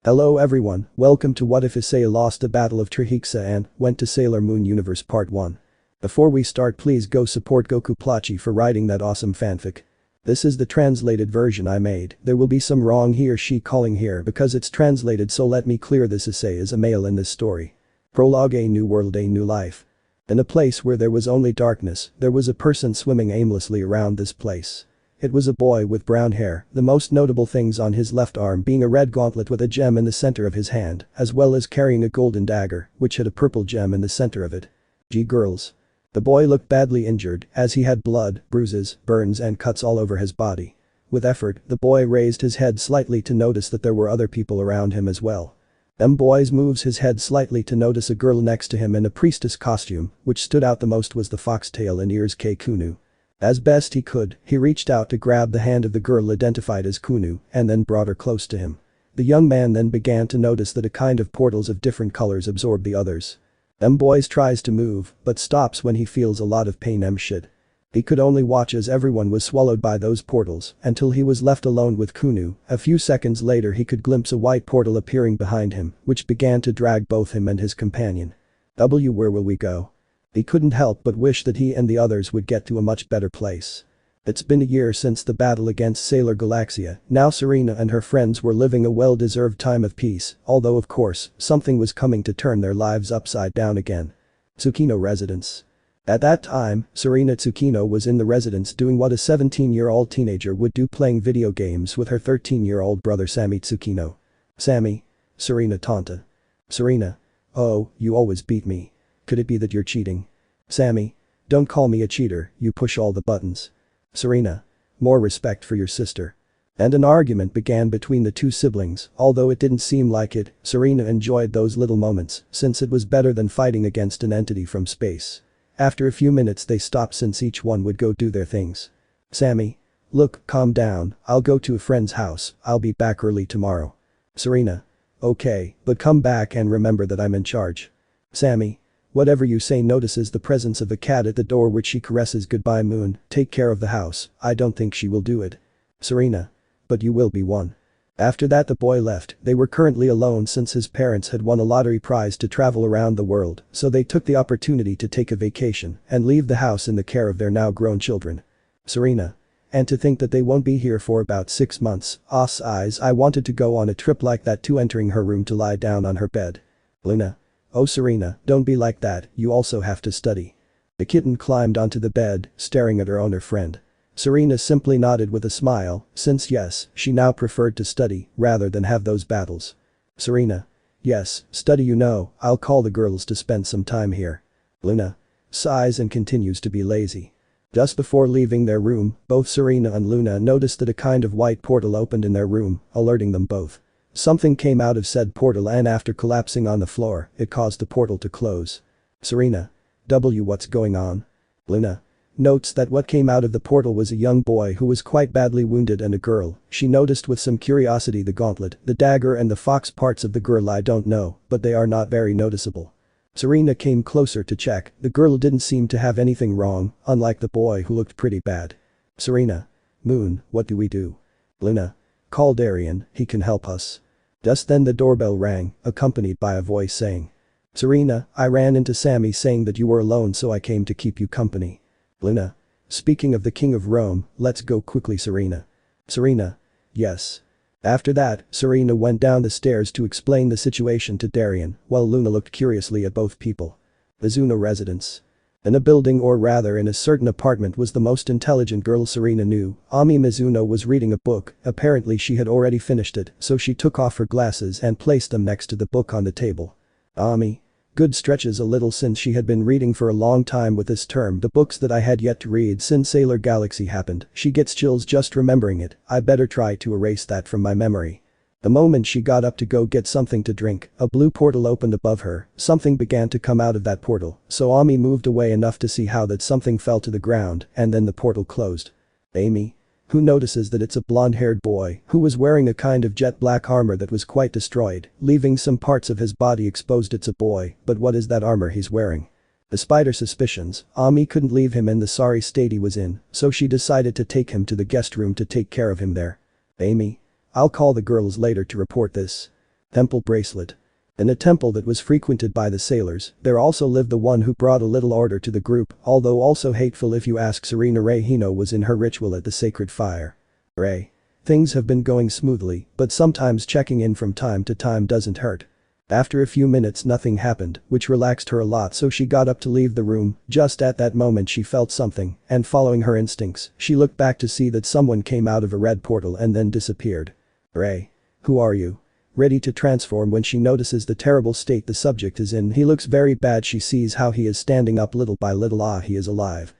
Hello everyone, welcome to What If Issei Lost the Battle of Trihexa and went to Sailor Moon Universe Part 1. Before we start, please go support Gokuplochi for writing that awesome fanfic. This is the translated version I made. There will be some wrong he or she calling here because it's translated, so let me clear this. Issei is a male in this story. Prologue: A new world, a new life. In a place where there was only darkness, there was a person swimming aimlessly around this place. It was a boy with brown hair, the most notable things on his left arm being a red gauntlet with a gem in the center of his hand, as well as carrying a golden dagger, which had a purple gem in the center of it. Gee girls. The boy looked badly injured, as he had blood, bruises, burns and cuts all over his body. With effort, the boy raised his head slightly to notice that there were other people around him as well. Boys moves his head slightly to notice a girl next to him in a priestess costume, which stood out the most was the foxtail and ears Kunu. As best he could, he reached out to grab the hand of the girl identified as Kunu and then brought her close to him. The young man then began to notice that a kind of portals of different colors absorb the others. Boys tries to move, but stops when he feels a lot of pain. Shit. He could only watch as everyone was swallowed by those portals until he was left alone with Kunu. A few seconds later he could glimpse a white portal appearing behind him, which began to drag both him and his companion. Where will we go? He couldn't help but wish that he and the others would get to a much better place. It's been a year since the battle against Sailor Galaxia. Now Serena and her friends were living a well-deserved time of peace, although of course, something was coming to turn their lives upside down again. Tsukino residence. At that time, Serena Tsukino was in the residence doing what a 17-year-old teenager would do, playing video games with her 13-year-old brother Sammy Tsukino. Sammy. Serena Tanta. Serena. Oh, you always beat me. Could it be that you're cheating? Sammy. Don't call me a cheater, you push all the buttons. Serena. More respect for your sister. And an argument began between the two siblings, although it didn't seem like it. Serena enjoyed those little moments, since it was better than fighting against an entity from space. After a few minutes they stopped since each one would go do their things. Sammy. Look, calm down, I'll go to a friend's house, I'll be back early tomorrow. Serena. Okay, but come back and remember that I'm in charge. Sammy. Whatever you say. Notices the presence of a cat at the door, which she caresses. Goodbye Moon, take care of the house. I don't think she will do it. Serena. But you will be one. After that the boy left. They were currently alone since his parents had won a lottery prize to travel around the world, so they took the opportunity to take a vacation and leave the house in the care of their now grown children. Serena. And to think that they won't be here for about 6 months. Eyes, I wanted to go on a trip like that too. Entering her room to lie down on her bed. Luna. Oh Serena, don't be like that, you also have to study. The kitten climbed onto the bed, staring at her owner friend. Serena simply nodded with a smile, since yes, she now preferred to study rather than have those battles. Serena. Yes, study. I'll call the girls to spend some time here. Luna. Sighs and continues to be lazy. Just before leaving their room, both Serena and Luna noticed that a kind of white portal opened in their room, alerting them both. Something came out of said portal and after collapsing on the floor, it caused the portal to close. Serena. What's going on? Luna. Notes that what came out of the portal was a young boy who was quite badly wounded and a girl. She noticed with some curiosity the gauntlet, the dagger and the fox parts of the girl. I don't know, but they are not very noticeable. Serena came closer to check. The girl didn't seem to have anything wrong, unlike the boy who looked pretty bad. Serena. Moon, what do we do? Luna. Call Darian, he can help us. Just then the doorbell rang, accompanied by a voice saying. Serena, I ran into Sammy saying that you were alone, so I came to keep you company. Luna. Speaking of the King of Rome, let's go quickly. Serena. Serena. Yes. After that, Serena went down the stairs to explain the situation to Darian, while Luna looked curiously at both people. Mizuno residence. In a building, or rather in a certain apartment, was the most intelligent girl Serena knew. Ami Mizuno was reading a book. Apparently she had already finished it, so she took off her glasses and placed them next to the book on the table. Ami. Good, stretches a little since she had been reading for a long time with this term, the books that I had yet to read since Sailor Galaxy happened. She gets chills just remembering it. I better try to erase that from my memory. The moment she got up to go get something to drink, a blue portal opened above her. Something began to come out of that portal, so Ami moved away enough to see how that something fell to the ground and then the portal closed. Amy. Who notices that it's a blonde-haired boy who was wearing a kind of jet black armor that was quite destroyed, leaving some parts of his body exposed. It's a boy, but what is that armor he's wearing? Despite her suspicions, Ami couldn't leave him in the sorry state he was in, so she decided to take him to the guest room to take care of him there. Amy. I'll call the girls later to report this. Temple bracelet. In a temple that was frequented by the sailors, there also lived the one who brought a little order to the group, although also hateful if you ask Serena Ray. Hino was in her ritual at the sacred fire. Ray. Things have been going smoothly, but sometimes checking in from time to time doesn't hurt. After a few minutes nothing happened, which relaxed her a lot, so she got up to leave the room. Just at that moment she felt something, and following her instincts, she looked back to see that someone came out of a red portal and then disappeared. Ray. Who are you? Ready to transform when she notices the terrible state the subject is in. He looks very bad. She sees how he is standing up little by little. He is alive.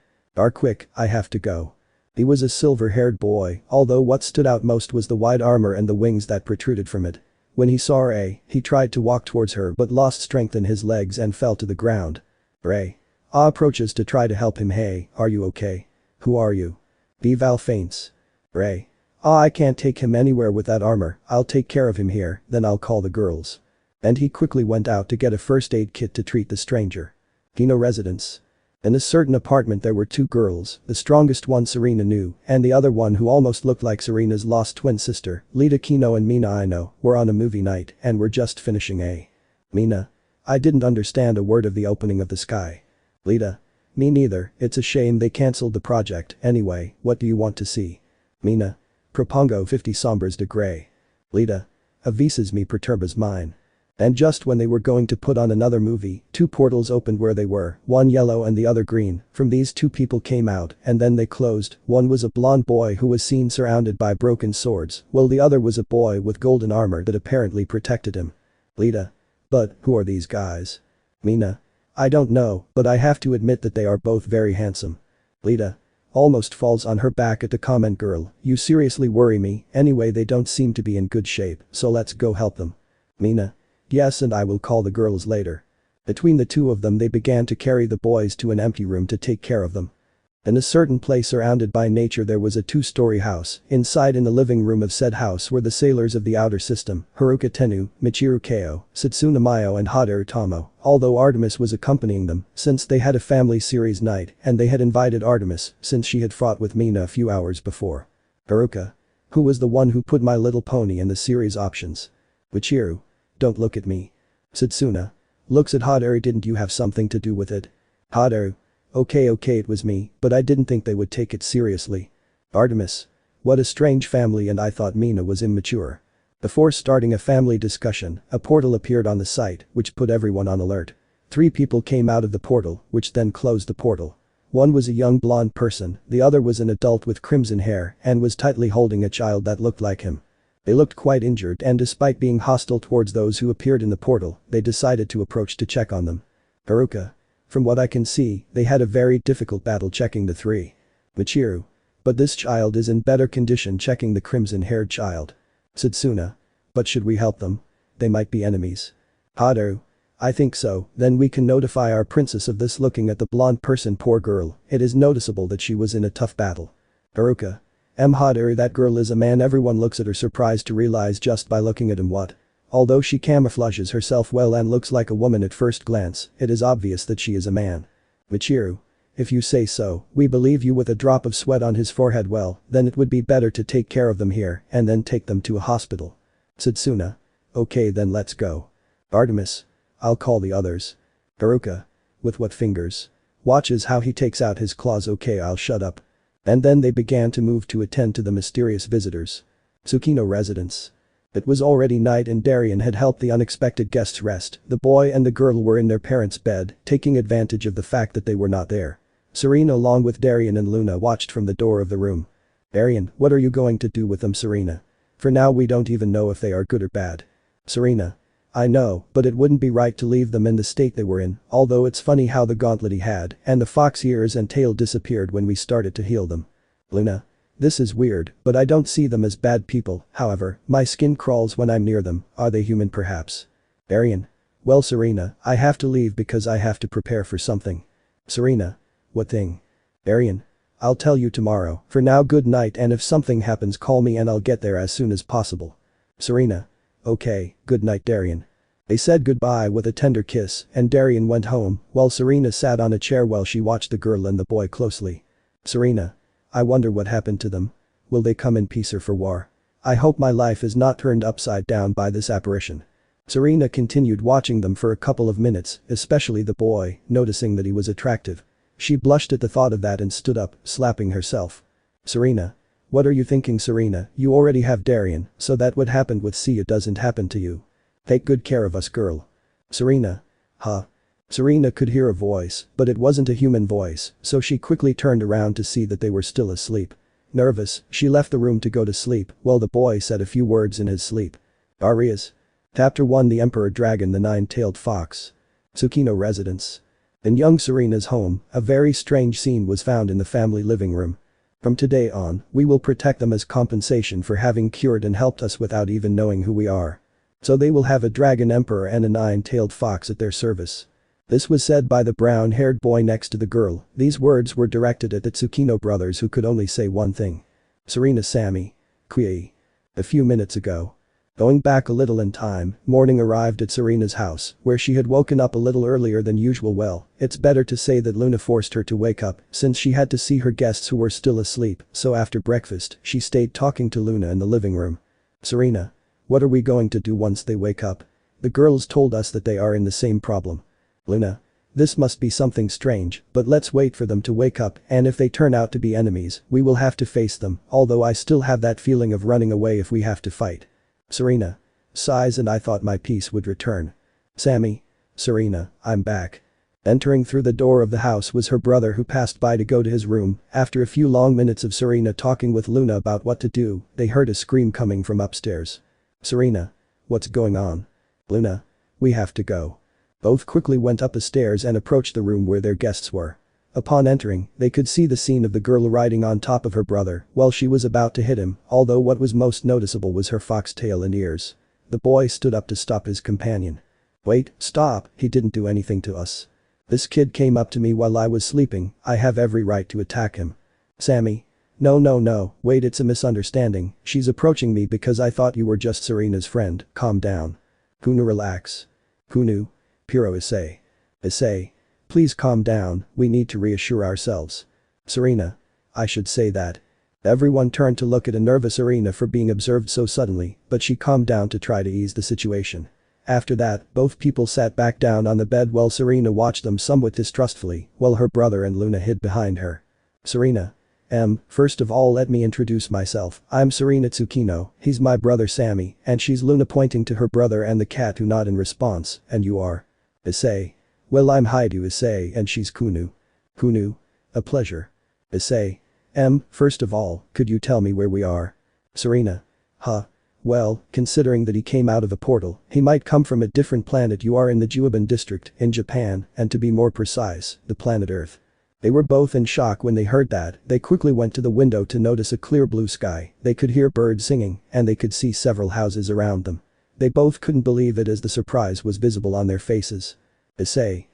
Quick, I have to go. He was a silver-haired boy, although what stood out most was the white armor and the wings that protruded from it. When he saw Ray, he tried to walk towards her but lost strength in his legs and fell to the ground. Ray. Approaches to try to help him. Hey, are you okay? Who are you? Val faints. Ray. I can't take him anywhere with that armor. I'll take care of him here, then I'll call the girls. And he quickly went out to get a first aid kit to treat the stranger. Kino residence. In a certain apartment there were two girls, the strongest one Serena knew, and the other one who almost looked like Serena's lost twin sister. Lita. Kino and Mina Ino were on a movie night and were just finishing a. Mina. I didn't understand a word of the opening of the sky. Lita. Me neither, it's a shame they cancelled the project. Anyway, what do you want to see? Mina. Propongo 50 sombras de grey. Lita. Avises me perturbas mine. And just when they were going to put on another movie, two portals opened where they were, one yellow and the other green. From these two people came out and then they closed. One was a blonde boy who was seen surrounded by broken swords, while the other was a boy with golden armor that apparently protected him. Lita. But, who are these guys? Mina. I don't know, but I have to admit that they are both very handsome. Lita. Almost falls on her back at the comment. Girl, you seriously worry me. Anyway, they don't seem to be in good shape, so let's go help them. Mina. Yes, and I will call the girls later. Between the two of them they began to carry the boys to an empty room to take care of them. In a certain place surrounded by nature there was a two-story house. Inside in the living room of said house were the sailors of the outer system, Haruka Tennu, Michiru Keo, Satsuna Mayo and Haderu Tomo, although Artemis was accompanying them since they had a family series night and they had invited Artemis since she had fought with Mina a few hours before. Haruka. Who was the one who put My Little Pony in the series options? Michiru. Don't look at me. Satsuna. Looks at Haderu. Didn't you have something to do with it? Haderu. Okay, it was me, but I didn't think they would take it seriously. Artemis. What a strange family, and I thought Mina was immature. Before starting a family discussion, a portal appeared on the site, which put everyone on alert. 3 people came out of the portal, which then closed the portal. One was a young blonde person, the other was an adult with crimson hair and was tightly holding a child that looked like him. They looked quite injured, and despite being hostile towards those who appeared in the portal, they decided to approach to check on them. Haruka. From what I can see, they had a very difficult battle checking the 3. Michiru. But this child is in better condition checking the crimson-haired child. Satsuna. But should we help them? They might be enemies. Haderu. I think so, then we can notify our princess of this. Looking at the blonde person. Poor girl, it is noticeable that she was in a tough battle. Haruka. Haderu, that girl is a man. Everyone looks at her, surprised to realize just by looking at him what. Although she camouflages herself well and looks like a woman at first glance, it is obvious that she is a man. Michiru. If you say so, we believe you. With a drop of sweat on his forehead. Well, then it would be better to take care of them here and then take them to a hospital. Satsuna. Okay, then let's go. Artemis. I'll call the others. Haruka. With what fingers? Watches how he takes out his claws. Okay, I'll shut up. And then they began to move to attend to the mysterious visitors. Tsukino residence. It was already night and Darien had helped the unexpected guests rest. The boy and the girl were in their parents' bed, taking advantage of the fact that they were not there. Serena along with Darien and Luna watched from the door of the room. Darien, what are you going to do with them? Serena. For now we don't even know if they are good or bad. Serena. I know, but it wouldn't be right to leave them in the state they were in, although it's funny how the gauntlet he had and the fox ears and tail disappeared when we started to heal them. Luna. This is weird, but I don't see them as bad people. However, my skin crawls when I'm near them. Are they human perhaps? Darien. Well, Serena, I have to leave because I have to prepare for something. Serena. What thing? Darien. I'll tell you tomorrow. For now, good night, and if something happens call me and I'll get there as soon as possible. Serena. Okay, good night, Darien. They said goodbye with a tender kiss and Darien went home while Serena sat on a chair while she watched the girl and the boy closely. Serena. I wonder what happened to them. Will they come in peace or for war? I hope my life is not turned upside down by this apparition. Serena continued watching them for a couple of minutes, especially the boy, noticing that he was attractive. She blushed at the thought of that and stood up, slapping herself. Serena. What are you thinking, Serena? You already have Darian, so that what happened with Sia doesn't happen to you. Take good care of us, girl. Serena. Huh? Serena could hear a voice, but it wasn't a human voice, so she quickly turned around to see that they were still asleep. Nervous, she left the room to go to sleep while the boy said a few words in his sleep. Arias. Chapter 1 The Emperor Dragon the Nine-Tailed Fox. Tsukino Residence. In young Serena's home, a very strange scene was found in the family living room. From today on, we will protect them as compensation for having cured and helped us without even knowing who we are. So they will have a dragon emperor and a nine-tailed fox at their service. This was said by the brown-haired boy next to the girl. These words were directed at the Tsukino brothers who could only say one thing. Serena Sammy. Kui. A few minutes ago. Going back a little in time, morning arrived at Serena's house, where she had woken up a little earlier than usual. Well, it's better to say that Luna forced her to wake up, since she had to see her guests who were still asleep, so after breakfast, she stayed talking to Luna in the living room. Serena. What are we going to do once they wake up? The girls told us that they are in the same problem. Luna. This must be something strange, but let's wait for them to wake up, and if they turn out to be enemies, we will have to face them, although I still have that feeling of running away if we have to fight. Serena. Sighs, and I thought my peace would return. Sammy. Serena, I'm back. Entering through the door of the house was her brother, who passed by to go to his room. After a few long minutes of Serena talking with Luna about what to do, they heard a scream coming from upstairs. Serena. What's going on? Luna. We have to go. Both quickly went up the stairs and approached the room where their guests were. Upon entering, they could see the scene of the girl riding on top of her brother while she was about to hit him, although what was most noticeable was her fox tail and ears. The boy stood up to stop his companion. Wait, stop, he didn't do anything to us. This kid came up to me while I was sleeping, I have every right to attack him. Sammy. No, wait, it's a misunderstanding, she's approaching me because I thought you were just Serena's friend, calm down. Kunu, relax. Kunu. Puro Issei. Issei. Please calm down, we need to reassure ourselves. Serena. I should say that. Everyone turned to look at a nervous Serena for being observed so suddenly, but she calmed down to try to ease the situation. After that, both people sat back down on the bed while Serena watched them somewhat distrustfully, while her brother and Luna hid behind her. Serena. First of all, let me introduce myself. I'm Serena Tsukino, he's my brother Sammy, and she's Luna, pointing to her brother and the cat, who nod in response, and you are? Issei. Well, I'm Haidu Issei and she's Kunu. Kunu. A pleasure. Issei. First of all, could you tell me where we are? Serena. Huh. Well, considering that he came out of a portal, he might come from a different planet. You are in the Juiban district, in Japan, and to be more precise, the planet Earth. They were both in shock when they heard that. They quickly went to the window to notice a clear blue sky, they could hear birds singing, and they could see several houses around them. They both couldn't believe it as the surprise was visible on their faces. Issei.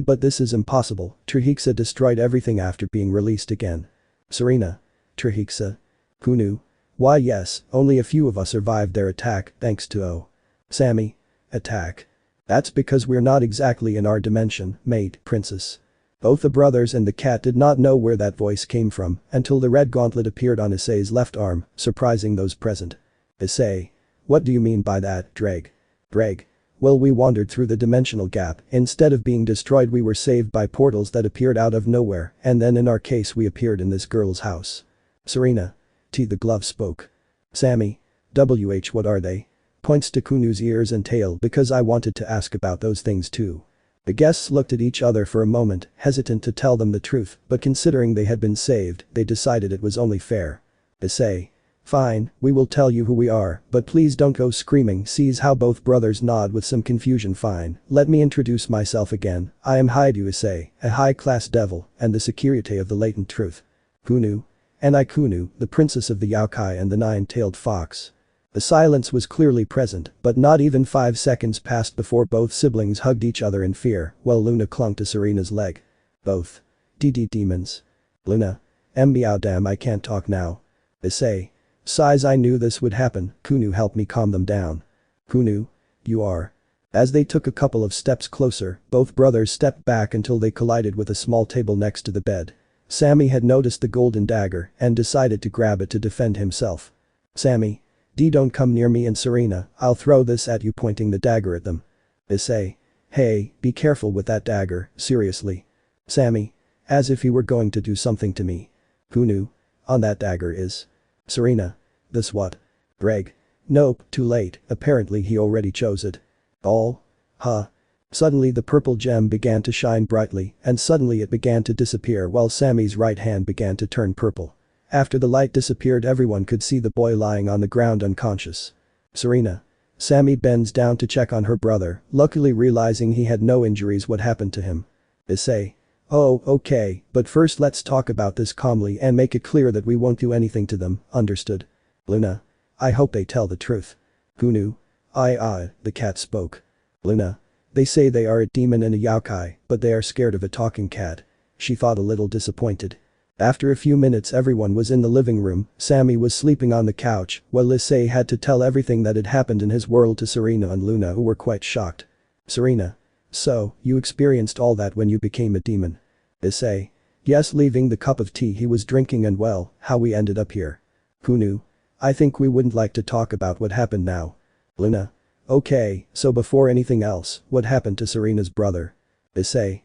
But this is impossible, Trihexa destroyed everything after being released again. Serena. Trihexa. Kunu. Why yes, only a few of us survived their attack, thanks to Sammy. Attack. That's because we're not exactly in our dimension, mate, princess. Both the brothers and the cat did not know where that voice came from until the red gauntlet appeared on Issei's left arm, surprising those present. Issei. What do you mean by that, Dreg? Dreg. Well, we wandered through the dimensional gap, instead of being destroyed we were saved by portals that appeared out of nowhere, and then in our case we appeared in this girl's house. Serena. The glove spoke. Sammy. What are they? Points to Kunu's ears and tail because I wanted to ask about those things too. The guests looked at each other for a moment, hesitant to tell them the truth, but considering they had been saved, they decided it was only fair. Issei. Fine, we will tell you who we are, but please don't go screaming. Sees how both brothers nod with some confusion. Fine, let me introduce myself again, I am Haidu Issei, a high-class devil, and the security of the latent truth. Kunu. And I Kunu, the princess of the Yokai and the nine-tailed fox. The silence was clearly present, but not even 5 seconds passed before both siblings hugged each other in fear, while Luna clung to Serena's leg. Both. Demons. Luna. Meow, damn, I can't talk now. Issei. Sighs, I knew this would happen, Kunu helped me calm them down. Kunu. You are. As they took a couple of steps closer, both brothers stepped back until they collided with a small table next to the bed. Sammy had noticed the golden dagger and decided to grab it to defend himself. Sammy. Don't come near me and Serena, I'll throw this at you, pointing the dagger at them. Issei. Hey, be careful with that dagger, seriously. Sammy. As if he were going to do something to me. Who knew? On that dagger is. Serena. This what? Greg. Nope, too late, apparently he already chose it. All? Huh. Suddenly the purple gem began to shine brightly, and suddenly it began to disappear while Sammy's right hand began to turn purple. After the light disappeared, everyone could see the boy lying on the ground unconscious. Serena. Sammy bends down to check on her brother, luckily realizing he had no injuries. What happened to him? Issei. Oh, okay, but first let's talk about this calmly and make it clear that we won't do anything to them, understood? Luna. I hope they tell the truth. Who knew? The cat spoke. Luna. They say they are a demon and a yokai, but they are scared of a talking cat. She thought, a little disappointed. After a few minutes, everyone was in the living room. Sammy was sleeping on the couch, while Issei had to tell everything that had happened in his world to Serena and Luna, who were quite shocked. Serena. So, you experienced all that when you became a demon? Issei. Yes, leaving the cup of tea he was drinking, and well, how we ended up here. Who knew? I think we wouldn't like to talk about what happened now. Luna. Okay, so before anything else, what happened to Serena's brother? Issei.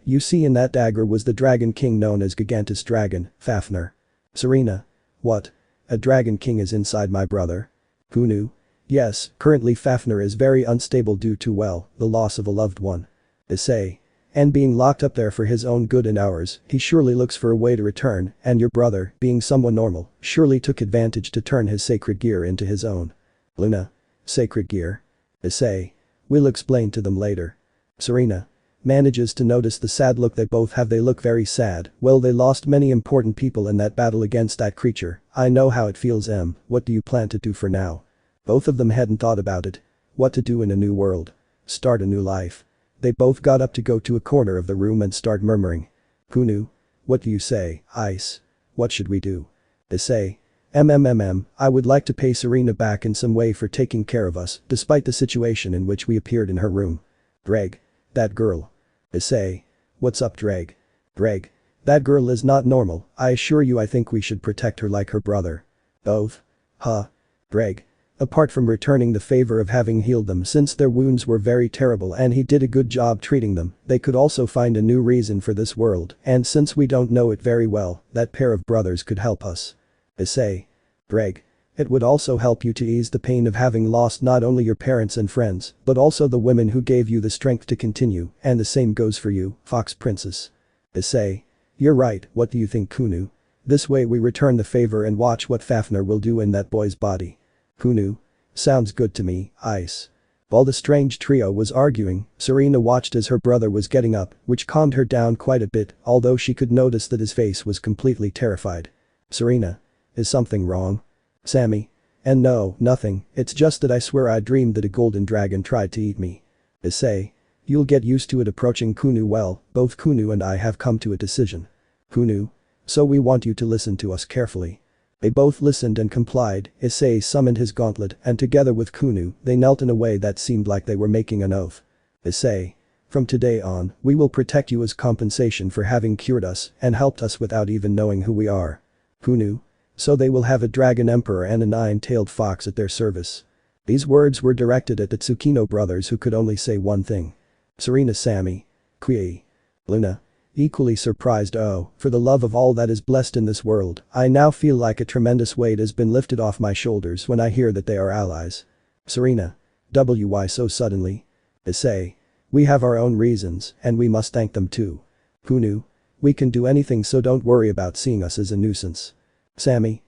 You see, in that dagger was the Dragon King known as Gigantus Dragon, Fafnir. Serena. What? A Dragon King is inside my brother? Who knew? Yes, currently Fafnir is very unstable due to, well, the loss of a loved one. Issei. And being locked up there for his own good and ours, he surely looks for a way to return, and your brother, being someone normal, surely took advantage to turn his sacred gear into his own. Luna. Sacred gear? Issei. We'll explain to them later. Serena. Manages to notice the sad look they both have. They look very sad. Well, they lost many important people in that battle against that creature. I know how it feels. What do you plan to do for now? Both of them hadn't thought about it. What to do in a new world. Start a new life. They both got up to go to a corner of the room and start murmuring. Who knew? What do you say, Ice? What should we do? Issei. I would like to pay Serena back in some way for taking care of us, despite the situation in which we appeared in her room. Greg. That girl. Issei. What's up, Greg? Greg. That girl is not normal, I assure you. I think we should protect her like her brother. Both? Huh? Greg. Apart from returning the favor of having healed them since their wounds were very terrible and he did a good job treating them, they could also find a new reason for this world, and since we don't know it very well, that pair of brothers could help us. Issei. Greg. It would also help you to ease the pain of having lost not only your parents and friends, but also the women who gave you the strength to continue, and the same goes for you, Fox Princess. Issei. You're right, what do you think, Kunu? This way we return the favor and watch what Fafnir will do in that boy's body. Kunu. Sounds good to me, Ice. While the strange trio was arguing, Serena watched as her brother was getting up, which calmed her down quite a bit, although she could notice that his face was completely terrified. Serena. Is something wrong? Sammy. And no, nothing, it's just that I swear I dreamed that a golden dragon tried to eat me. Issei. You'll get used to it. Approaching Kunu. Well, both Kunu and I have come to a decision. Kunu. So we want you to listen to us carefully. They both listened and complied. Issei summoned his gauntlet and together with Kunu, they knelt in a way that seemed like they were making an oath. Issei. From today on, we will protect you as compensation for having cured us and helped us without even knowing who we are. Kunu. So they will have a dragon emperor and a nine-tailed fox at their service. These words were directed at the Tsukino brothers, who could only say one thing. Serena. Sammy. Kui. Luna. Equally surprised. Oh, for the love of all that is blessed in this world, I now feel like a tremendous weight has been lifted off my shoulders when I hear that they are allies. Serena. Why so suddenly? Issei. We have our own reasons, and we must thank them too. Kunu. We can do anything, so don't worry about seeing us as a nuisance. Sammy.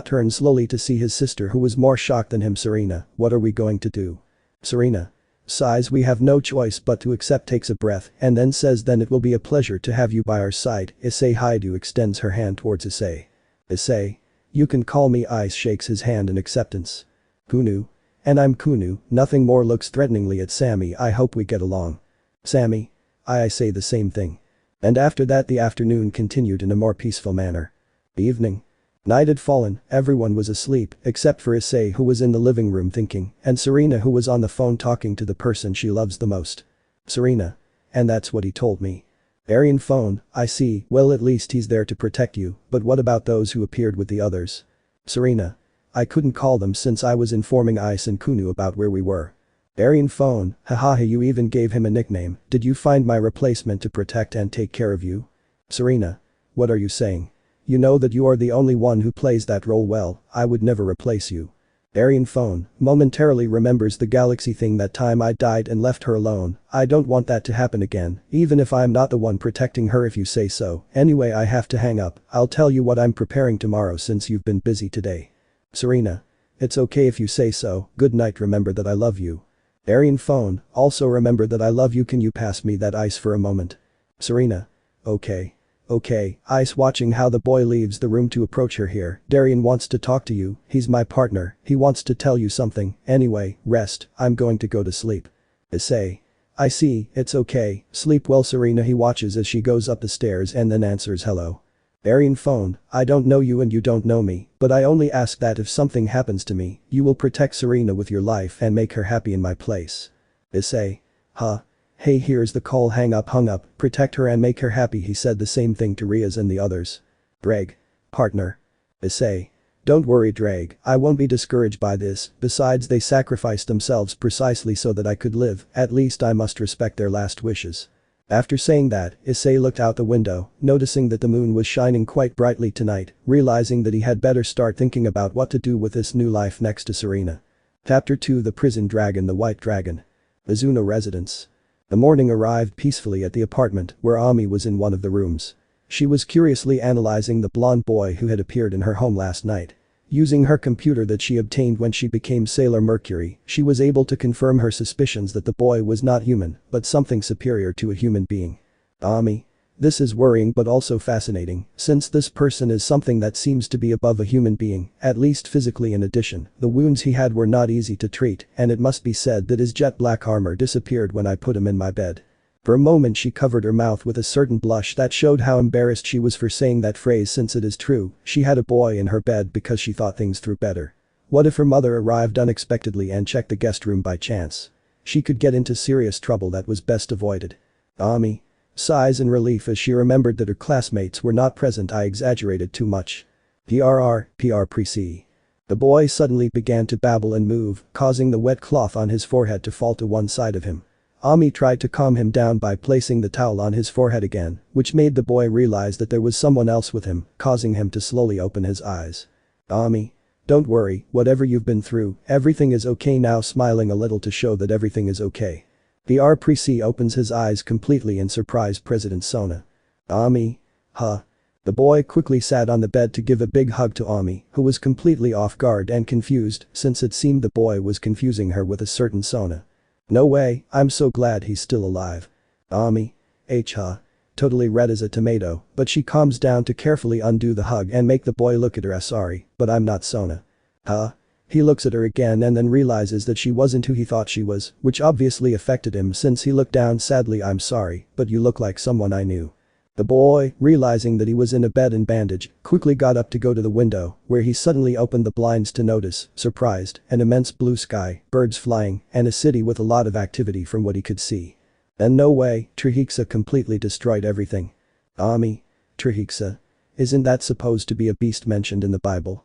Turned slowly to see his sister, who was more shocked than him. Serena. What are we going to do? Serena. Sighs. We have no choice but to accept. Takes a breath and then says, then it will be a pleasure to have you by our side. Issei. Haidu extends her hand towards Issei. Issei. You can call me Ice. Shakes his hand in acceptance. Kunu. And I'm Kunu. Nothing more. Looks threateningly at Sammy. I hope we get along. Sammy. I say the same thing. And after that the afternoon continued in a more peaceful manner. Evening. Night had fallen, everyone was asleep except for Issei, who was in the living room thinking, and Serena, who was on the phone talking to the person she loves the most. Serena. And that's what he told me. Arian phone. I see. Well, at least he's there to protect you, but what about those who appeared with the others? Serena. I couldn't call them since I was informing Ice and Kunu about where we were. Arian phone, haha, you even gave him a nickname. Did you find my replacement to protect and take care of you? Serena. What are you saying? You know that you are the only one who plays that role well. I would never replace you. Arian phone momentarily remembers the galaxy thing that time I died and left her alone. I don't want that to happen again, even if I'm not the one protecting her if you say so. Anyway, I have to hang up. I'll tell you what I'm preparing tomorrow since you've been busy today. Serena. It's okay if you say so. Good night, remember that I love you. Arian phone, also remember that I love you. Can you pass me that ice for a moment? Serena. Okay. Okay, Ice watching how the boy leaves the room to approach her here. Darian wants to talk to you, he's my partner, he wants to tell you something. Anyway, rest, I'm going to go to sleep. Issei. I see, it's okay, sleep well Serena. He watches as she goes up the stairs and then answers hello. Arian phone, I don't know you and you don't know me, but I only ask that if something happens to me, you will protect Serena with your life and make her happy in my place. Issei. Huh? Hey, here's the call. Hung up, protect her and make her happy. He said the same thing to Riaz and the others. Drag. Partner. Issei. Don't worry Drag, I won't be discouraged by this, besides they sacrificed themselves precisely so that I could live, at least I must respect their last wishes. After saying that, Issei looked out the window, noticing that the moon was shining quite brightly tonight, realizing that he had better start thinking about what to do with this new life next to Serena. Chapter 2 The Prison Dragon. The White Dragon. Mizuno residence. The morning arrived peacefully at the apartment where Ami was in one of the rooms. She was curiously analyzing the blonde boy who had appeared in her home last night. Using her computer that she obtained when she became Sailor Mercury, she was able to confirm her suspicions that the boy was not human, but something superior to a human being. Ami. This is worrying but also fascinating, since this person is something that seems to be above a human being, at least physically. In addition, the wounds he had were not easy to treat, and it must be said that his jet black armor disappeared when I put him in my bed. For a moment she covered her mouth with a certain blush that showed how embarrassed she was for saying that phrase, since it is true, she had a boy in her bed because she thought things through better. What if her mother arrived unexpectedly and checked the guest room by chance? She could get into serious trouble that was best avoided. Ami. Sighs in relief as she remembered that her classmates were not present. I exaggerated too much. PR pre-C. The boy suddenly began to babble and move, causing the wet cloth on his forehead to fall to one side of him. Ami tried to calm him down by placing the towel on his forehead again, which made the boy realize that there was someone else with him, causing him to slowly open his eyes. Ami. Don't worry, whatever you've been through, everything is okay now, smiling a little to show that everything is okay. PR pre-C opens his eyes completely in surprise. President Sona. Ami. Huh? The boy quickly sat on the bed to give a big hug to Ami, who was completely off guard and confused since it seemed the boy was confusing her with a certain Sona. No way, I'm so glad he's still alive. Ami. Huh? Totally red as a tomato, but she calms down to carefully undo the hug and make the boy look at her. Sorry, but I'm not Sona. Huh? He looks at her again and then realizes that she wasn't who he thought she was, which obviously affected him since he looked down sadly. I'm sorry, but you look like someone I knew. The boy, realizing that he was in a bed and bandage, quickly got up to go to the window, where he suddenly opened the blinds to notice, surprised, an immense blue sky, birds flying, and a city with a lot of activity from what he could see. And no way, Trihexa completely destroyed everything. Ami. Trihexa. Isn't that supposed to be a beast mentioned in the Bible?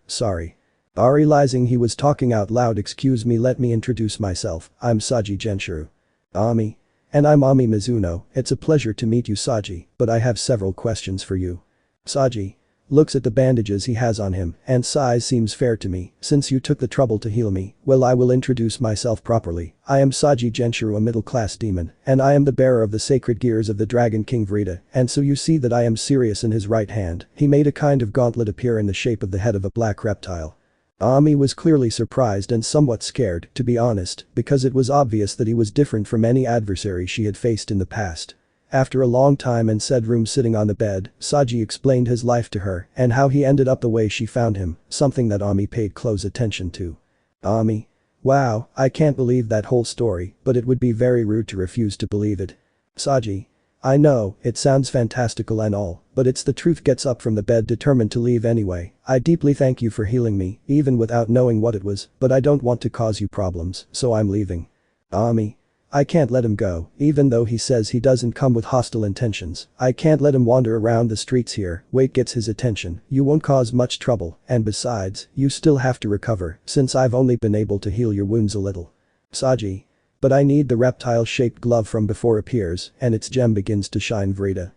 Sorry. Realizing he was talking out loud. Excuse me, let me introduce myself, I'm Saji Genshiro. Ami. And I'm Ami Mizuno. It's a pleasure to meet you Saji, but I have several questions for you. Saji. Looks at the bandages he has on him and sighs. Seems fair to me, since you took the trouble to heal me. Well, I will introduce myself properly. I am Saji Genshiro, a middle-class demon, and I am the bearer of the sacred gears of the Dragon King Vrita, and so you see that I am serious. In his right hand, he made a kind of gauntlet appear in the shape of the head of a black reptile. Ami was clearly surprised and somewhat scared, to be honest, because it was obvious that he was different from any adversary she had faced in the past. After a long time in said room sitting on the bed, Saji explained his life to her and how he ended up the way she found him, something that Ami paid close attention to. Ami. Wow, I can't believe that whole story, but it would be very rude to refuse to believe it. Saji. I know, it sounds fantastical and all, but it's the truth. Gets up from the bed determined to leave anyway. I deeply thank you for healing me, even without knowing what it was, but I don't want to cause you problems, so I'm leaving. Ami. I can't let him go, even though he says he doesn't come with hostile intentions. I can't let him wander around the streets here. Wait gets his attention. You won't cause much trouble, and besides, you still have to recover, since I've only been able to heal your wounds a little. Saji. But I need the reptile-shaped glove from before appears, and its gem begins to shine. Vrita.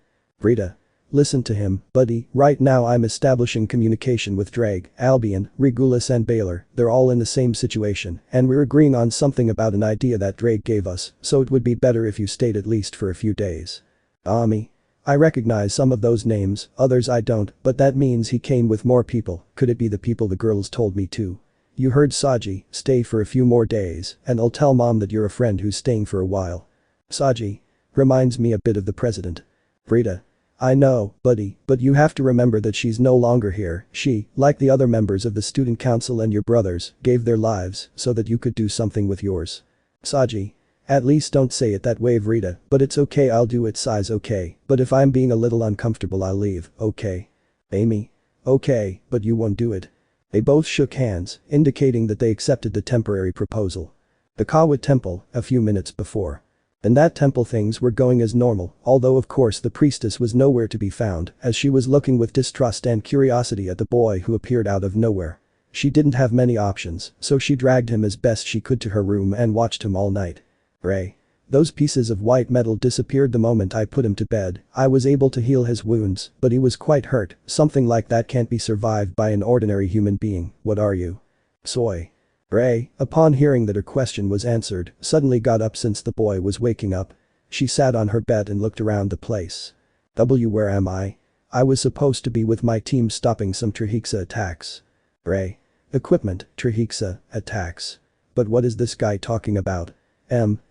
Listen to him, buddy, right now I'm establishing communication with Drag, Albion, Regulus and Baylor, they're all in the same situation, and we're agreeing on something about an idea that Drake gave us, so it would be better if you stayed at least for a few days. Ami. I recognize some of those names, others I don't, but that means he came with more people. Could it be the people the girls told me to? You heard Saji, stay for a few more days, and I'll tell mom that you're a friend who's staying for a while. Saji. Reminds me a bit of the president. Vrita. I know, buddy, but you have to remember that she's no longer here. She, like the other members of the student council and your brothers, gave their lives so that you could do something with yours. Saji. At least don't say it that way, Vrita, but it's okay, I'll do it. Size okay, but if I'm being a little uncomfortable I'll leave, okay? Amy. Okay, but you won't do it. They both shook hands, indicating that they accepted the temporary proposal. The Kawa temple, a few minutes before. In that temple things were going as normal, although of course the priestess was nowhere to be found, as she was looking with distrust and curiosity at the boy who appeared out of nowhere. She didn't have many options, so she dragged him as best she could to her room and watched him all night. Ray. Those pieces of white metal disappeared the moment I put him to bed. I was able to heal his wounds, but he was quite hurt. Something like that can't be survived by an ordinary human being. What are you? Soy. Ray, upon hearing that her question was answered, suddenly got up since the boy was waking up. She sat on her bed and looked around the place. Where am I? I was supposed to be with my team stopping some Trihexa attacks. Ray. Equipment, Trihexa, attacks. But what is this guy talking about?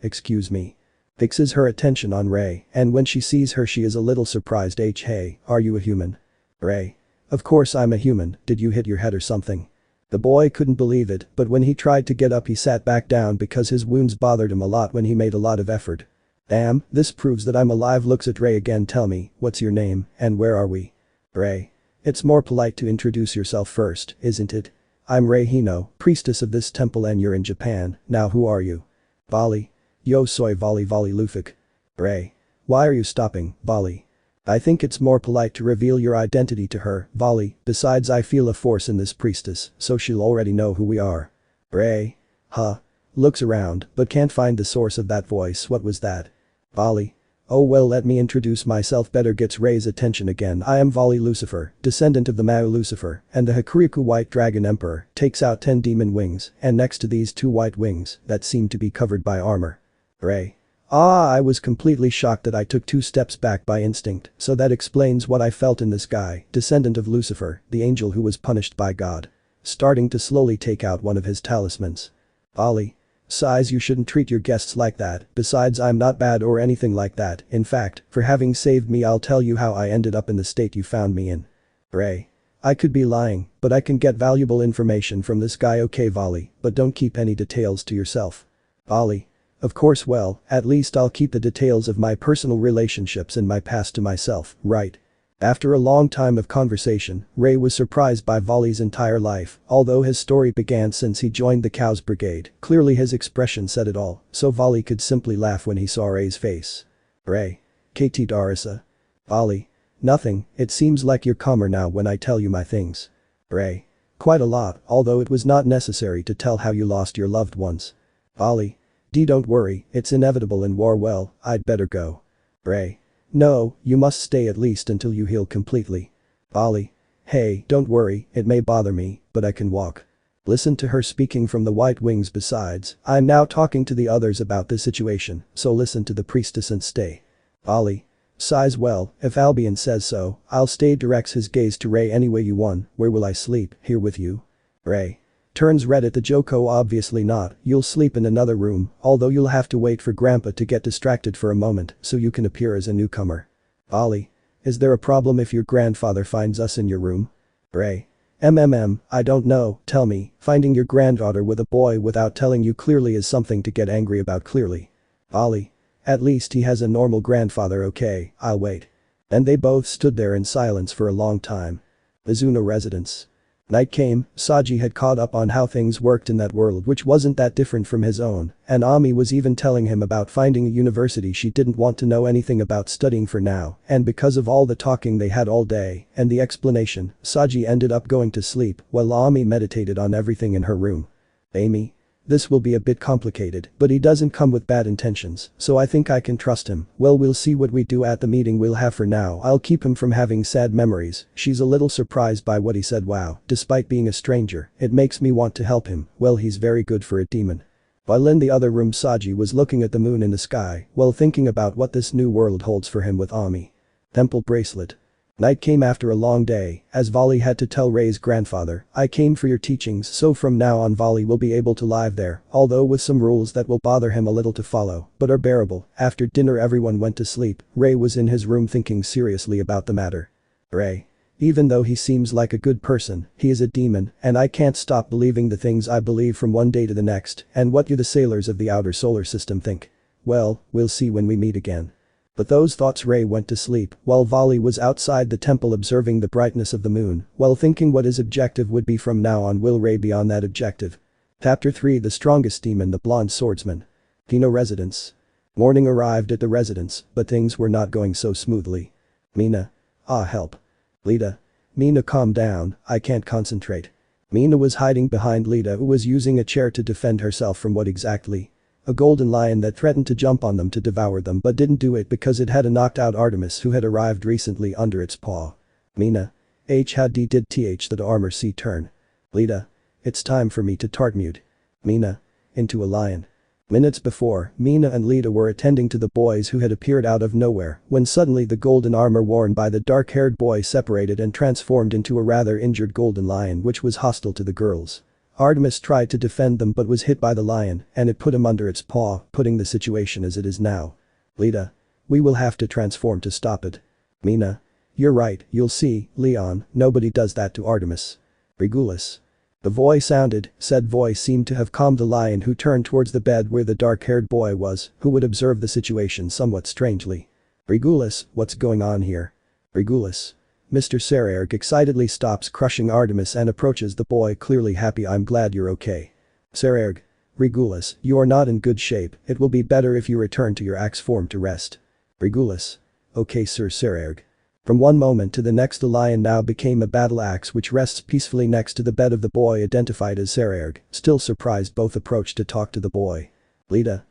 Excuse me. Fixes her attention on Ray, and when she sees her she is a little surprised. Hey, are you a human? Ray. Of course I'm a human, did you hit your head or something? The boy couldn't believe it, but when he tried to get up he sat back down because his wounds bothered him a lot when he made a lot of effort. Damn, this proves that I'm alive. Looks at Ray again. Tell me, what's your name, and where are we? Ray. It's more polite to introduce yourself first, isn't it? I'm Ray Hino, priestess of this temple, and you're in Japan. Now who are you? Vali. Yo soy Vali Lufik. Ray. Why are you stopping, Vali? I think it's more polite to reveal your identity to her, Vali, besides I feel a force in this priestess, so she'll already know who we are. Ray. Huh. Looks around, but can't find the source of that voice. What was that? Vali. Oh well, let me introduce myself better. Gets Ray's attention again. I am Vali Lucifer, descendant of the Mao Lucifer, and the Hikuriku White Dragon Emperor. Takes out 10 demon wings, and next to these 2 white wings that seem to be covered by armor. Ray. I was completely shocked that I took 2 steps back by instinct, so that explains what I felt in this guy, descendant of Lucifer, the angel who was punished by God. Starting to slowly take out one of his talismans. Vali. Size, you shouldn't treat your guests like that, besides I'm not bad or anything like that. In fact, for having saved me I'll tell you how I ended up in the state you found me in. Ray. I could be lying, but I can get valuable information from this guy. Okay Vali, but don't keep any details to yourself. Vali. Of course, well, at least I'll keep the details of my personal relationships and my past to myself, right? After a long time of conversation, Ray was surprised by Vali's entire life, although his story began since he joined the Cows Brigade. Clearly his expression said it all, so Vali could simply laugh when he saw Ray's face. Ray. KT Darisa. Vali. Nothing, it seems like you're calmer now when I tell you my things. Ray. Quite a lot, although it was not necessary to tell how you lost your loved ones. Vali. Don't worry, it's inevitable in war. Well, I'd better go. Ray. No, you must stay at least until you heal completely. Vali. Hey, don't worry, it may bother me, but I can walk. Listen to her speaking from the white wings. Besides, I'm now talking to the others about this situation, so listen to the priestess and stay. Vali. Sighs. Well, if Albion says so, I'll stay. Directs his gaze to Ray. Anyway you won, where will I sleep? Here with you? Ray. Turns red at the Joko. Obviously not, you'll sleep in another room, although you'll have to wait for Grandpa to get distracted for a moment so you can appear as a newcomer. Vali. Is there a problem if your grandfather finds us in your room? Ray. I don't know, tell me, finding your granddaughter with a boy without telling you clearly is something to get angry about. Clearly. Vali. At least he has a normal grandfather. Okay, I'll wait. And they both stood there in silence for a long time. Mizuno residence. Night came, Saji had caught up on how things worked in that world which wasn't that different from his own, and Ami was even telling him about finding a university she didn't want to know anything about studying for now, and because of all the talking they had all day and the explanation, Saji ended up going to sleep while Ami meditated on everything in her room. Amy. This will be a bit complicated, but he doesn't come with bad intentions, so I think I can trust him. Well, we'll see what we do at the meeting we'll have for now. I'll keep him from having sad memories. She's a little surprised by what he said. Wow, despite being a stranger, it makes me want to help him. Well, he's very good for a demon. While in the other room, Saji was looking at the moon in the sky while thinking about what this new world holds for him with Ami. Temple bracelet. Night came after a long day, as Vali had to tell Ray's grandfather, I came for your teachings, so from now on Vali will be able to live there, although with some rules that will bother him a little to follow, but are bearable. After dinner everyone went to sleep. Ray was in his room thinking seriously about the matter. Ray. Even though he seems like a good person, he is a demon, and I can't stop believing the things I believe from one day to the next, and what you the sailors of the outer solar system think. Well, we'll see when we meet again. But those thoughts Ray went to sleep while Vali was outside the temple observing the brightness of the moon while thinking what his objective would be from now on. Will Ray be on that objective? Chapter 3 The strongest demon, the blonde swordsman. Kino residence. Morning arrived at the residence, but things were not going so smoothly. Mina. Ah, help. Lita. Mina, calm down, I can't concentrate. Mina was hiding behind Lita, who was using a chair to defend herself from what exactly? A golden lion that threatened to jump on them to devour them but didn't do it because it had a knocked out Artemis who had arrived recently under its paw. Mina. How did the armor see turn? Lita. It's time for me to tartmute. Mina. Into a lion. Minutes before, Mina and Lita were attending to the boys who had appeared out of nowhere when suddenly the golden armor worn by the dark-haired boy separated and transformed into a rather injured golden lion which was hostile to the girls. Artemis tried to defend them but was hit by the lion, and it put him under its paw, putting the situation as it is now. Lita. We will have to transform to stop it. Mina. You're right, you'll see, Leon, nobody does that to Artemis. Regulus. The voice said voice seemed to have calmed the lion, who turned towards the bed where the dark-haired boy was, who would observe the situation somewhat strangely. Regulus, what's going on here? Regulus. Mr. Sererg excitedly stops crushing Artemis and approaches the boy, clearly happy. I'm glad you're okay. Sererg. Regulus, you are not in good shape, it will be better if you return to your axe form to rest. Regulus. Okay, Sir Sererg. From one moment to the next the lion now became a battle axe which rests peacefully next to the bed of the boy identified as Sererg. Still surprised, both approach to talk to the boy. Lita.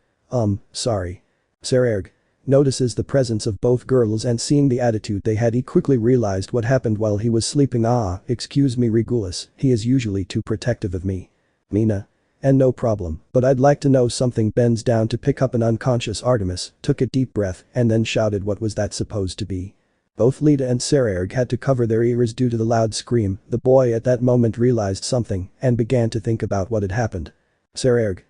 Sorry. Sererg. Notices the presence of both girls and seeing the attitude they had, he quickly realized what happened while he was sleeping. Excuse me Regulus, he is usually too protective of me. Mina. And no problem, but I'd like to know something. Bends down to pick up an unconscious Artemis, took a deep breath and then shouted, what was that supposed to be? Both Lita and Sererg had to cover their ears due to the loud scream. The boy at that moment realized something and began to think about what had happened. Sererg.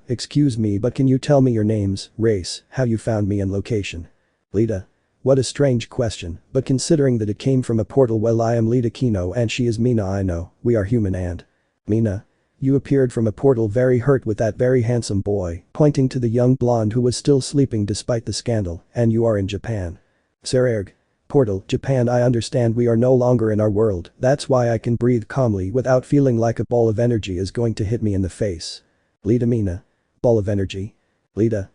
Excuse me, but can you tell me your names, race, how you found me and location? Lita. What a strange question, but considering that it came from a portal. Well, I am Lita Kino and she is Mina. I know, we are human. And Mina. You appeared from a portal, very hurt with that very handsome boy, pointing to the young blonde who was still sleeping despite the scandal, and you are in Japan. Sererg. Portal, Japan. I understand, we are no longer in our world, that's why I can breathe calmly without feeling like a ball of energy is going to hit me in the face. Lita. Mina. Ball of energy? Lita.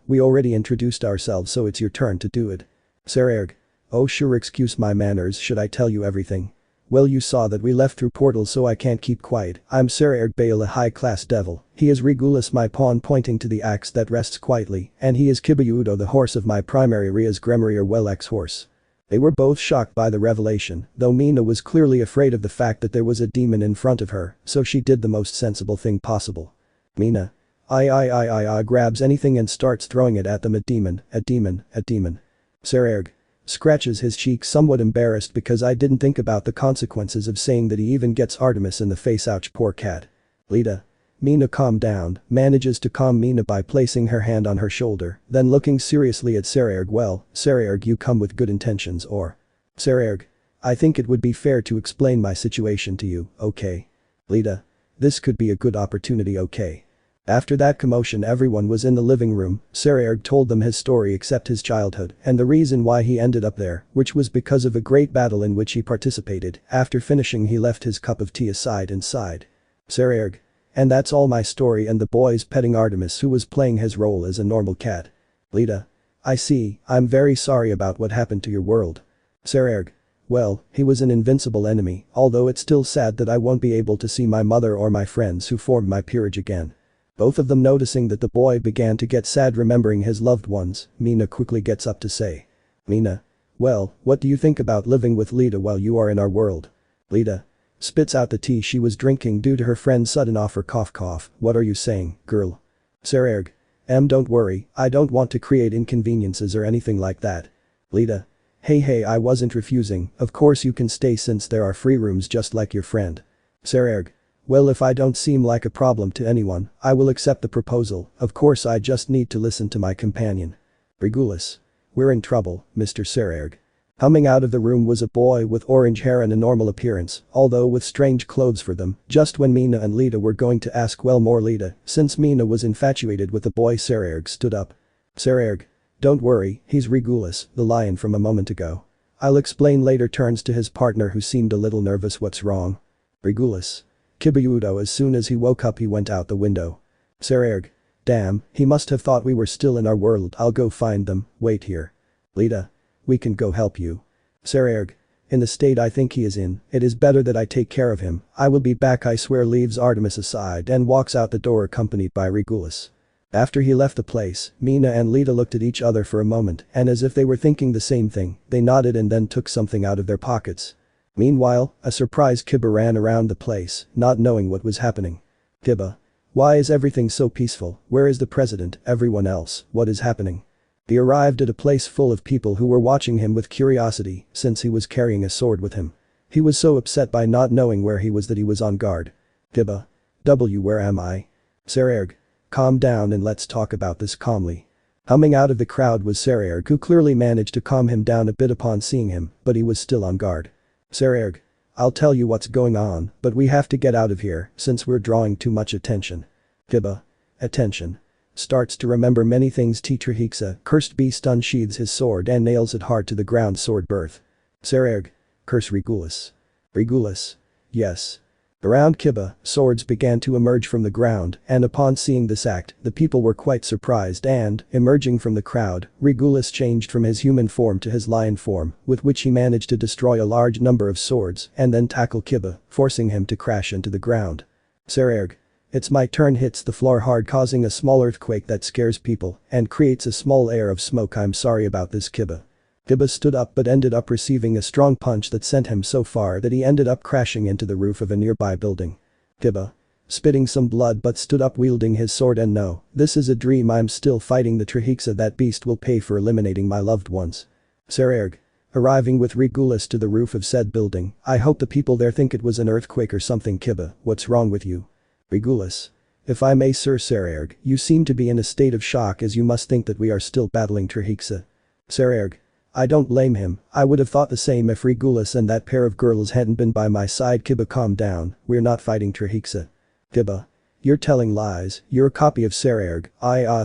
We already introduced ourselves, so it's your turn to do it. Sererg. Oh sure, excuse my manners, should I tell you everything? Well, you saw that we left through portals, so I can't keep quiet. I'm Sererg Bale, a high-class devil. He is Regulus, my pawn, pointing to the axe that rests quietly, and he is Kibayudo, the horse of my primary Ria's Gremrier, well, ex-horse. They were both shocked by the revelation, though Mina was clearly afraid of the fact that there was a demon in front of her, so she did the most sensible thing possible. Mina. Grabs anything and starts throwing it at them. A demon. Sererg. Scratches his cheek, somewhat embarrassed because I didn't think about the consequences of saying that he even gets Artemis in the face. Ouch, poor cat. Lita. Mina, calm down, manages to calm Mina by placing her hand on her shoulder, then looking seriously at Sererg. Well, Sererg, you come with good intentions, or? Sererg. I think it would be fair to explain my situation to you, okay? Lita. This could be a good opportunity, okay? After that commotion, everyone was in the living room. Sarerg told them his story except his childhood and the reason why he ended up there, which was because of a great battle in which he participated. After finishing, he left his cup of tea aside and sighed. Sarerg. And that's all my story. And the boys petting Artemis, who was playing his role as a normal cat. Lita. I see, I'm very sorry about what happened to your world. Sarerg. Well, he was an invincible enemy, although it's still sad that I won't be able to see my mother or my friends who formed my peerage again. Both of them noticing that the boy began to get sad remembering his loved ones. Mina quickly gets up to say. Mina. Well, what do you think about living with Lita while you are in our world? Lita. Spits out the tea she was drinking due to her friend's sudden offer. Cough. What are you saying, girl? Sarerg. Don't worry, I don't want to create inconveniences or anything like that. Lita. Hey, I wasn't refusing, of course you can stay since there are free rooms just like your friend. Sarerg. Well, if I don't seem like a problem to anyone, I will accept the proposal. Of course I just need to listen to my companion. Regulus. We're in trouble, Mr. Sarerg. Coming out of the room was a boy with orange hair and a normal appearance, although with strange clothes for them. Just when Mina and Lita were going to ask more Lita, since Mina was infatuated with the boy, Sarerg stood up. Sarerg. Don't worry, he's Regulus, the lion from a moment ago. I'll explain later. Turns to his partner who seemed a little nervous. What's wrong? Regulus. Kibayudo. As soon as he woke up he went out the window. Sarerg. Damn, he must have thought we were still in our world. I'll go find them, wait here. Lita. We can go help you. Sarerg. In the state I think he is in, it is better that I take care of him. I will be back, I swear. Leaves Artemis aside and walks out the door accompanied by Regulus. After he left the place, Mina and Lita looked at each other for a moment and as if they were thinking the same thing, they nodded and then took something out of their pockets. Meanwhile, a surprised Kiba ran around the place, not knowing what was happening. Kiba. Why is everything so peaceful? Where is the president? Everyone else, what is happening? He arrived at a place full of people who were watching him with curiosity since he was carrying a sword with him. He was so upset by not knowing where he was that he was on guard. Kiba. Where am I? Sarerg. Calm down and let's talk about this calmly. Coming out of the crowd was Sarerg, who clearly managed to calm him down a bit upon seeing him, but he was still on guard. Sarerg. I'll tell you what's going on, but we have to get out of here since we're drawing too much attention. Kiba. Attention. Starts to remember many things. Trihexa, cursed beast, unsheathes his sword and nails it hard to the ground. Sword birth. Sarerg. Curse Regulus. Regulus. Yes. Around Kiba, swords began to emerge from the ground and upon seeing this act, the people were quite surprised and, emerging from the crowd, Regulus changed from his human form to his lion form, with which he managed to destroy a large number of swords and then tackle Kiba, forcing him to crash into the ground. Sarerg. It's my turn. Hits the floor hard, causing a small earthquake that scares people and creates a small air of smoke. I'm sorry about this, Kiba. Kiba stood up but ended up receiving a strong punch that sent him so far that he ended up crashing into the roof of a nearby building. Kiba. Spitting some blood but stood up wielding his sword and no, this is a dream, I'm still fighting the Trihexa, that beast will pay for eliminating my loved ones. Sarerg. Arriving with Regulus to the roof of said building, I hope the people there think it was an earthquake or something. Kiba, what's wrong with you? Regulus. If I may, Sir Sarerg, you seem to be in a state of shock as you must think that we are still battling Trihexa. Sarerg. I don't blame him, I would have thought the same if Regulus and that pair of girls hadn't been by my side. Kiba, calm down, we're not fighting Trihexa. Kiba. You're telling lies, you're a copy of Sarerg.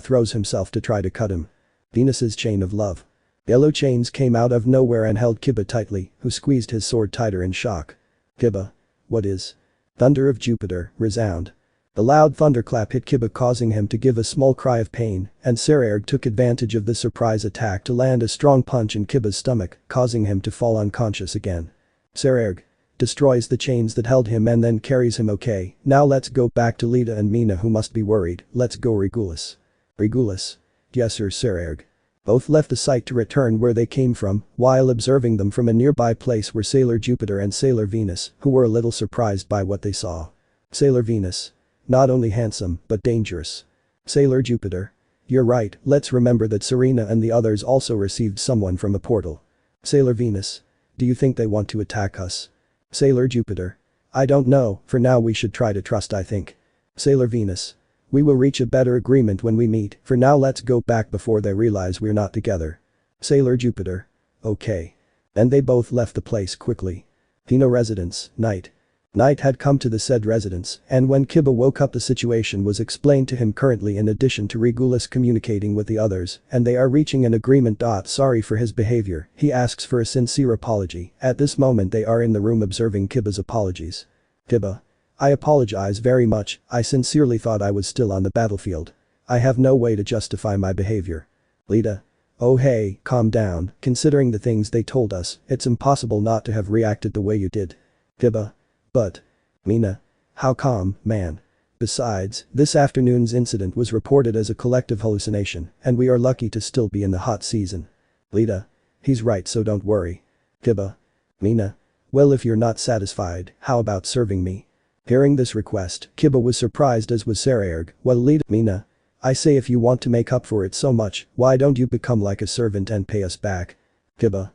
Throws himself to try to cut him. Venus's chain of love. Yellow chains came out of nowhere and held Kiba tightly, who squeezed his sword tighter in shock. Kiba. What is? Thunder of Jupiter, resound. The loud thunderclap hit Kiba, causing him to give a small cry of pain, and Sarerg took advantage of the surprise attack to land a strong punch in Kiba's stomach, causing him to fall unconscious again. Sarerg. Destroys the chains that held him and then carries him. Okay, now let's go back to Lita and Mina, who must be worried. Let's go. Regulus. Regulus. Yes, Sir Sarerg. Both left the site to return where they came from, while observing them from a nearby place were Sailor Jupiter and Sailor Venus, who were a little surprised by what they saw. Sailor Venus. Not only handsome, but dangerous. Sailor Jupiter. You're right, let's remember that Serena and the others also received someone from a portal. Sailor Venus. Do you think they want to attack us? Sailor Jupiter. I don't know, for now we should try to trust, I think. Sailor Venus. We will reach a better agreement when we meet, for now let's go back before they realize we're not together. Sailor Jupiter. Okay. Then they both left the place quickly. Theno residence, night. Night had come to the said residence, and when Kiba woke up the situation was explained to him currently in addition to Regulus communicating with the others, and they are reaching an agreement. Sorry for his behavior, he asks for a sincere apology. At this moment they are in the room observing Kiba's apologies. Kiba. I apologize very much, I sincerely thought I was still on the battlefield. I have no way to justify my behavior. Lita. Oh hey, calm down, considering the things they told us, it's impossible not to have reacted the way you did. Kiba. But. Mina. How calm, man. Besides, this afternoon's incident was reported as a collective hallucination, and we are lucky to still be in the hot season. Lita. He's right, so don't worry. Kiba. Mina. Well, if you're not satisfied, how about serving me? Hearing this request, Kiba was surprised as was Sarayerg, while Lita. Mina. I say if you want to make up for it so much, why don't you become like a servant and pay us back? Kiba.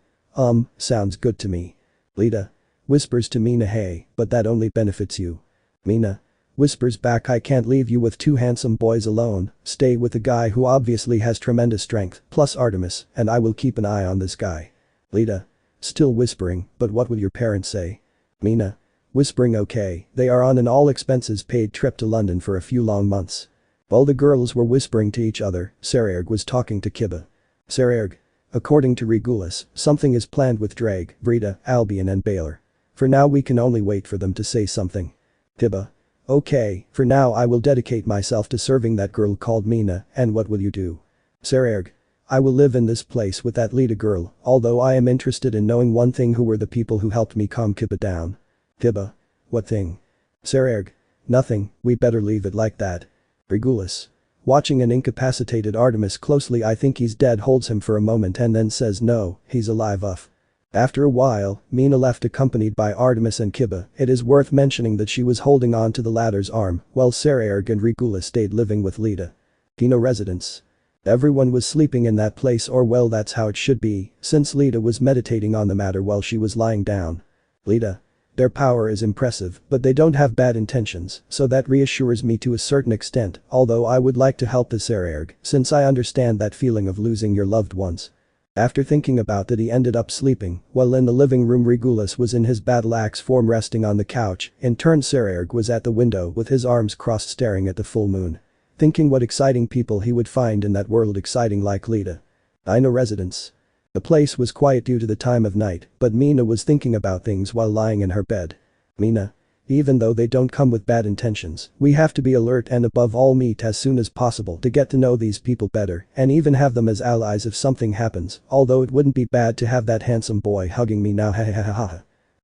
Sounds good to me. Lita. Whispers to Mina, hey, but that only benefits you. Mina. Whispers back, I can't leave you with two handsome boys alone, stay with the guy who obviously has tremendous strength, plus Artemis, and I will keep an eye on this guy. Lita. Still whispering, but what will your parents say? Mina. Whispering, okay, they are on an all expenses paid trip to London for a few long months. While the girls were whispering to each other, Sarayerg was talking to Kiba. Sarayerg. According to Regulus, something is planned with Drake, Vrita, Albion and Baylor. For now we can only wait for them to say something. Kiba. Okay, for now I will dedicate myself to serving that girl called Mina, and what will you do? Sarayerg. I will live in this place with that Lita girl, although I am interested in knowing one thing, who were the people who helped me calm Kiba down. Kiba. What thing? Sarayerg. Nothing, we better leave it like that. Regulus. Watching an incapacitated Artemis closely, I think he's dead, holds him for a moment and then says no, he's alive. After a while, Mina left accompanied by Artemis and Kiba. It is worth mentioning that she was holding on to the latter's arm, while Sarayerg and Regulus stayed living with Lita. Kino residence. Everyone was sleeping in that place, or well, that's how it should be, since Lita was meditating on the matter while she was lying down. Lita. Their power is impressive, but they don't have bad intentions, so that reassures me to a certain extent, although I would like to help the Sarayerg, since I understand that feeling of losing your loved ones. After thinking about that, he ended up sleeping, while in the living room Regulus was in his battle axe form resting on the couch. In turn Sarayerg was at the window with his arms crossed staring at the full moon. Thinking what exciting people he would find in that world, exciting like Lita. Ino residence. The place was quiet due to the time of night, but Mina was thinking about things while lying in her bed. Mina. Even though they don't come with bad intentions, we have to be alert and above all meet as soon as possible to get to know these people better and even have them as allies if something happens, although it wouldn't be bad to have that handsome boy hugging me now.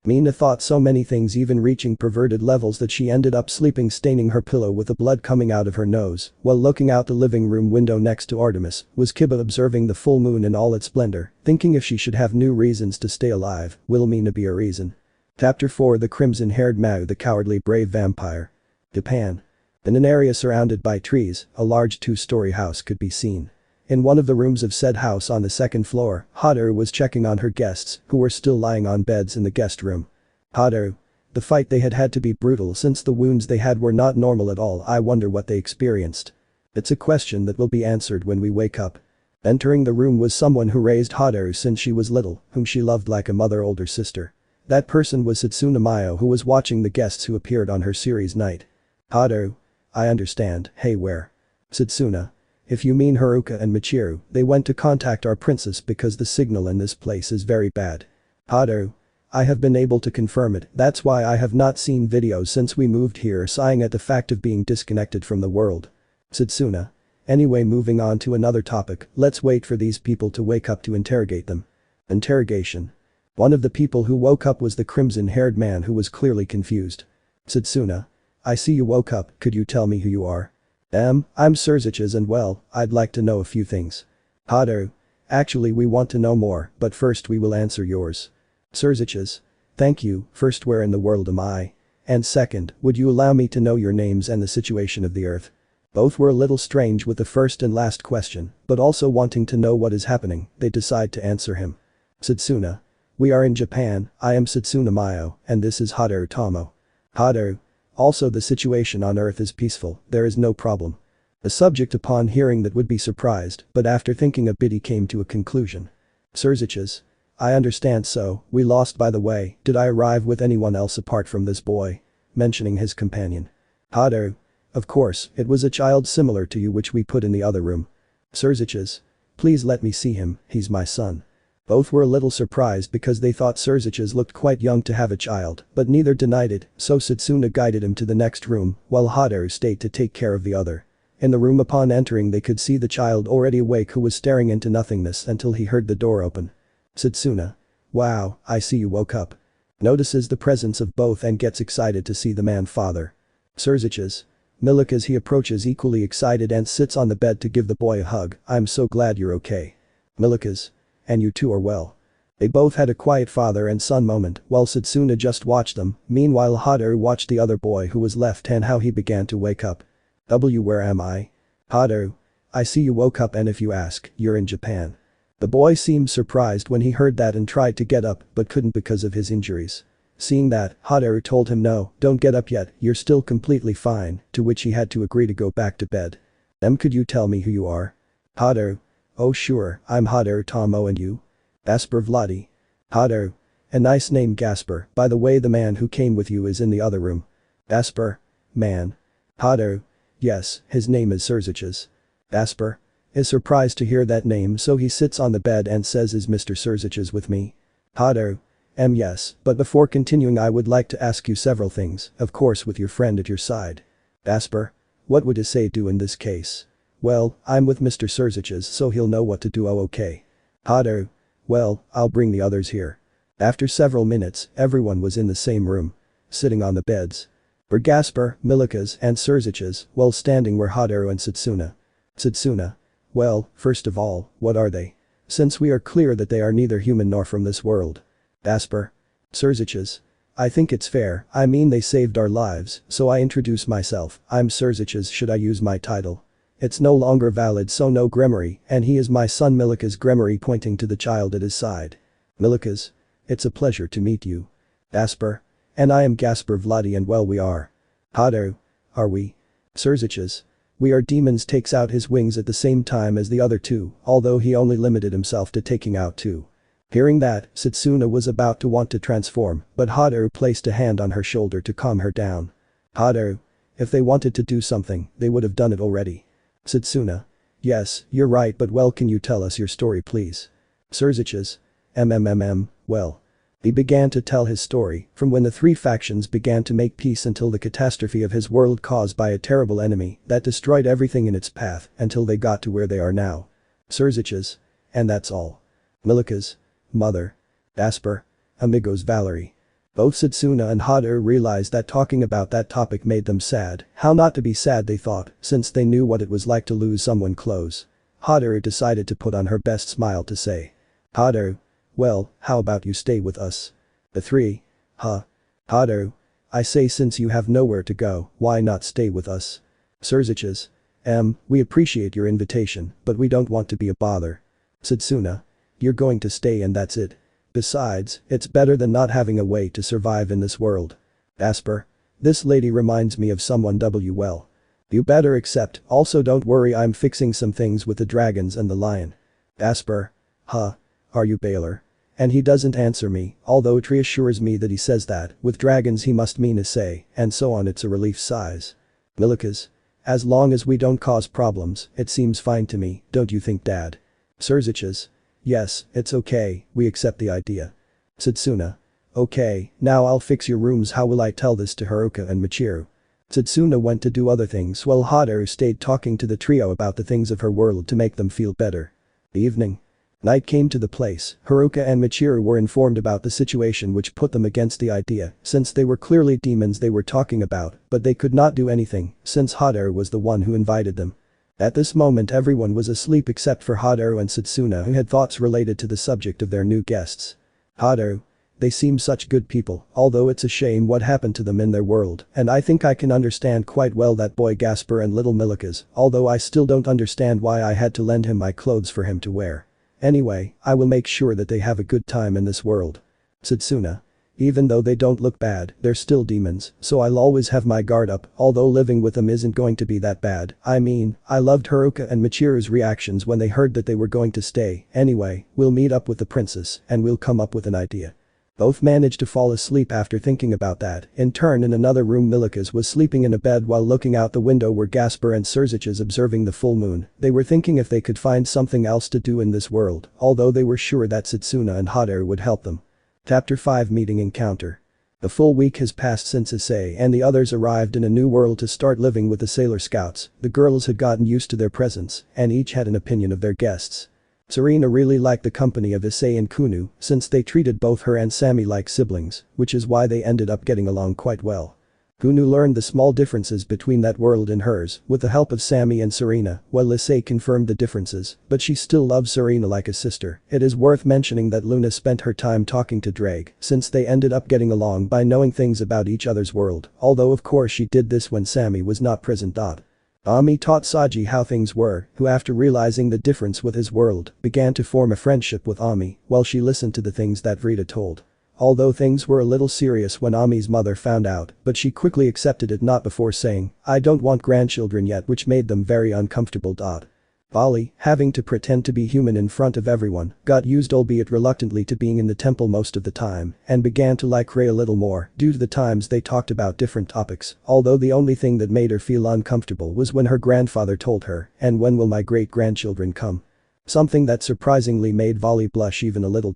Mina thought so many things, even reaching perverted levels, that she ended up sleeping staining her pillow with the blood coming out of her nose. While looking out the living room window next to Artemis was Kiba observing the full moon in all its splendor, thinking if she should have new reasons to stay alive, will Mina be a reason? Chapter 4 The Crimson-Haired Mao, the Cowardly Brave Vampire. Japan. In an area surrounded by trees, a large two-story house could be seen. In one of the rooms of said house on the second floor, Haru was checking on her guests, who were still lying on beds in the guest room. Haru. The fight they had to be brutal since the wounds they had were not normal at all. I wonder what they experienced. It's a question that will be answered when we wake up. Entering the room was someone who raised Haru since she was little, whom she loved like a mother older sister. That person was Setsuna Mayo, who was watching the guests who appeared on her series night. Haru. I understand, hey where? Setsuna. If you mean Haruka and Michiru, they went to contact our princess because the signal in this place is very bad. Haru. I have been able to confirm it, that's why I have not seen videos since we moved here, sighing at the fact of being disconnected from the world. Setsuna. Anyway, moving on to another topic, let's wait for these people to wake up to interrogate them. Interrogation. One of the people who woke up was the crimson-haired man, who was clearly confused. Setsuna. I see you woke up, could you tell me who you are? I'm Surziches, and well, I'd like to know a few things. Haru. Actually we want to know more, but first we will answer yours. Surziches. Thank you, first where in the world am I? And second, would you allow me to know your names and the situation of the earth? Both were a little strange with the first and last question, but also wanting to know what is happening, they decide to answer him. Setsuna. We are in Japan, I am Setsuna Mayo, and this is Haru Tomo. Haru. Also the situation on earth is peaceful, there is no problem. The subject upon hearing that would be surprised, but after thinking a bit he came to a conclusion. Surziches. I understand, so, we lost by the way, did I arrive with anyone else apart from this boy? mentioning his companion. Haru. Of course, it was a child similar to you which we put in the other room. Surziches. Please let me see him, he's my son. Both were a little surprised because they thought Surziches looked quite young to have a child, but neither denied it, so Setsuna guided him to the next room, while Haru stayed to take care of the other. In the room upon entering they could see the child already awake who was staring into nothingness until he heard the door open. Setsuna. Wow, I see you woke up. Notices the presence of both and gets excited to see the man father. Surziches. Milik as he approaches equally excited and sits on the bed to give the boy a hug. I'm so glad you're okay. Milikas. And you two are well. They both had a quiet father and son moment while Setsuna just watched them, meanwhile Haru watched the other boy who was left and how he began to wake up. Where am I? Haru. I see you woke up and if you ask, you're in Japan. The boy seemed surprised when he heard that and tried to get up but couldn't because of his injuries. Seeing that, Haru told him no, don't get up yet, you're still completely fine, to which he had to agree to go back to bed. Could you tell me who you are? Haru. Oh sure, I'm Haru Tomo and you? Gasper Vladi. Haru. A nice name Gasper, by the way the man who came with you is in the other room. Gasper. Man. Haru. Yes, his name is Surziches. Gasper. Is surprised to hear that name so he sits on the bed and says is Mr. Surziches with me? Haru. Yes, but before continuing I would like to ask you several things, of course with your friend at your side. Gasper. What would Issei do in this case? Well, I'm with Mr. Surziches so he'll know what to do. Oh okay. Haru. Well, I'll bring the others here. After several minutes, everyone was in the same room. Sitting on the beds. Were Gasper, Milikas and Surziches, while standing were Haru and Setsuna. Setsuna. Well, first of all, what are they? Since we are clear that they are neither human nor from this world. Gasper. Surziches. I think it's fair, I mean they saved our lives, so I introduce myself, I'm Surziches should I use my title? It's no longer valid so no Gremory, and he is my son Milikas Gremory pointing to the child at his side. Milikas. It's a pleasure to meet you. Gasper. And I am Gasper Vladi and well we are. Haru. Are we? Surziches. We are demons takes out his wings at the same time as the other two, although he only limited himself to taking out two. Hearing that, Setsuna was about to want to transform, but Haru placed a hand on her shoulder to calm her down. Haru. If they wanted to do something, they would have done it already. Setsuna. Yes, you're right but well can you tell us your story please? Surziches. Well. He began to tell his story, from when the three factions began to make peace until the catastrophe of his world caused by a terrible enemy that destroyed everything in its path until they got to where they are now. Surziches. And that's all. Milikas. Mother. Gasper. Amigos Valerie. Both Setsuna and Haru realized that talking about that topic made them sad, how not to be sad they thought, since they knew what it was like to lose someone close. Haru decided to put on her best smile to say. Haru. Well, how about you stay with us? The three. Haru. I say since you have nowhere to go, why not stay with us? Surziches. We appreciate your invitation, but we don't want to be a bother. Setsuna. You're going to stay and that's it. Besides, it's better than not having a way to survive in this world. Gasper. This lady reminds me of someone well. You better accept, also don't worry I'm fixing some things with the dragons and the lion. Gasper. Are you Baylor? And he doesn't answer me, although it reassures me that he says that, with dragons he must mean Issei, and so on it's a relief sighs. Milikas. As long as we don't cause problems, it seems fine to me, don't you think Dad? Surziches. Yes, it's okay, we accept the idea. Setsuna. Okay, now I'll fix your rooms how will I tell this to Haruka and Michiru? Setsuna went to do other things while Haru stayed talking to the trio about the things of her world to make them feel better. The evening. Night came to the place, Haruka and Michiru were informed about the situation which put them against the idea, since they were clearly demons they were talking about, but they could not do anything, since Haru was the one who invited them. At this moment everyone was asleep except for Haru and Setsuna who had thoughts related to the subject of their new guests. Haru. They seem such good people, although it's a shame what happened to them in their world, and I think I can understand quite well that boy Gasper and little Milikas, although I still don't understand why I had to lend him my clothes for him to wear. Anyway, I will make sure that they have a good time in this world. Setsuna. Even though they don't look bad, they're still demons, so I'll always have my guard up, although living with them isn't going to be that bad. I mean, I loved Haruka and Michiru's reactions when they heard that they were going to stay. Anyway, we'll meet up with the princess and we'll come up with an idea. Both managed to fall asleep after thinking about that. In turn, in another room, Milikas was sleeping in a bed while looking out the window were Gasper and Surziches observing the full moon. They were thinking if they could find something else to do in this world, although they were sure that Setsuna and Hateru would help them. Chapter 5 Meeting Encounter. The full week has passed since Issei and the others arrived in a new world to start living with the Sailor Scouts. The girls had gotten used to their presence, and each had an opinion of their guests. Serena really liked the company of Issei and Kunu, since they treated both her and Sammy like siblings, which is why they ended up getting along quite well. Kunu learned the small differences between that world and hers, with the help of Sammy and Serena, while Issei confirmed the differences, but she still loves Serena like a sister. It is worth mentioning that Luna spent her time talking to Drake, since they ended up getting along by knowing things about each other's world, although of course she did this when Sammy was not present. Ami taught Saji how things were, who after realizing the difference with his world, began to form a friendship with Ami, while she listened to the things that Rita told. Although things were a little serious when Ami's mother found out, but she quickly accepted it not before saying, "I don't want grandchildren yet," which made them very uncomfortable. Bali, having to pretend to be human in front of everyone, got used albeit reluctantly to being in the temple most of the time and began to like Ray a little more due to the times they talked about different topics, although the only thing that made her feel uncomfortable was when her grandfather told her, "And when will my great-grandchildren come?" Something that surprisingly made Vali blush even a little.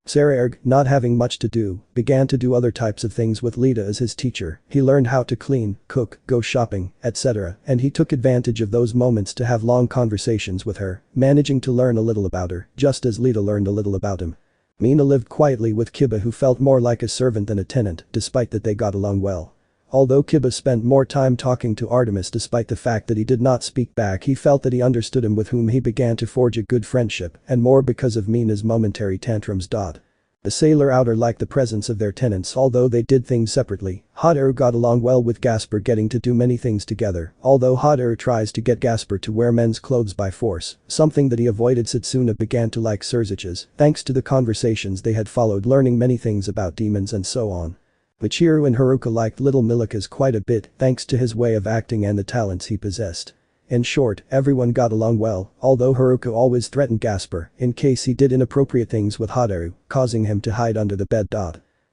Sererg, not having much to do, began to do other types of things with Lita as his teacher. He learned how to clean, cook, go shopping, etc., and he took advantage of those moments to have long conversations with her, managing to learn a little about her, just as Lita learned a little about him. Mina lived quietly with Kiba, who felt more like a servant than a tenant, despite that they got along well. Although Kiba spent more time talking to Artemis despite the fact that he did not speak back, he felt that he understood him, with whom he began to forge a good friendship, and more because of Mina's momentary tantrums. The sailor outer liked the presence of their tenants, although they did things separately. Hateru got along well with Gasper, getting to do many things together, although Hateru tries to get Gasper to wear men's clothes by force, something that he avoided. Setsuna began to like Surziches, thanks to the conversations they had followed, learning many things about demons and so on. Michiru and Haruka liked little Milikas quite a bit, thanks to his way of acting and the talents he possessed. In short, everyone got along well, although Haruka always threatened Gasper in case he did inappropriate things with Hateru, causing him to hide under the bed.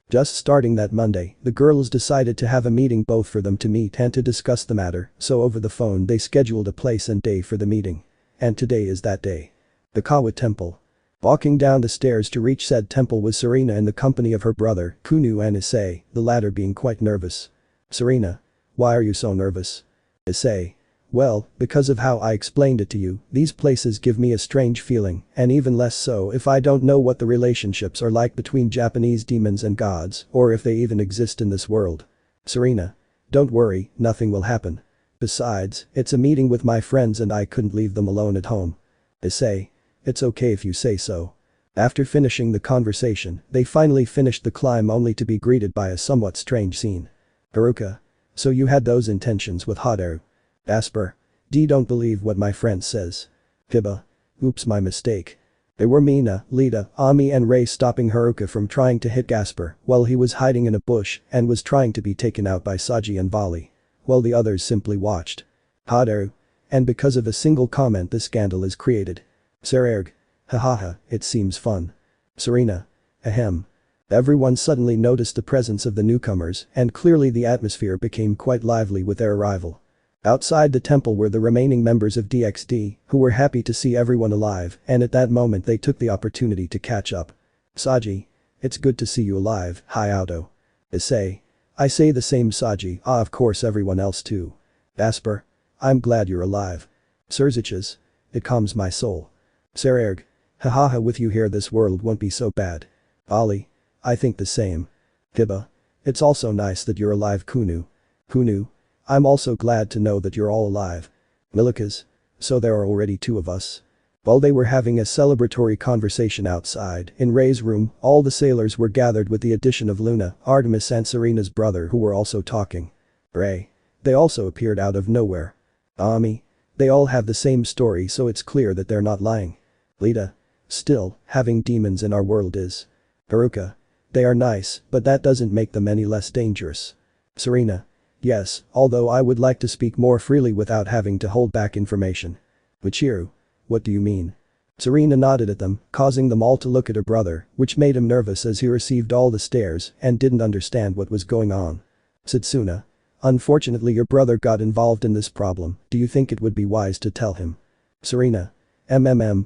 Just starting that Monday, the girls decided to have a meeting, both for them to meet and to discuss the matter, so over the phone they scheduled a place and day for the meeting. And today is that day. The Kawa Temple. Walking down the stairs to reach said temple was Serena in the company of her brother, Kunu and Issei, the latter being quite nervous. "Serena. Why are you so nervous?" Issei. "Well, because of how I explained it to you, these places give me a strange feeling, and even less so if I don't know what the relationships are like between Japanese demons and gods, or if they even exist in this world." Serena. "Don't worry, nothing will happen. Besides, it's a meeting with my friends and I couldn't leave them alone at home." Issei. "It's okay if you say so." After finishing the conversation, they finally finished the climb, only to be greeted by a somewhat strange scene. Haruka. "So you had those intentions with Hateru?" Asper. "Don't believe what my friend says." Kiba. "Oops, my mistake." They were Mina, Lita, Ami and Ray stopping Haruka from trying to hit Gasper while he was hiding in a bush and was trying to be taken out by Saji and Vali. While the others simply watched. Hateru. "And because of a single comment the scandal is created." Sererg. "Hahaha, it seems fun." Serena. "Ahem." Everyone suddenly noticed the presence of the newcomers, and clearly the atmosphere became quite lively with their arrival. Outside the temple were the remaining members of DXD, who were happy to see everyone alive, and at that moment they took the opportunity to catch up. Saji. "It's good to see you alive, Hayato." Issei. "I say the same, Saji. Of course everyone else too." Asper. "I'm glad you're alive." Surziches. "It calms my soul." Sererg. "Hahaha, with you here this world won't be so bad." Ali. "I think the same." Kiba. "It's also nice that you're alive, Kunu." Kunu. "I'm also glad to know that you're all alive." Milikas. "So there are already two of us." While they were having a celebratory conversation outside, in Ray's room, all the sailors were gathered with the addition of Luna, Artemis and Serena's brother, who were also talking. Ray. They also appeared out of nowhere. Ami. They all have the same story, so it's clear that they're not lying. Lita. Still, having demons in our world is. Haruka. They are nice, but that doesn't make them any less dangerous. Serena. Yes, although I would like to speak more freely without having to hold back information. Michiru. What do you mean? Serena nodded at them, causing them all to look at her brother, which made him nervous as he received all the stares and didn't understand what was going on. Setsuna. Unfortunately your brother got involved in this problem, do you think it would be wise to tell him? Serena.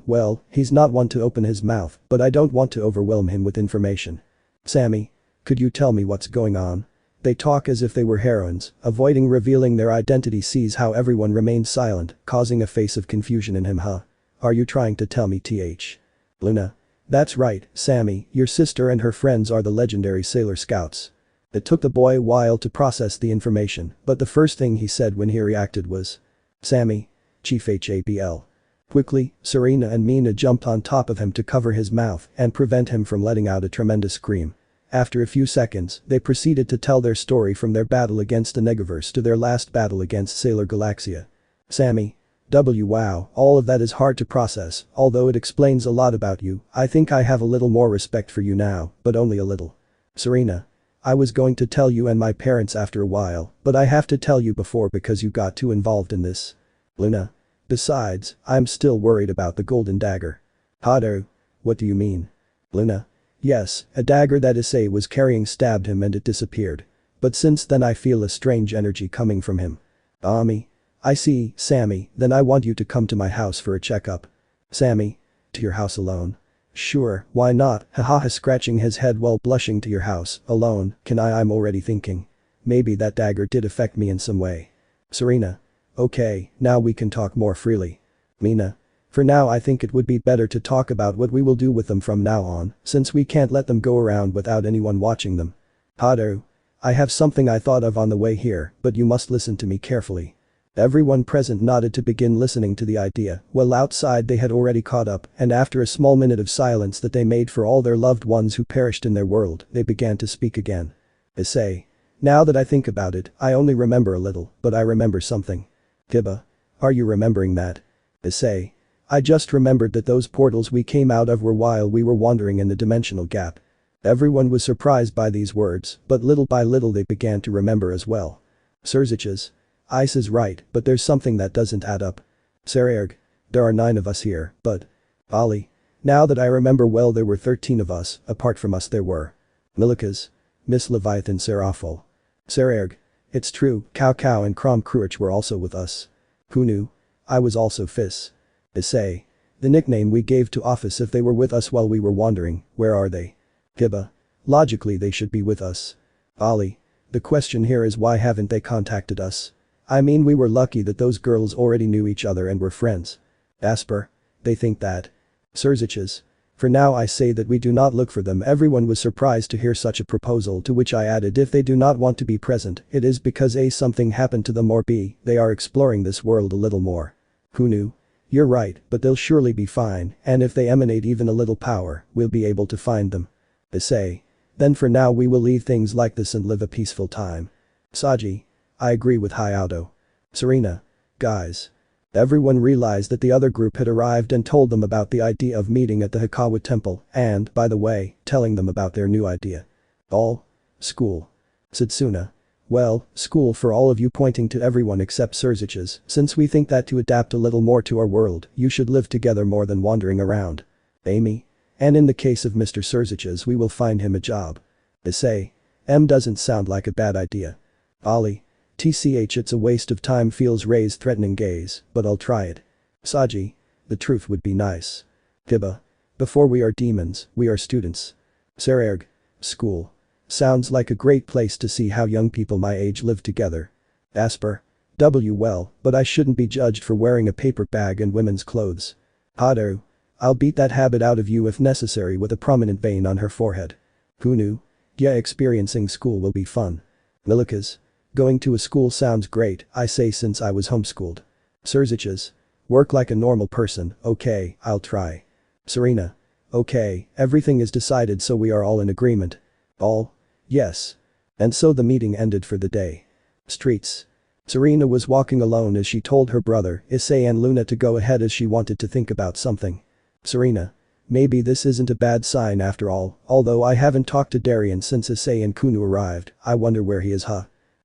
Well, he's not one to open his mouth, but I don't want to overwhelm him with information. Sammy. Could you tell me what's going on? They talk as if they were heroines, avoiding revealing their identity sees how everyone remains silent, causing a face of confusion in him Are you trying to tell me th? Luna. That's right, Sammy, your sister and her friends are the legendary Sailor Scouts. It took the boy a while to process the information, but the first thing he said when he reacted was, Sammy. Chief Habl. Quickly, Serena and Mina jumped on top of him to cover his mouth and prevent him from letting out a tremendous scream. After a few seconds, they proceeded to tell their story from their battle against the Negaverse to their last battle against Sailor Galaxia. Sammy. Wow, all of that is hard to process, although it explains a lot about you, I think I have a little more respect for you now, but only a little. Serena. I was going to tell you and my parents after a while, but I have to tell you before because you got too involved in this. Luna. Besides, I'm still worried about the golden dagger. Haru. What do you mean? Luna. Yes, a dagger that Issei was carrying stabbed him and it disappeared. But since then I feel a strange energy coming from him. Ami. I see, Sammy, then I want you to come to my house for a checkup. Sammy. To your house alone? Sure, why not, hahaha scratching his head while blushing to your house, alone, I'm already thinking. Maybe that dagger did affect me in some way. Serena. Okay, now we can talk more freely. Mina. For now I think it would be better to talk about what we will do with them from now on, since we can't let them go around without anyone watching them. Haru. I have something I thought of on the way here, but you must listen to me carefully. Everyone present nodded to begin listening to the idea, while outside they had already caught up, and after a small minute of silence that they made for all their loved ones who perished in their world, they began to speak again. Issei. Now that I think about it, I only remember a little, but I remember something. Kiba. Are you remembering that? Issei. I just remembered that those portals we came out of were while we were wandering in the dimensional gap. Everyone was surprised by these words, but little by little they began to remember as well. Surziches. Ice is right, but there's something that doesn't add up. Sarerg. There are 9 of us here, but… Ali. Now that I remember well there were 13 of us, apart from us there were. Milikas. Miss Leviathan Serafol. Sarerg. It's true, Cao and Krom Kruich were also with us. Who knew? I was also Fis. Issei. The nickname we gave to Office if they were with us while we were wandering, where are they? Kiba. Logically they should be with us. Ali. The question here is why haven't they contacted us? I mean we were lucky that those girls already knew each other and were friends. Asper. They think that. Surziches. For now I say that we do not look for them. Everyone was surprised to hear such a proposal, to which I added if they do not want to be present, it is because A, something happened to them, or B, they are exploring this world a little more. Who knew? You're right, but they'll surely be fine, and if they emanate even a little power, we'll be able to find them. Issei. Then for now we will leave things like this and live a peaceful time. Saji. I agree with Hayato. Serena. Guys. Everyone realized that the other group had arrived and told them about the idea of meeting at the Hikawa temple and, by the way, telling them about their new idea. All? School. Setsuna. Well, school for all of you, pointing to everyone except Surziches, since we think that to adapt a little more to our world, you should live together more than wandering around. Amy. And in the case of Mr. Surziches we will find him a job. Issei. Doesn't sound like a bad idea. Ali. TCH it's a waste of time, feels Ray's threatening gaze, but I'll try it. Saji. The truth would be nice. Kiba. Before we are demons, we are students. Sarerg. School. Sounds like a great place to see how young people my age live together. Asper. Well, but I shouldn't be judged for wearing a paper bag and women's clothes. Haru. I'll beat that habit out of you if necessary, with a prominent vein on her forehead. Who knew? Yeah, experiencing school will be fun. Milikas. Going to a school sounds great, I say since I was homeschooled. Surziches. Work like a normal person, okay, I'll try. Serena. Okay, everything is decided, so we are all in agreement. All? Yes. And so the meeting ended for the day. Streets. Serena was walking alone as she told her brother, Issei and Luna to go ahead as she wanted to think about something. Serena. Maybe this isn't a bad sign after all, although I haven't talked to Darien since Issei and Kunu arrived, I wonder where he is.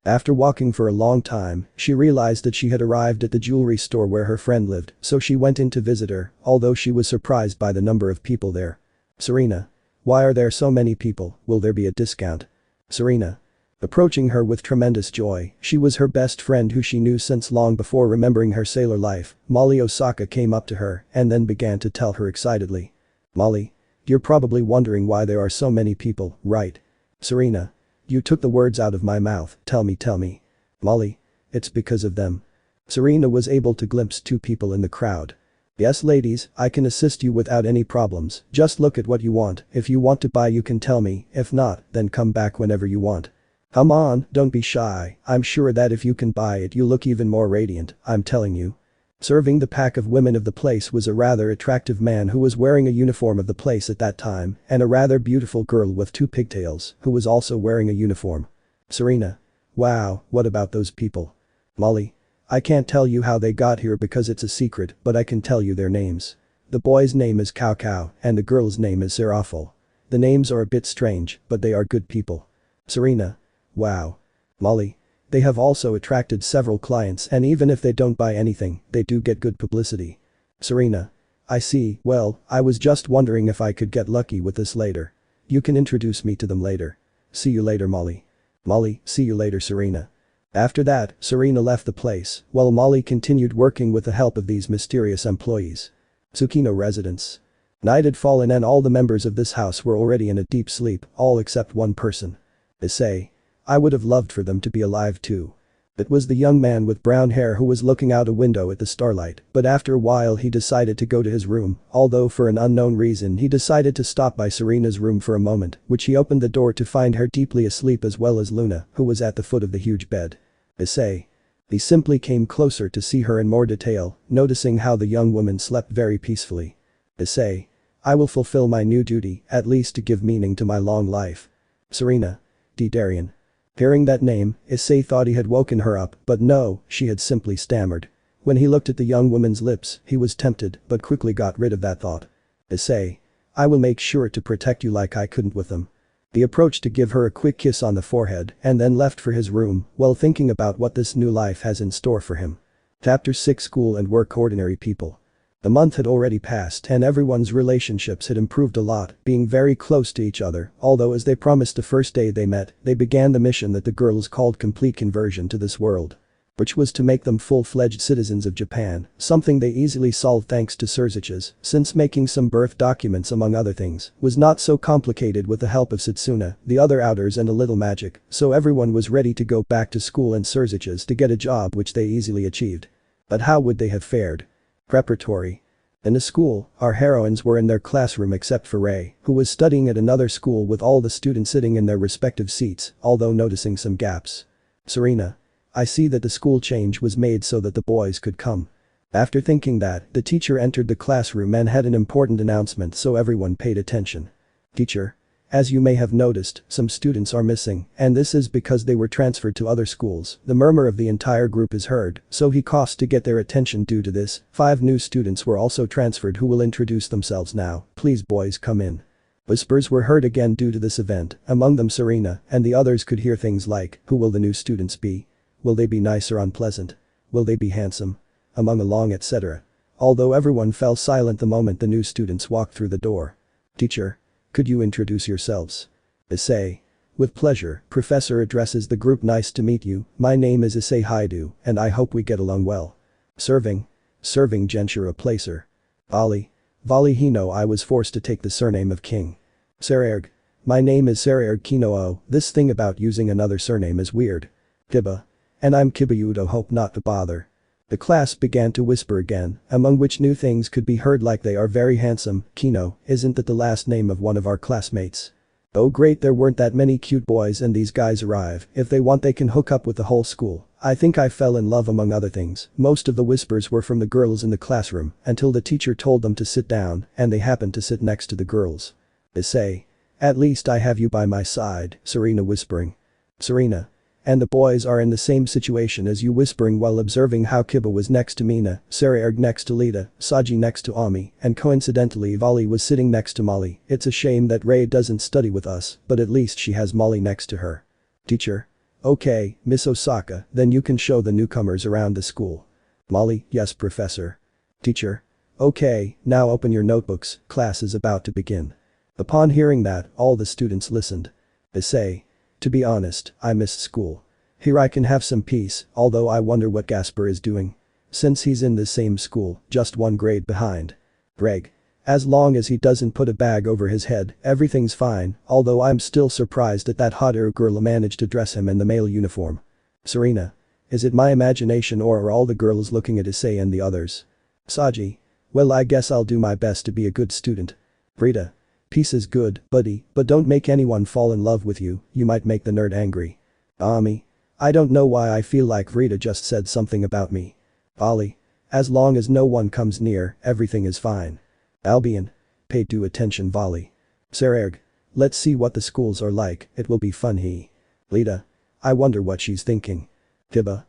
After walking for a long time, she realized that she had arrived at the jewelry store where her friend lived, so she went in to visit her, although she was surprised by the number of people there. Serena. Why are there so many people, will there be a discount? Serena. Approaching her with tremendous joy, she was her best friend who she knew since long before remembering her sailor life. Molly Osaka came up to her and then began to tell her excitedly. Molly. You're probably wondering why there are so many people, right? Serena. You took the words out of my mouth, tell me. Molly. It's because of them. Serena was able to glimpse two people in the crowd. Yes ladies, I can assist you without any problems, just look at what you want, if you want to buy you can tell me, if not, then come back whenever you want. Come on, don't be shy, I'm sure that if you can buy it you look even more radiant, I'm telling you. Serving the pack of women of the place was a rather attractive man who was wearing a uniform of the place at that time, and a rather beautiful girl with two pigtails who was also wearing a uniform. Serena. Wow, what about those people? Molly. I can't tell you how they got here because it's a secret, but I can tell you their names. The boy's name is Cao Cao, and the girl's name is Serafal. The names are a bit strange, but they are good people. Serena. Wow. Molly. They have also attracted several clients and even if they don't buy anything, they do get good publicity. Serena. I see, well, I was just wondering if I could get lucky with this later. You can introduce me to them later. See you later Molly. Molly, see you later Serena. After that, Serena left the place, while Molly continued working with the help of these mysterious employees. Tsukino residence. Night had fallen and all the members of this house were already in a deep sleep, all except one person. Issei. I would have loved for them to be alive too. It was the young man with brown hair who was looking out a window at the starlight, but after a while he decided to go to his room, although for an unknown reason he decided to stop by Serena's room for a moment, which he opened the door to find her deeply asleep as well as Luna, who was at the foot of the huge bed. Issei. He simply came closer to see her in more detail, noticing how the young woman slept very peacefully. Issei. I will fulfill my new duty, at least to give meaning to my long life. Serena. D. Darien. Hearing that name, Issei thought he had woken her up, but no, she had simply stammered. When he looked at the young woman's lips, he was tempted, but quickly got rid of that thought. Issei. I will make sure to protect you like I couldn't with them. He approached to give her a quick kiss on the forehead and then left for his room while thinking about what this new life has in store for him. Chapter 6 School and Work Ordinary People. The month had already passed and everyone's relationships had improved a lot, being very close to each other, although as they promised the first day they met, they began the mission that the girls called complete conversion to this world. Which was to make them full-fledged citizens of Japan, something they easily solved thanks to Surziches, since making some birth documents among other things, was not so complicated with the help of Satsuna, the other outers and a little magic, so everyone was ready to go back to school and Surziches to get a job which they easily achieved. But how would they have fared? Preparatory. In the school, our heroines were in their classroom except for Ray, who was studying at another school with all the students sitting in their respective seats, although noticing some gaps. Serena. I see that the school change was made so that the boys could come. After thinking that, the teacher entered the classroom and had an important announcement so everyone paid attention. Teacher. As you may have noticed, some students are missing, and this is because they were transferred to other schools. The murmur of the entire group is heard, so he costs to get their attention due to this. 5 new students were also transferred who will introduce themselves now. Please boys come in. Whispers were heard again due to this event, among them Serena, and the others could hear things like, who will the new students be? Will they be nice or unpleasant? Will they be handsome? Among along etc. Although everyone fell silent the moment the new students walked through the door. Teacher. Could you introduce yourselves? Issei. With pleasure, Professor addresses the group. Nice to meet you, my name is Issei Haidu, and I hope we get along well. Serving Genshiro Placer. Vali Hino. I was forced to take the surname of King. Sererg. My name is Sererg Kinoo. This thing about using another surname is weird. Kiba. And I'm Kibayudo. Hope not to bother. The class began to whisper again, among which new things could be heard like they are very handsome. Kino, isn't that the last name of one of our classmates? Oh great, there weren't that many cute boys and these guys arrive. If they want they can hook up with the whole school. I think I fell in love among other things. Most of the whispers were from the girls in the classroom until the teacher told them to sit down and they happened to sit next to the girls. Issei. At least I have you by my side, Serena whispering. Serena. And the boys are in the same situation as you, whispering while observing how Kiba was next to Mina, Sererg next to Lita, Saji next to Ami, and coincidentally Vali was sitting next to Molly. It's a shame that Ray doesn't study with us, but at least she has Molly next to her. Teacher. Okay, Miss Osaka, then you can show the newcomers around the school. Molly, yes professor. Teacher. Okay, now open your notebooks, class is about to begin. Upon hearing that, all the students listened. Issei. To be honest, I missed school. Here I can have some peace, although I wonder what Gasper is doing. Since he's in the same school, just one grade behind. Greg. As long as he doesn't put a bag over his head, everything's fine, although I'm still surprised that hot-air girl managed to dress him in the male uniform. Serena. Is it my imagination or are all the girls looking at Issei and the others? Saji. Well, I guess I'll do my best to be a good student. Rita. Peace is good, buddy, but don't make anyone fall in love with you, you might make the nerd angry. Ami. I don't know why I feel like Rita just said something about me. Ollie. As long as no one comes near, everything is fine. Albion. Pay due attention Volley. Sererg. Let's see what the schools are like, it will be fun Lita. I wonder what she's thinking. Tiba.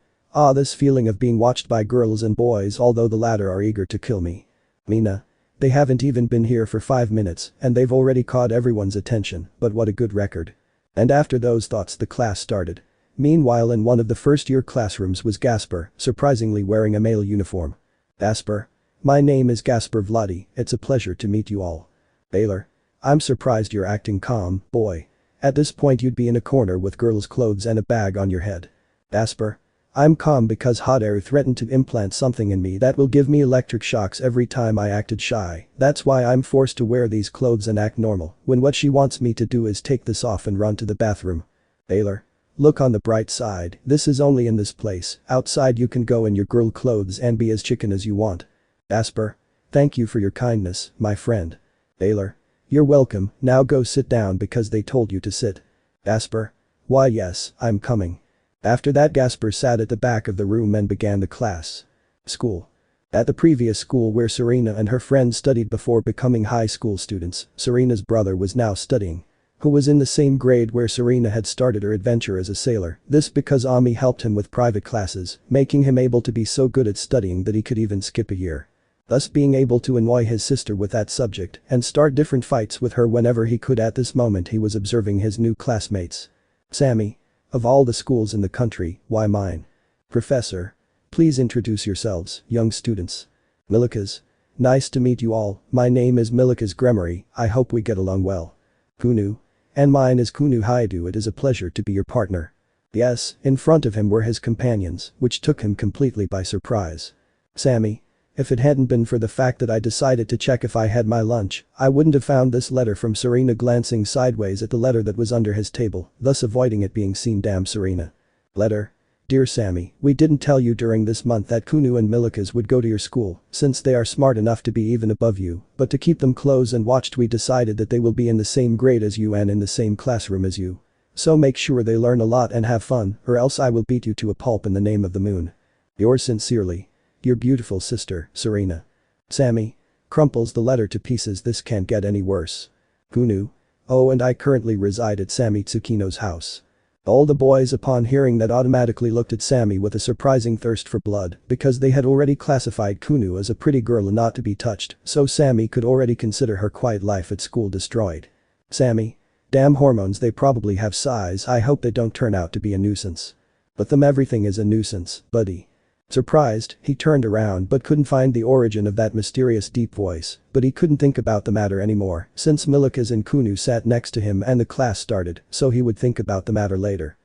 This feeling of being watched by girls and boys although the latter are eager to kill me. Mina. They haven't even been here for 5 minutes and they've already caught everyone's attention, but what a good record. And after those thoughts the class started. Meanwhile in one of the first-year classrooms was Gasper, surprisingly wearing a male uniform. Gasper. My name is Gasper Vladi, it's a pleasure to meet you all. Baylor. I'm surprised you're acting calm, boy. At this point you'd be in a corner with girls' clothes and a bag on your head. Gasper. I'm calm because hot air threatened to implant something in me that will give me electric shocks every time I acted shy, that's why I'm forced to wear these clothes and act normal, when what she wants me to do is take this off and run to the bathroom. Baylor. Look on the bright side, this is only in this place, outside you can go in your girl clothes and be as chicken as you want. Gasper. Thank you for your kindness, my friend. Baylor. You're welcome, now go sit down because they told you to sit. Gasper. Why yes, I'm coming. After that Gasper sat at the back of the room and began the class. School. At the previous school where Serena and her friends studied before becoming high school students, Serena's brother was now studying. Who was in the same grade where Serena had started her adventure as a sailor, this because Ami helped him with private classes, making him able to be so good at studying that he could even skip a year. Thus being able to annoy his sister with that subject and start different fights with her whenever he could. At this moment he was observing his new classmates. Sammy. Of all the schools in the country, why mine? Professor. Please introduce yourselves, young students. Milikas. Nice to meet you all, my name is Milikas Gremory, I hope we get along well. Kunu. And mine is Kunu Haidu, it is a pleasure to be your partner. Yes, in front of him were his companions, which took him completely by surprise. Sammy. If it hadn't been for the fact that I decided to check if I had my lunch, I wouldn't have found this letter from Serena, glancing sideways at the letter that was under his table, thus avoiding it being seen. Damn Serena. Letter. Dear Sammy, we didn't tell you during this month that Kunu and Milikas would go to your school, since they are smart enough to be even above you, but to keep them close and watched we decided that they will be in the same grade as you and in the same classroom as you. So make sure they learn a lot and have fun, or else I will beat you to a pulp in the name of the moon. Yours sincerely. Your beautiful sister, Serena. Sammy. Crumples the letter to pieces, this can't get any worse. Kunu. Oh, and I currently reside at Sammy Tsukino's house. All the boys upon hearing that automatically looked at Sammy with a surprising thirst for blood because they had already classified Kunu as a pretty girl and not to be touched, so Sammy could already consider her quiet life at school destroyed. Sammy. Damn hormones, they probably have size, I hope they don't turn out to be a nuisance. But them everything is a nuisance, buddy. Surprised, he turned around but couldn't find the origin of that mysterious deep voice, but he couldn't think about the matter anymore since Milikas and Kunu sat next to him and the class started, so he would think about the matter later.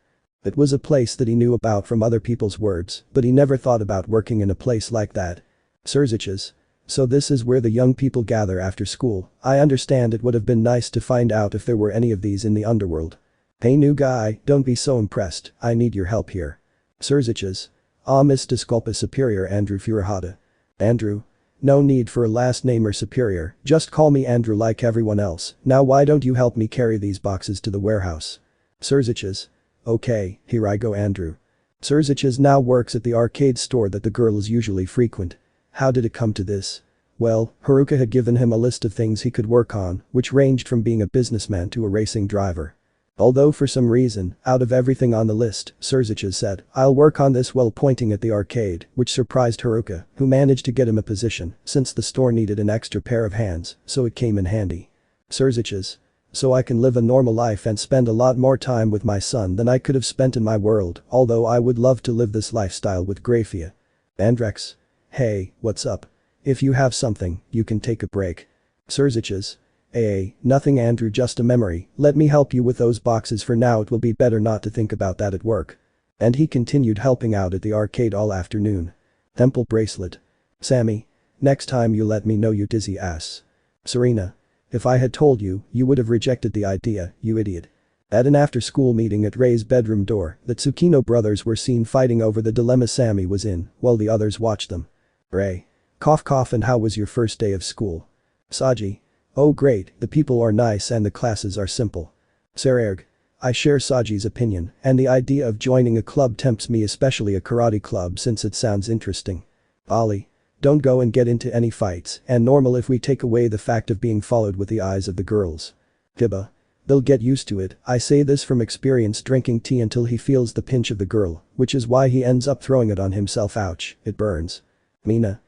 It was a place that he knew about from other people's words, but he never thought about working in a place like that. Surziches. So this is where the young people gather after school, I understand. It would have been nice to find out if there were any of these in the underworld. Hey new guy, don't be so impressed, I need your help here. Surziches. Miss Disculpa Superior Andrew Furuhata. Andrew. No need for a last name or superior, just call me Andrew like everyone else, now why don't you help me carry these boxes to the warehouse? Surziches. Okay, here I go Andrew. Surziches now works at the arcade store that the girls usually frequent. How did it come to this? Well, Haruka had given him a list of things he could work on, which ranged from being a businessman to a racing driver. Although for some reason, out of everything on the list, Surziches said, I'll work on this while pointing at the arcade, which surprised Haruka, who managed to get him a position, since the store needed an extra pair of hands, so it came in handy. Surziches. So I can live a normal life and spend a lot more time with my son than I could have spent in my world, although I would love to live this lifestyle with Graphia. Andrex. Hey, what's up? If you have something, you can take a break. Surziches. Nothing Andrew, just a memory, let me help you with those boxes for now, it will be better not to think about that at work. And he continued helping out at the arcade all afternoon. Temple bracelet. Sammy. Next time you let me know, you dizzy ass. Serena. If I had told you, you would have rejected the idea, you idiot. At an after-school meeting at Ray's bedroom door, the Tsukino brothers were seen fighting over the dilemma Sammy was in, while the others watched them. Ray. Cough cough, and how was your first day of school? Saji. Oh great, the people are nice and the classes are simple. Sererg. I share Saji's opinion, and the idea of joining a club tempts me, especially a karate club, since it sounds interesting. Ali. Don't go and get into any fights, and normal if we take away the fact of being followed with the eyes of the girls. Tiba. They'll get used to it, I say this from experience, drinking tea until he feels the pinch of the girl, which is why he ends up throwing it on himself, ouch, it burns. Mina.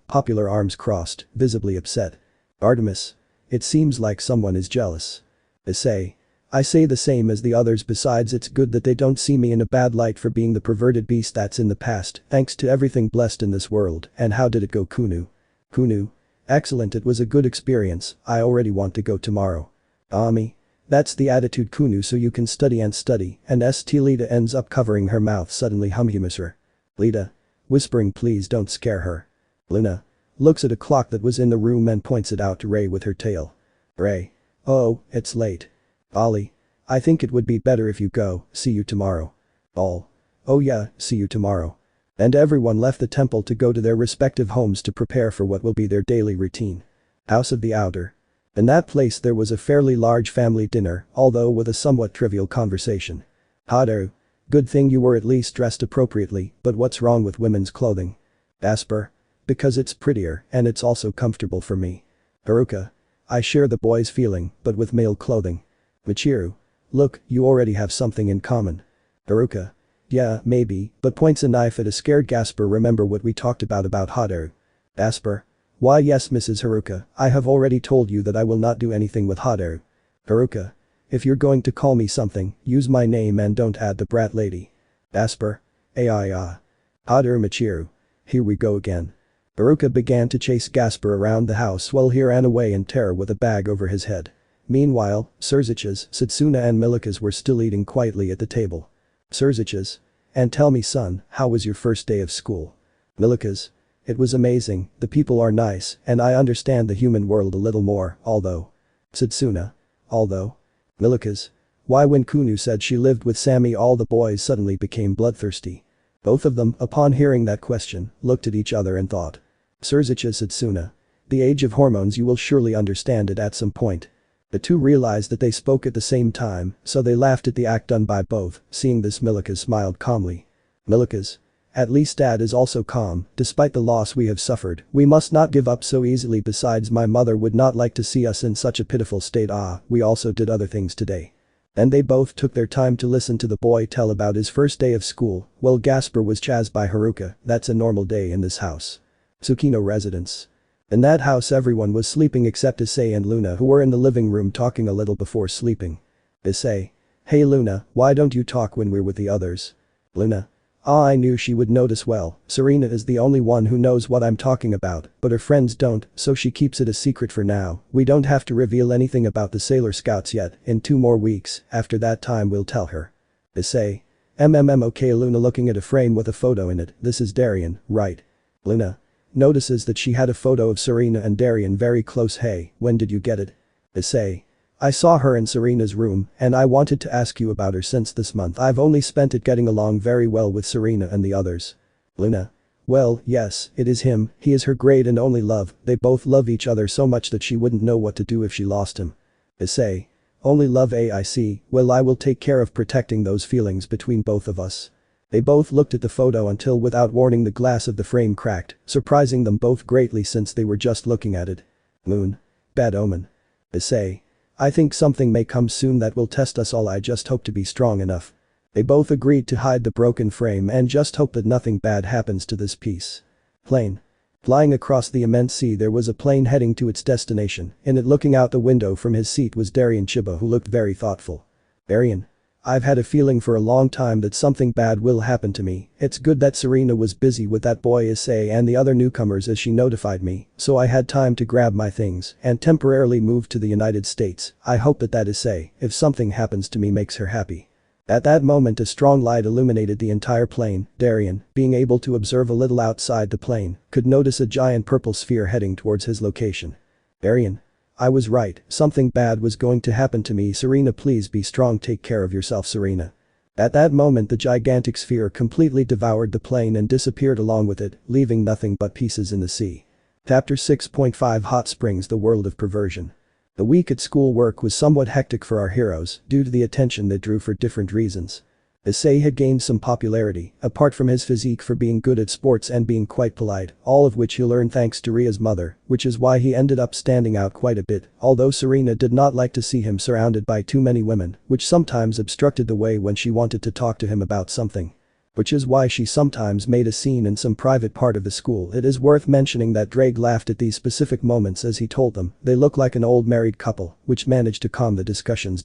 Popular arms crossed, visibly upset. Artemis. It seems like someone is jealous. Issei. I say the same as the others, besides it's good that they don't see me in a bad light for being the perverted beast that's in the past, thanks to everything blessed in this world. And how did it go, Kunu? Kunu. Excellent, it was a good experience, I already want to go tomorrow. Ami. That's the attitude, Kunu, so you can study and study, and St. Lita ends up covering her mouth, suddenly hummus her. Lita. Whispering, please don't scare her. Luna. Looks at a clock that was in the room and points it out to Ray with her tail. Ray. Oh, it's late. Ollie. I think it would be better if you go, see you tomorrow. All. Oh yeah, see you tomorrow. And everyone left the temple to go to their respective homes to prepare for what will be their daily routine. House of the Outer. In that place there was a fairly large family dinner, although with a somewhat trivial conversation. Haru. Good thing you were at least dressed appropriately, but what's wrong with women's clothing? Asper. Because it's prettier and it's also comfortable for me. Haruka. I share the boy's feeling, but with male clothing. Michiru. Look, you already have something in common. Haruka. Yeah, maybe, but points a knife at a scared Gasper. Remember what we talked about Haru. Asper. Why yes, Mrs. Haruka, I have already told you that I will not do anything with Haru. Haruka. If you're going to call me something, use my name and don't add the brat lady. Asper. Haru Michiru. Here we go again. Haruka began to chase Gasper around the house while he ran away in terror with a bag over his head. Meanwhile, Surziches, Satsuna and Milikas were still eating quietly at the table. Surziches. And tell me, son, how was your first day of school? Milikas. It was amazing, the people are nice, and I understand the human world a little more, although. Satsuna. Although. Milikas. Why, when Kunu said she lived with Sammy, all the boys suddenly became bloodthirsty. Both of them, upon hearing that question, looked at each other and thought. Surziches. Satsuna. The age of hormones, you will surely understand it at some point. The two realized that they spoke at the same time, so they laughed at the act done by both. Seeing this, Milikas smiled calmly. Milikas. At least Dad is also calm, despite the loss we have suffered, we must not give up so easily, besides my mother would not like to see us in such a pitiful state. We also did other things today. And they both took their time to listen to the boy tell about his first day of school. Well, Gasper was chased by Haruka, that's a normal day in this house. Tsukino residence. In that house everyone was sleeping except Issei and Luna, who were in the living room talking a little before sleeping. Issei. Hey Luna, why don't you talk when we're with the others? Luna. I knew she would notice. Well, Serena is the only one who knows what I'm talking about, but her friends don't, so she keeps it a secret for now. We don't have to reveal anything about the Sailor Scouts yet, in 2 more weeks, after that time we'll tell her. Issei. Okay, Luna looking at a frame with a photo in it, this is Darien, right? Luna. Notices that she had a photo of Serena and Darien very close. Hey, when did you get it? Issei. I saw her in Serena's room, and I wanted to ask you about her since this month I've only spent it getting along very well with Serena and the others. Luna. Well, yes, it is him, he is her great and only love, they both love each other so much that she wouldn't know what to do if she lost him. Issei. Only love. I see, well I will take care of protecting those feelings between both of us. They both looked at the photo until without warning the glass of the frame cracked, surprising them both greatly since they were just looking at it. Moon. Bad omen. Issei. I think something may come soon that will test us all, I just hope to be strong enough. They both agreed to hide the broken frame and just hope that nothing bad happens to this piece. Plain. Flying across the immense sea there was a plane heading to its destination. In it, looking out the window from his seat, was Darien Chiba, who looked very thoughtful. Darien. I've had a feeling for a long time that something bad will happen to me. It's good that Serena was busy with that boy Issei and the other newcomers as she notified me, so I had time to grab my things and temporarily move to the United States. I hope that Issei, if something happens to me, makes her happy. At that moment a strong light illuminated the entire plane. Darien, being able to observe a little outside the plane, could notice a giant purple sphere heading towards his location. Darien. I was right, something bad was going to happen to me. Serena, please be strong, take care of yourself, Serena. At that moment the gigantic sphere completely devoured the plane and disappeared along with it, leaving nothing but pieces in the sea. Chapter 6.5 Hot Springs, the world of perversion. The week at school work was somewhat hectic for our heroes due to the attention they drew for different reasons. Issei had gained some popularity, apart from his physique for being good at sports and being quite polite, all of which he learned thanks to Ria's mother, which is why he ended up standing out quite a bit, although Serena did not like to see him surrounded by too many women, which sometimes obstructed the way when she wanted to talk to him about something. Which is why she sometimes made a scene in some private part of the school. It is worth mentioning that Drake laughed at these specific moments as he told them they look like an old married couple, which managed to calm the discussions.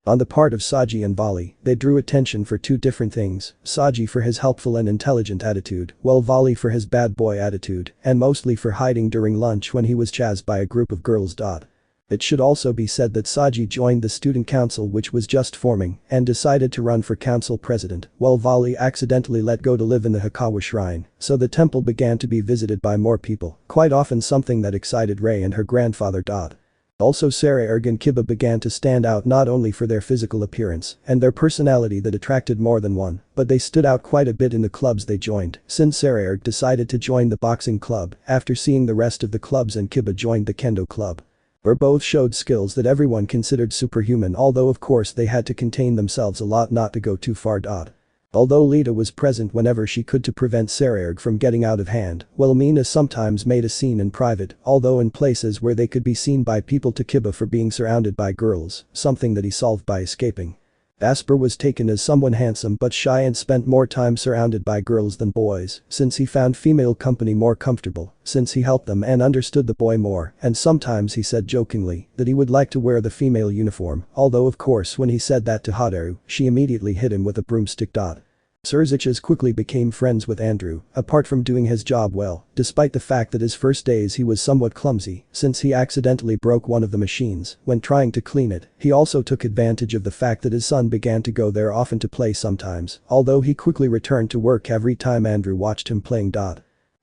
On the part of Saji and Vali, they drew attention for two different things, Saji for his helpful and intelligent attitude, while Vali for his bad boy attitude, and mostly for hiding during lunch when he was chased by a group of girls. It should also be said that Saji joined the student council, which was just forming, and decided to run for council president, while Vali accidentally let go to live in the Hikawa shrine, so the temple began to be visited by more people, quite often something that excited Rei and her grandfather. Also Sarah and Kiba began to stand out not only for their physical appearance and their personality that attracted more than one, but they stood out quite a bit in the clubs they joined, since Sarah decided to join the boxing club after seeing the rest of the clubs, and Kiba joined the kendo club. Where both showed skills that everyone considered superhuman, although of course they had to contain themselves a lot not to go too far. Although Lita was present whenever she could to prevent Sarah from getting out of hand, while Mina sometimes made a scene in private, although in places where they could be seen by people, to Kiba for being surrounded by girls, something that he solved by escaping. Asper was taken as someone handsome but shy and spent more time surrounded by girls than boys, since he found female company more comfortable, since he helped them and understood the boy more, and sometimes he said jokingly that he would like to wear the female uniform, although of course when he said that to Haru, she immediately hit him with a broomstick. Surziches quickly became friends with Andrew, apart from doing his job well, despite the fact that his first days he was somewhat clumsy since he accidentally broke one of the machines when trying to clean it. He also took advantage of the fact that his son began to go there often to play sometimes, although he quickly returned to work every time Andrew watched him playing.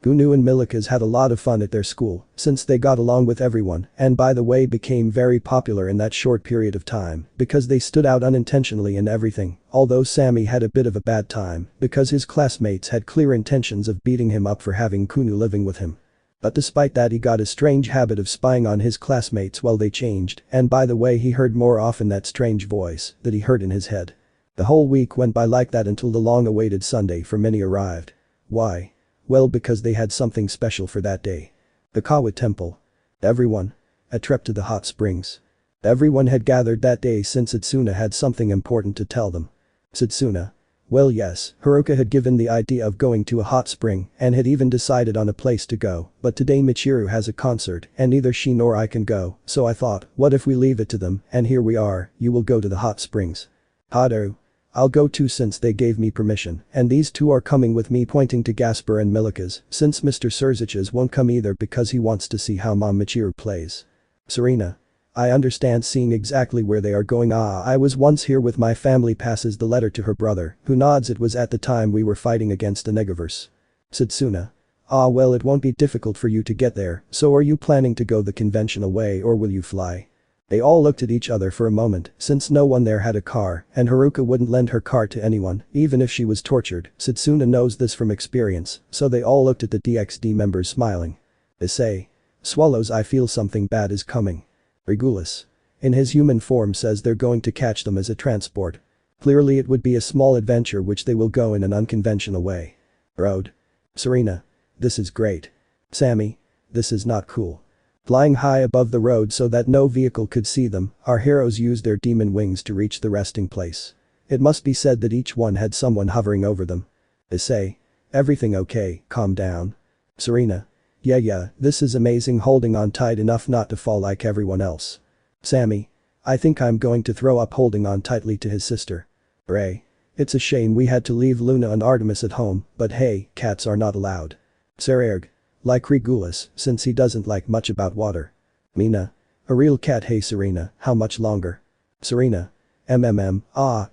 Gunu and Milikas had a lot of fun at their school, since they got along with everyone, and by the way became very popular in that short period of time, because they stood out unintentionally in everything, although Sammy had a bit of a bad time, because his classmates had clear intentions of beating him up for having Kunu living with him. But despite that he got a strange habit of spying on his classmates while they changed, and by the way he heard more often that strange voice that he heard in his head. The whole week went by like that until the long-awaited Sunday for many arrived. Why? Well, because they had something special for that day. The Kawa Temple. Everyone. A trip to the hot springs. Everyone had gathered that day since Setsuna had something important to tell them. Setsuna. Well yes, Haruka had given the idea of going to a hot spring and had even decided on a place to go, but today Michiru has a concert and neither she nor I can go, so I thought, what if we leave it to them, and here we are, you will go to the hot springs. Haru. I'll go too since they gave me permission, and these two are coming with me, pointing to Gasper and Milikas, since Mr. Surziches won't come either because he wants to see how Mom Michiru plays. Serena. I understand seeing exactly where they are going. I was once here with my family, passes the letter to her brother, who nods. It was at the time we were fighting against the Negaverse. Setsuna. Well, it won't be difficult for you to get there, so are you planning to go the conventional way or will you fly? They all looked at each other for a moment, since no one there had a car, and Haruka wouldn't lend her car to anyone, even if she was tortured. Setsuna knows this from experience, so they all looked at the DXD members smiling. Issei. Swallows, I feel something bad is coming. Regulus. In his human form says they're going to catch them as a transport. Clearly it would be a small adventure which they will go in an unconventional way. Road. Serena. This is great. Sammy. This is not cool. Flying high above the road so that no vehicle could see them, our heroes used their demon wings to reach the resting place. It must be said that each one had someone hovering over them. Issei. Everything okay, calm down. Serena. Yeah, this is amazing, holding on tight enough not to fall like everyone else. Sammy. I think I'm going to throw up, holding on tightly to his sister. Ray. It's a shame we had to leave Luna and Artemis at home, but hey, cats are not allowed. Sererg. Like Regulus, since he doesn't like much about water. Mina. A real cat. Hey Serena, how much longer? Serena.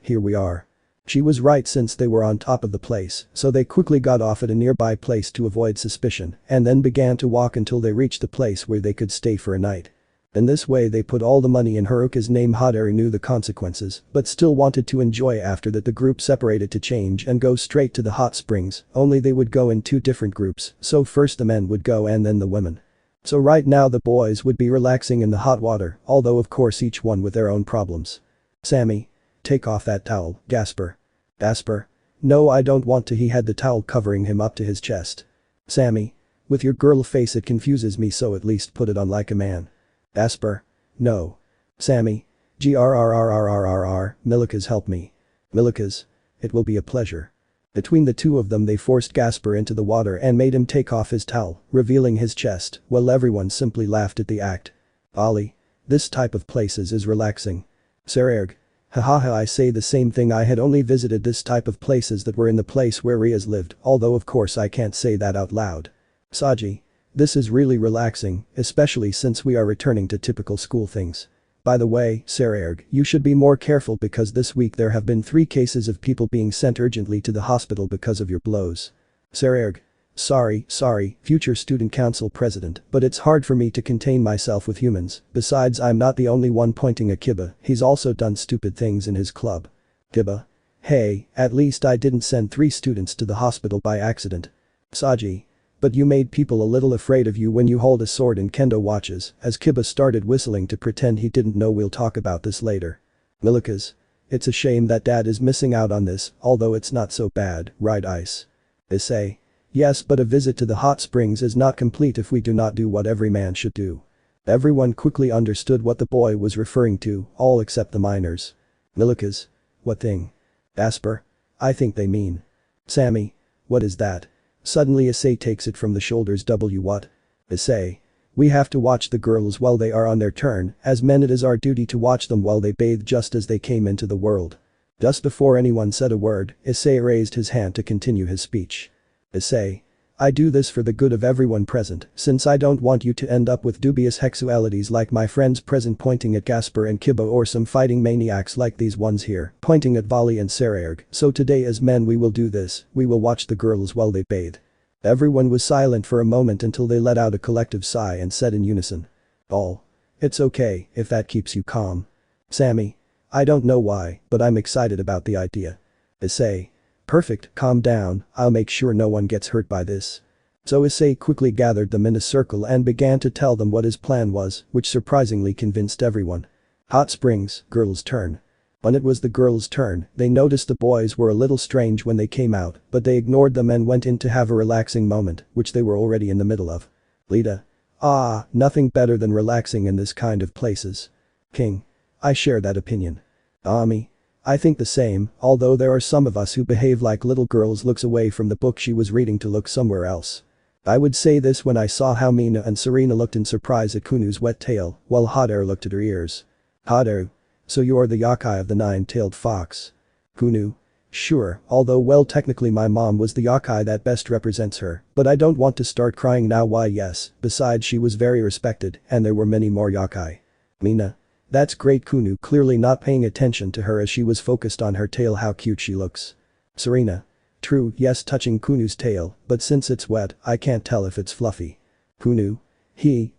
Here we are. She was right, since they were on top of the place, so they quickly got off at a nearby place to avoid suspicion and then began to walk until they reached the place where they could stay for a night. In this way they put all the money in Haruka's name. Haru knew the consequences but still wanted to enjoy. After that the group separated to change and go straight to the hot springs, only they would go in 2 different groups, so first the men would go and then the women. So right now the boys would be relaxing in the hot water, although of course each one with their own problems. Sammy. Take off that towel, Gasper. Gasper. No, I don't want to. He had the towel covering him up to his chest. Sammy. With your girl face it confuses me, so at least put it on like a man. Gasper. No. Sammy. Milikas, help me. Milikas. It will be a pleasure. Between the two of them they forced Gasper into the water and made him take off his towel, revealing his chest, while everyone simply laughed at the act. Ollie. This type of places is relaxing. Sererg. Hahaha, I say the same thing. I had only visited this type of places that were in the place where Riaz lived, although of course I can't say that out loud. Saji. This is really relaxing, especially since we are returning to typical school things. By the way, Sererg, you should be more careful because this week there have been 3 cases of people being sent urgently to the hospital because of your blows. Sererg. Sorry, future student council president, but it's hard for me to contain myself with humans. Besides, I'm not the only one, pointing at Kiba. He's also done stupid things in his club. Kiba. Hey, at least I didn't send 3 students to the hospital by accident. Saji. But you made people a little afraid of you when you hold a sword and kendo watches, as Kiba started whistling to pretend he didn't know. We'll talk about this later. Milikas. It's a shame that dad is missing out on this, although it's not so bad, right Ice? Issei. Yes, but a visit to the hot springs is not complete if we do not do what every man should do. Everyone quickly understood what the boy was referring to, all except the minors. Milikas. What thing? Asper. I think they mean. Sammy. What is that? Suddenly Issei takes it from the shoulders. What? Issei. We have to watch the girls while they are on their turn, as men it is our duty to watch them while they bathe just as they came into the world. Just before anyone said a word, Issei raised his hand to continue his speech. Issei. I do this for the good of everyone present, since I don't want you to end up with dubious sexualities like my friends present, pointing at Gasper and Kiba, or some fighting maniacs like these ones here, pointing at Vali and Sererg. So today as men we will do this, we will watch the girls while they bathe. Everyone was silent for a moment until they let out a collective sigh and said in unison. All. It's okay, if that keeps you calm. Sammy. I don't know why, but I'm excited about the idea. Issei. Perfect, calm down, I'll make sure no one gets hurt by this. So Issei quickly gathered them in a circle and began to tell them what his plan was, which surprisingly convinced everyone. Hot springs, girls' turn. When it was the girls' turn, they noticed the boys were a little strange when they came out, but they ignored them and went in to have a relaxing moment, which they were already in the middle of. Lita. Nothing better than relaxing in this kind of places. King. I share that opinion. Ami. I think the same, although there are some of us who behave like little girls. Looks away from the book she was reading to look somewhere else. I would say this when I saw how Mina and Serena looked in surprise at Kunu's wet tail, while Haru looked at her ears. Haru. So you're the yokai of the 9-tailed fox. Kunu. Sure, although well technically my mom was the yokai that best represents her, but I don't want to start crying now. Why yes, besides she was very respected and there were many more yokai. Mina. That's great. Kunu clearly not paying attention to her as she was focused on her tail. How cute she looks. Serena. True, yes, touching Kunu's tail, but since it's wet, I can't tell if it's fluffy. Kunu.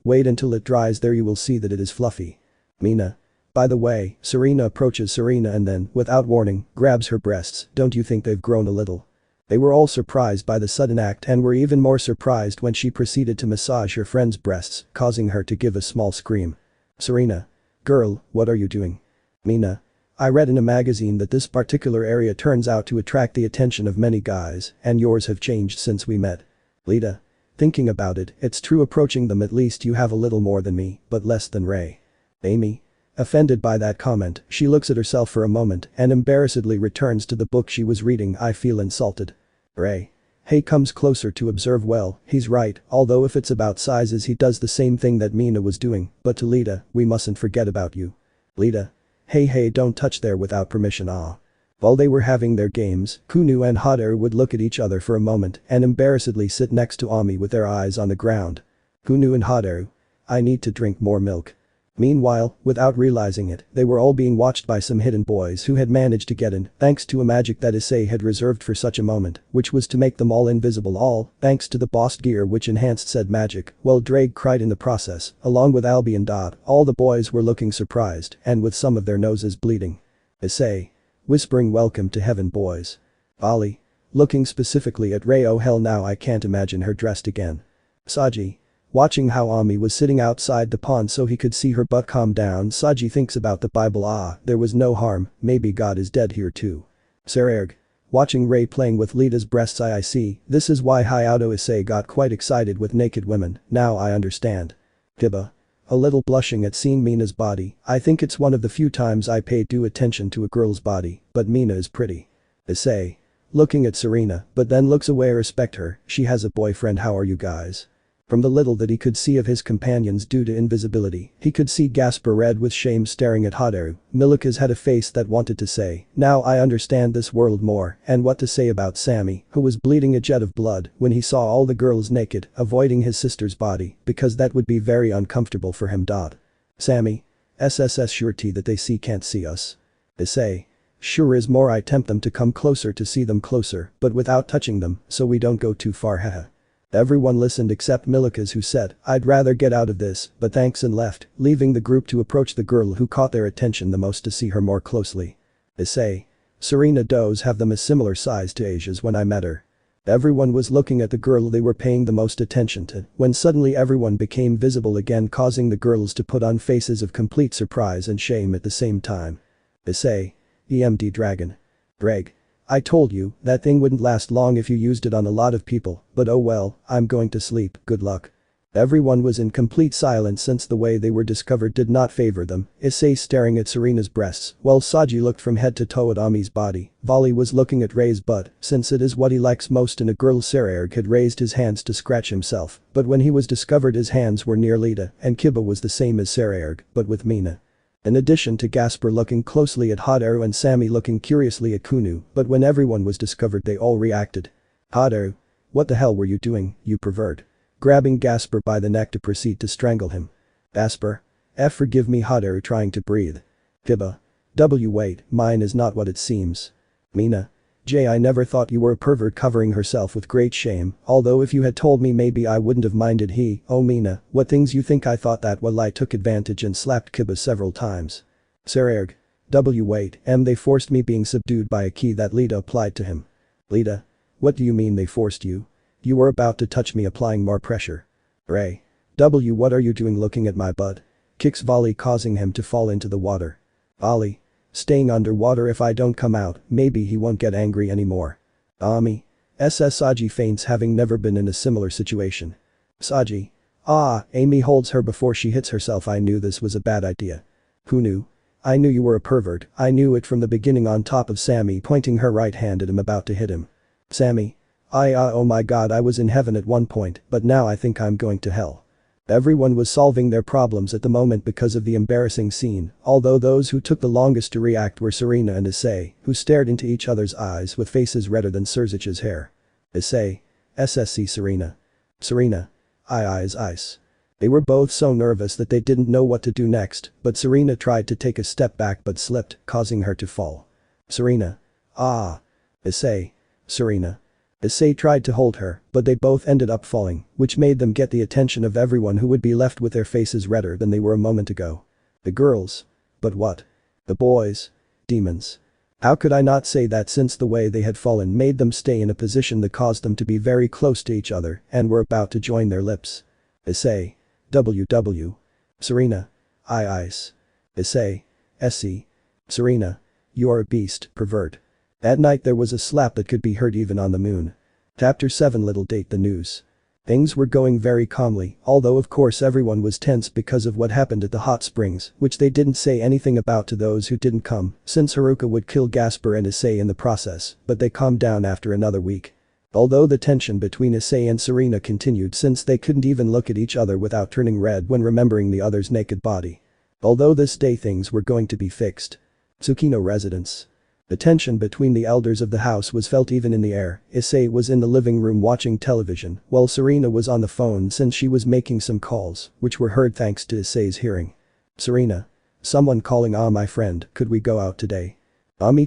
Wait until it dries, there you will see that it is fluffy. Mina. By the way, Serena approaches Serena and then, without warning, grabs her breasts. Don't you think they've grown a little? They were all surprised by the sudden act and were even more surprised when she proceeded to massage her friend's breasts, causing her to give a small scream. Serena. Girl, what are you doing? Mina. I read in a magazine that this particular area turns out to attract the attention of many guys, and yours have changed since we met. Lita. Thinking about it, it's true. Approaching them, at least you have a little more than me, but less than Ray. Amy. Offended by that comment, she looks at herself for a moment and embarrassedly returns to the book she was reading. I feel insulted. Ray. Hey comes closer to observe. Well, he's right, although if it's about sizes he does the same thing that Mina was doing, but to Lita, we mustn't forget about you. Lita. Hey don't touch there without permission ah. While they were having their games, Kunu and Hateru would look at each other for a moment and embarrassedly sit next to Ami with their eyes on the ground. Kunu and Hateru. I need to drink more milk. Meanwhile, without realizing it, they were all being watched by some hidden boys who had managed to get in thanks to a magic that Issei had reserved for such a moment, which was to make them all invisible, all thanks to the boss gear which enhanced said magic. While Drake cried in the process, along with Albi and Dot, all the boys were looking surprised and with some of their noses bleeding. Issei. Whispering welcome to heaven boys. Ali. Looking specifically at Rei. Oh hell now I can't imagine her dressed again. Saji. Watching how Ami was sitting outside the pond so he could see her butt. Calm down. Saji thinks about the Bible. Ah, there was no harm, maybe God is dead here too. Sarerg. Watching Rei playing with Lita's breasts. I see, this is why Hayato Issei got quite excited with naked women, now I understand. Kiba. A little blushing at seeing Mina's body. I think it's one of the few times I paid due attention to a girl's body, but Mina is pretty. Issei. Looking at Serena, but then looks away. Respect her, she has a boyfriend. How are you guys? From the little that he could see of his companions due to invisibility, he could see Gasper red with shame staring at Hateru. Milika's had a face that wanted to say, now I understand this world more, and what to say about Sammy, who was bleeding a jet of blood when he saw all the girls naked, avoiding his sister's body, because that would be very uncomfortable for him. Sammy. SSS surety that they see can't see us. Issei. Sure is more I tempt them to come closer to see them closer, but without touching them, so we don't go too far haha. Everyone listened except Milikas, who said, I'd rather get out of this, but thanks, and left, leaving the group to approach the girl who caught their attention the most to see her more closely. Issei. Serena does have them a similar size to Asia's when I met her. Everyone was looking at the girl they were paying the most attention to, when suddenly everyone became visible again, causing the girls to put on faces of complete surprise and shame at the same time. Issei. EMD dragon. Greg. I told you, that thing wouldn't last long if you used it on a lot of people, but oh well, I'm going to sleep, good luck. Everyone was in complete silence since the way they were discovered did not favor them. Issei staring at Serena's breasts, while Saji looked from head to toe at Ami's body. Vali was looking at Rei's butt, since it is what he likes most in a girl. Sarerg had raised his hands to scratch himself, but when he was discovered his hands were near Lita, and Kiba was the same as Sarerg, but with Mina. In addition to Gasper looking closely at Hateru and Sammy looking curiously at Kunu, but when everyone was discovered they all reacted. Hateru. What the hell were you doing, you pervert? Grabbing Gasper by the neck to proceed to strangle him. Gasper. Forgive me. Hateru trying to breathe. Kiba. Wait, mine is not what it seems. Mina. I never thought you were a pervert, covering herself with great shame, although if you had told me maybe I wouldn't have minded. He. Oh Mina, what things you think I thought that? Well, I took advantage and slapped Kiba several times. Sarerg. Wait, they forced me, being subdued by a key that Lita applied to him. Lita. What do you mean they forced you? You were about to touch me, applying more pressure. Rei. What are you doing looking at my butt? Kicks Vali, causing him to fall into the water. Ali. Staying underwater. If I don't come out, maybe he won't get angry anymore. Ami. Saji faints, having never been in a similar situation. Saji. Amy holds her before she hits herself. I knew this was a bad idea. Who knew? I knew you were a pervert, I knew it from the beginning. On top of Sammy, pointing her right hand at him, about to hit him. Sammy. Oh my god, I was in heaven at one point, but now I think I'm going to hell. Everyone was solving their problems at the moment because of the embarrassing scene, although those who took the longest to react were Serena and Issei, who stared into each other's eyes with faces redder than Surzich's hair. Issei. SSC Serena. Serena. Ice. They were both so nervous that they didn't know what to do next, but Serena tried to take a step back but slipped, causing her to fall. Serena. Issei. Serena. Issei tried to hold her, but they both ended up falling, which made them get the attention of everyone, who would be left with their faces redder than they were a moment ago. The girls. But what? The boys. Demons. How could I not say that, since the way they had fallen made them stay in a position that caused them to be very close to each other and were about to join their lips. Issei. Serena. Ice. Issei. Se. Serena. You're a beast, pervert. That night there was a slap that could be heard even on the moon. Chapter 7. Little date the news. Things were going very calmly, although of course everyone was tense because of what happened at the hot springs, which they didn't say anything about to those who didn't come, since Haruka would kill Gasper and Issei in the process, but they calmed down after another week. Although the tension between Issei and Serena continued since they couldn't even look at each other without turning red when remembering the other's naked body. Although this day things were going to be fixed. Tsukino residence. The tension between the elders of the house was felt even in the air. Issei was in the living room watching television while Serena was on the phone since she was making some calls, which were heard thanks to Issei's hearing. Serena. Someone calling. My friend, could we go out today?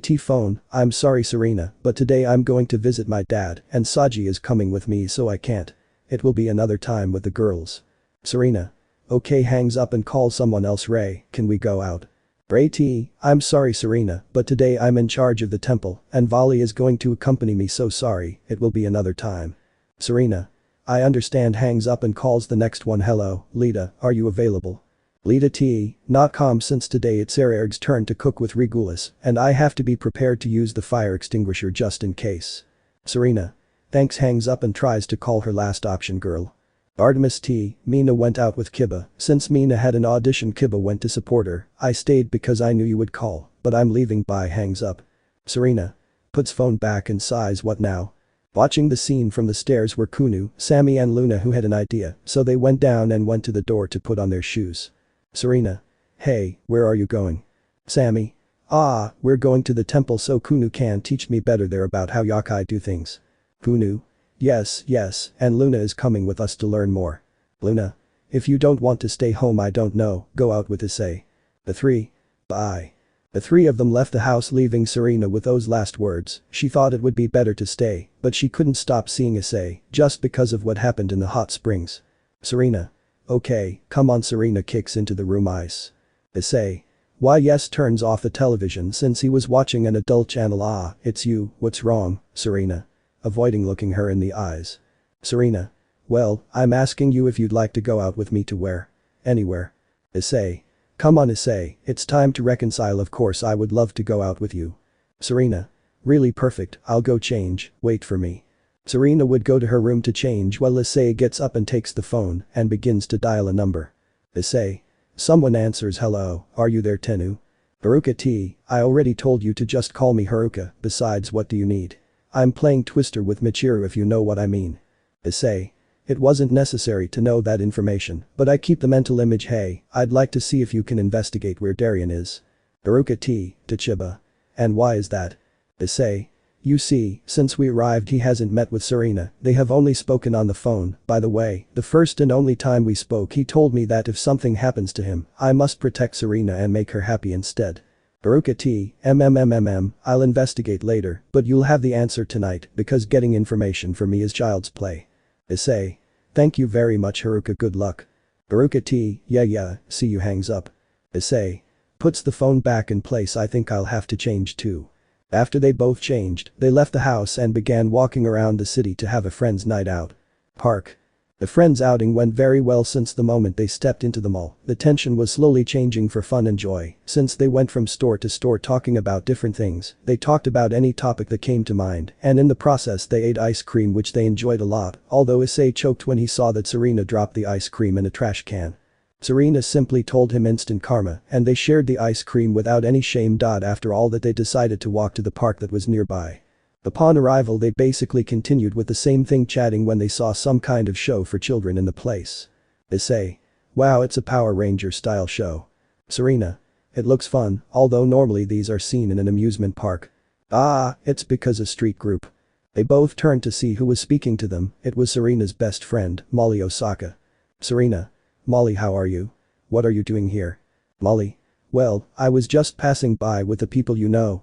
T phone, I'm sorry Serena, but today I'm going to visit my dad and Saji is coming with me so I can't. It will be another time with the girls. Serena. Okay, hangs up and calls someone else. Ray, can we go out? Ray T, I'm sorry Serena, but today I'm in charge of the temple and Vali is going to accompany me, so sorry, it will be another time. Serena. I understand. Hangs up and calls the next one. Hello, Lita, are you available? Lita T, not calm since today it's Ererg's turn to cook with Regulus and I have to be prepared to use the fire extinguisher just in case. Serena. Thanks. Hangs up and tries to call her last option girl. Artemis T, Mina went out with Kiba. Since Mina had an audition, Kiba went to support her. I stayed because I knew you would call, but I'm leaving. Bye. Hangs up. Serena. Puts phone back and sighs. What now? Watching the scene from the stairs were Kunu, Sammy and Luna, who had an idea, so they went down and went to the door to put on their shoes. Serena. Hey, where are you going? Sammy. We're going to the temple so Kunu can teach me better there about how yokai do things. Kunu. Yes, and Luna is coming with us to learn more. Luna. If you don't want to stay home, I don't know, go out with Issei. The three. Bye. The three of them left the house, leaving Serena with those last words. She thought it would be better to stay, but she couldn't stop seeing Issei just because of what happened in the hot springs. Serena. Okay, come on. Serena kicks into the room. Ice. Issei. Why yes, turns off the television since he was watching an adult channel. It's you, what's wrong, Serena? Avoiding looking her in the eyes. Serena. Well, I'm asking you if you'd like to go out with me to where? Anywhere. Issei. Come on Issei, it's time to reconcile. Of course I would love to go out with you. Serena. Really perfect, I'll go change, wait for me. Serena would go to her room to change while Issei gets up and takes the phone and begins to dial a number. Issei. Someone answers. Hello, are you there Tenu? Haruka T, I already told you to just call me Haruka, besides what do you need? I'm playing Twister with Michiru if you know what I mean. Issei. It wasn't necessary to know that information, but I keep the mental image. Hey, I'd like to see if you can investigate where Darien is. Haruka T, to Chiba. And why is that? Issei. You see, since we arrived he hasn't met with Serena, they have only spoken on the phone. By the way, the first and only time we spoke he told me that if something happens to him, I must protect Serena and make her happy instead. Haruka T, I'll investigate later, but you'll have the answer tonight because getting information for me is child's play. Issei. Thank you very much Haruka, good luck. Haruka T, yeah, see you. Hangs up. Issei. Puts the phone back in place. I think I'll have to change too. After they both changed, they left the house and began walking around the city to have a friend's night out. Park. The friends' outing went very well since the moment they stepped into the mall. The tension was slowly changing for fun and joy since they went from store to store talking about different things. They talked about any topic that came to mind and in the process they ate ice cream, which they enjoyed a lot, although Issei choked when he saw that Serena dropped the ice cream in a trash can. Serena simply told him instant karma and they shared the ice cream without any shame. After all that they decided to walk to the park that was nearby. Upon arrival they basically continued with the same thing, chatting when they saw some kind of show for children in the place. Issei. Wow, it's a Power Ranger style show. Serena. It looks fun, although normally these are seen in an amusement park. It's because a street group. They both turned to see who was speaking to them. It was Serena's best friend, Molly Osaka. Serena. Molly, how are you? What are you doing here? Molly. Well, I was just passing by with the people you know,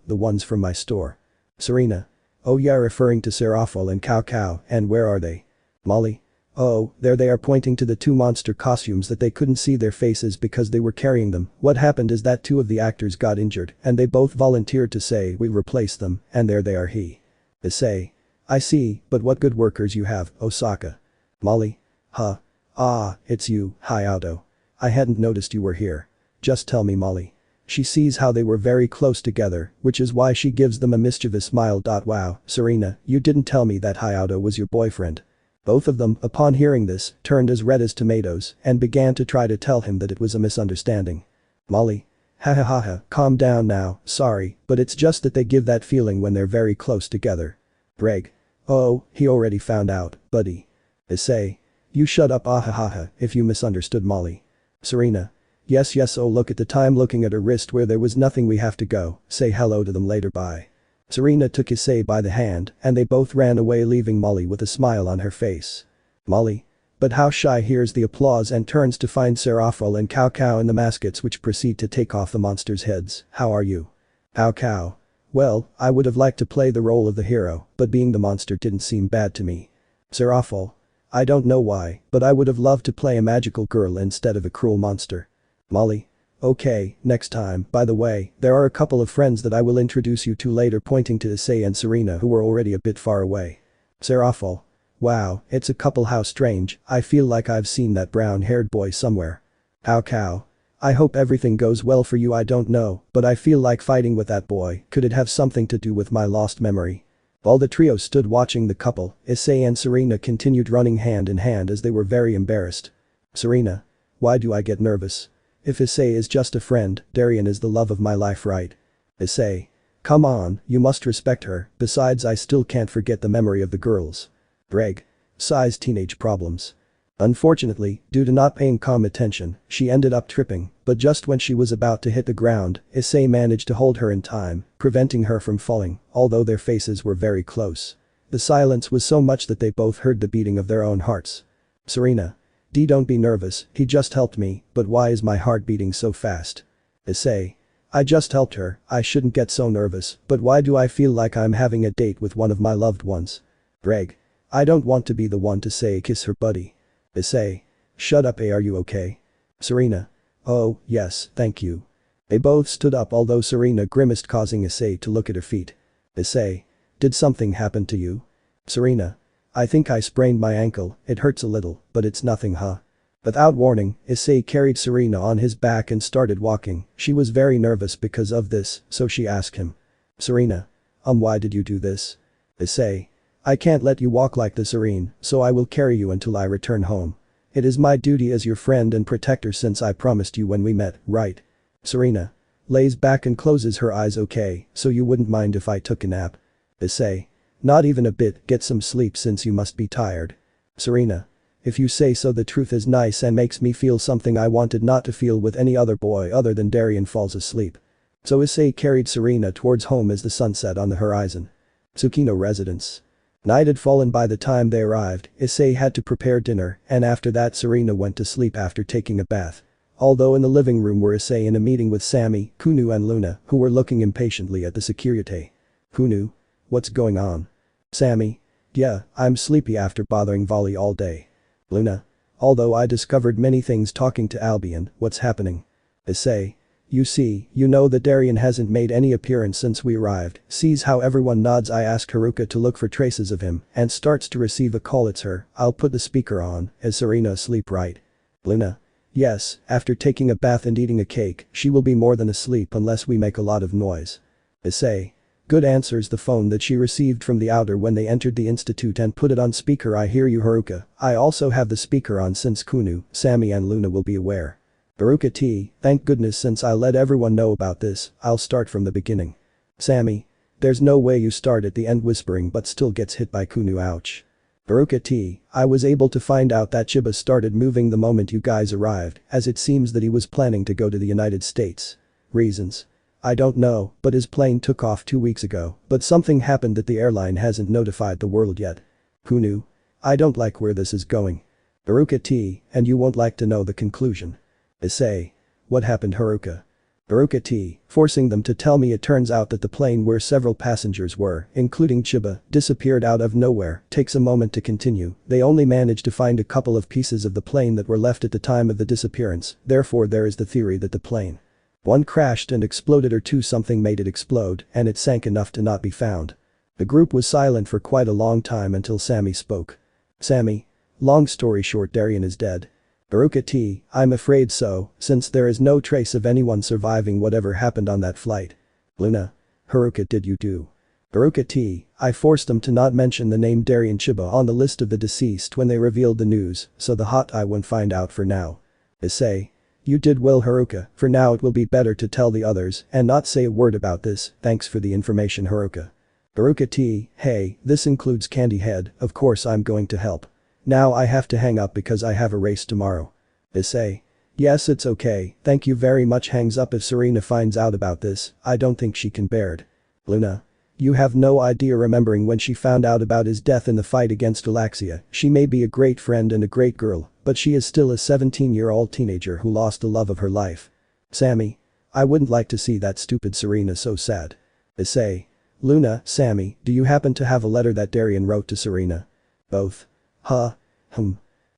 the ones from my store. Serena. Oh yeah, referring to Serafol and Cao Cao, and where are they? Molly. Oh, there they are, pointing to the two monster costumes that they couldn't see their faces because they were carrying them. What happened is that two of the actors got injured and they both volunteered to say we replaced them, and there they are. He. Issei. I see, but what good workers you have, Osaka. Molly. Huh. It's you, Hayato. I hadn't noticed you were here. Just tell me, Molly. She sees how they were very close together, which is why she gives them a mischievous smile. Wow, Serena, you didn't tell me that Hayato was your boyfriend. Both of them, upon hearing this, turned as red as tomatoes and began to try to tell him that it was a misunderstanding. Molly. Ha, calm down now, sorry, but it's just that they give that feeling when they're very close together. Greg. Oh, he already found out, buddy. Issei. You shut up ahahaha if you misunderstood Molly. Serena. Yes yes oh look at the time looking at her wrist where there was nothing we have to go, say hello to them later bye. Serena took Issei by the hand and they both ran away leaving Molly with a smile on her face. Molly. But how shy hears the applause and turns to find Serafal and Cow Cow in the maskets which proceed to take off the monsters' heads. How are you? Cow Cow. Well, I would have liked to play the role of the hero, but being the monster didn't seem bad to me. Serafal. I don't know why, but I would have loved to play a magical girl instead of a cruel monster. Molly. Okay, next time. By the way, there are a couple of friends that I will introduce you to later pointing to Issei and Serena who were already a bit far away. Serafal. Wow, it's a couple how strange, I feel like I've seen that brown-haired boy somewhere. Cow Cow. I hope everything goes well for you I don't know, but I feel like fighting with that boy, could it have something to do with my lost memory? While the trio stood watching the couple, Issei and Serena continued running hand in hand as they were very embarrassed. Serena. Why do I get nervous? If Issei is just a friend, Darien is the love of my life right? Issei. Come on, you must respect her, besides I still can't forget the memory of the girls. Greg. Size teenage problems. Unfortunately, due to not paying calm attention, she ended up tripping, but just when she was about to hit the ground, Issei managed to hold her in time, preventing her from falling, although their faces were very close. The silence was so much that they both heard the beating of their own hearts. Serena. Don't be nervous, he just helped me, but why is my heart beating so fast? Issei. I just helped her, I shouldn't get so nervous, but why do I feel like I'm having a date with one of my loved ones? Greg. I don't want to be the one to say kiss her buddy. Issei. Shut up are you okay? Serena. Oh, yes, thank you. They both stood up although Serena grimaced causing Issei to look at her feet. Issei. Did something happen to you? Serena. I think I sprained my ankle, it hurts a little, but it's nothing huh? Without warning, Issei carried Serena on his back and started walking, she was very nervous because of this, so she asked him. Serena. Why did you do this? Issei. I can't let you walk like this Serene, so I will carry you until I return home. It is my duty as your friend and protector since I promised you when we met, right? Serena. Lays back and closes her eyes okay, so you wouldn't mind if I took a nap? Issei. Not even a bit, get some sleep since you must be tired. Serena. If you say so the truth is nice and makes me feel something I wanted not to feel with any other boy other than Darien falls asleep. So Issei carried Serena towards home as the sun set on the horizon. Tsukino residence. Night had fallen by the time they arrived, Issei had to prepare dinner and after that Serena went to sleep after taking a bath. Although in the living room were Issei in a meeting with Sammy, Kunu and Luna who were looking impatiently at the security. Kunu. What's going on? Sammy. Yeah, I'm sleepy after bothering Volley all day. Luna. Although I discovered many things talking to Albion, what's happening? Issei. You see, you know that Darien hasn't made any appearance since we arrived, sees how everyone nods I ask Haruka to look for traces of him and starts to receive a call it's her, I'll put the speaker on, is Serena asleep right? Luna. Yes, after taking a bath and eating a cake, she will be more than asleep unless we make a lot of noise. Issei. Good answers the phone that she received from the outer when they entered the institute and put it on speaker I hear you Haruka, I also have the speaker on since Kunu, Sammy and Luna will be aware. Haruka T, thank goodness since I let everyone know about this, I'll start from the beginning. Sammy. There's no way you start at the end whispering but still gets hit by Kunu ouch. Haruka T, I was able to find out that Chiba started moving the moment you guys arrived, as it seems that he was planning to go to the United States. Reasons. I don't know, but his plane took off 2 weeks ago, but something happened that the airline hasn't notified the world yet. Kunu. I don't like where this is going. Haruka T, and you won't like to know the conclusion. Issei. What happened Haruka? Haruka T, forcing them to tell me it turns out that the plane where several passengers were, including Chiba, disappeared out of nowhere, takes a moment to continue, they only managed to find a couple of pieces of the plane that were left at the time of the disappearance, therefore there is the theory that the plane. One crashed and exploded or two something made it explode and it sank enough to not be found. The group was silent for quite a long time until Sammy spoke. Sammy. Long story short Darien is dead. Haruka T, I'm afraid so, since there is no trace of anyone surviving whatever happened on that flight. Luna. Haruka did you do? Haruka T, I forced them to not mention the name Darien Chiba on the list of the deceased when they revealed the news, so the hot eye won't find out for now. Issei. You did well Haruka, for now it will be better to tell the others and not say a word about this, thanks for the information Haruka. Aruka T, hey, this includes Candy Head, of course I'm going to help. Now I have to hang up because I have a race tomorrow. Issei. Yes, it's okay, thank you very much. Hangs up. If Serena finds out about this, I don't think she can bear it. Luna. You have no idea. Remembering when she found out about his death in the fight against Alexia, she may be a great friend and a great girl, but she is still a 17-year-old teenager who lost the love of her life. Sammy. I wouldn't like to see that stupid Serena so sad. Issei. Luna, Sammy, do you happen to have a letter that Darian wrote to Serena? Both. Huh?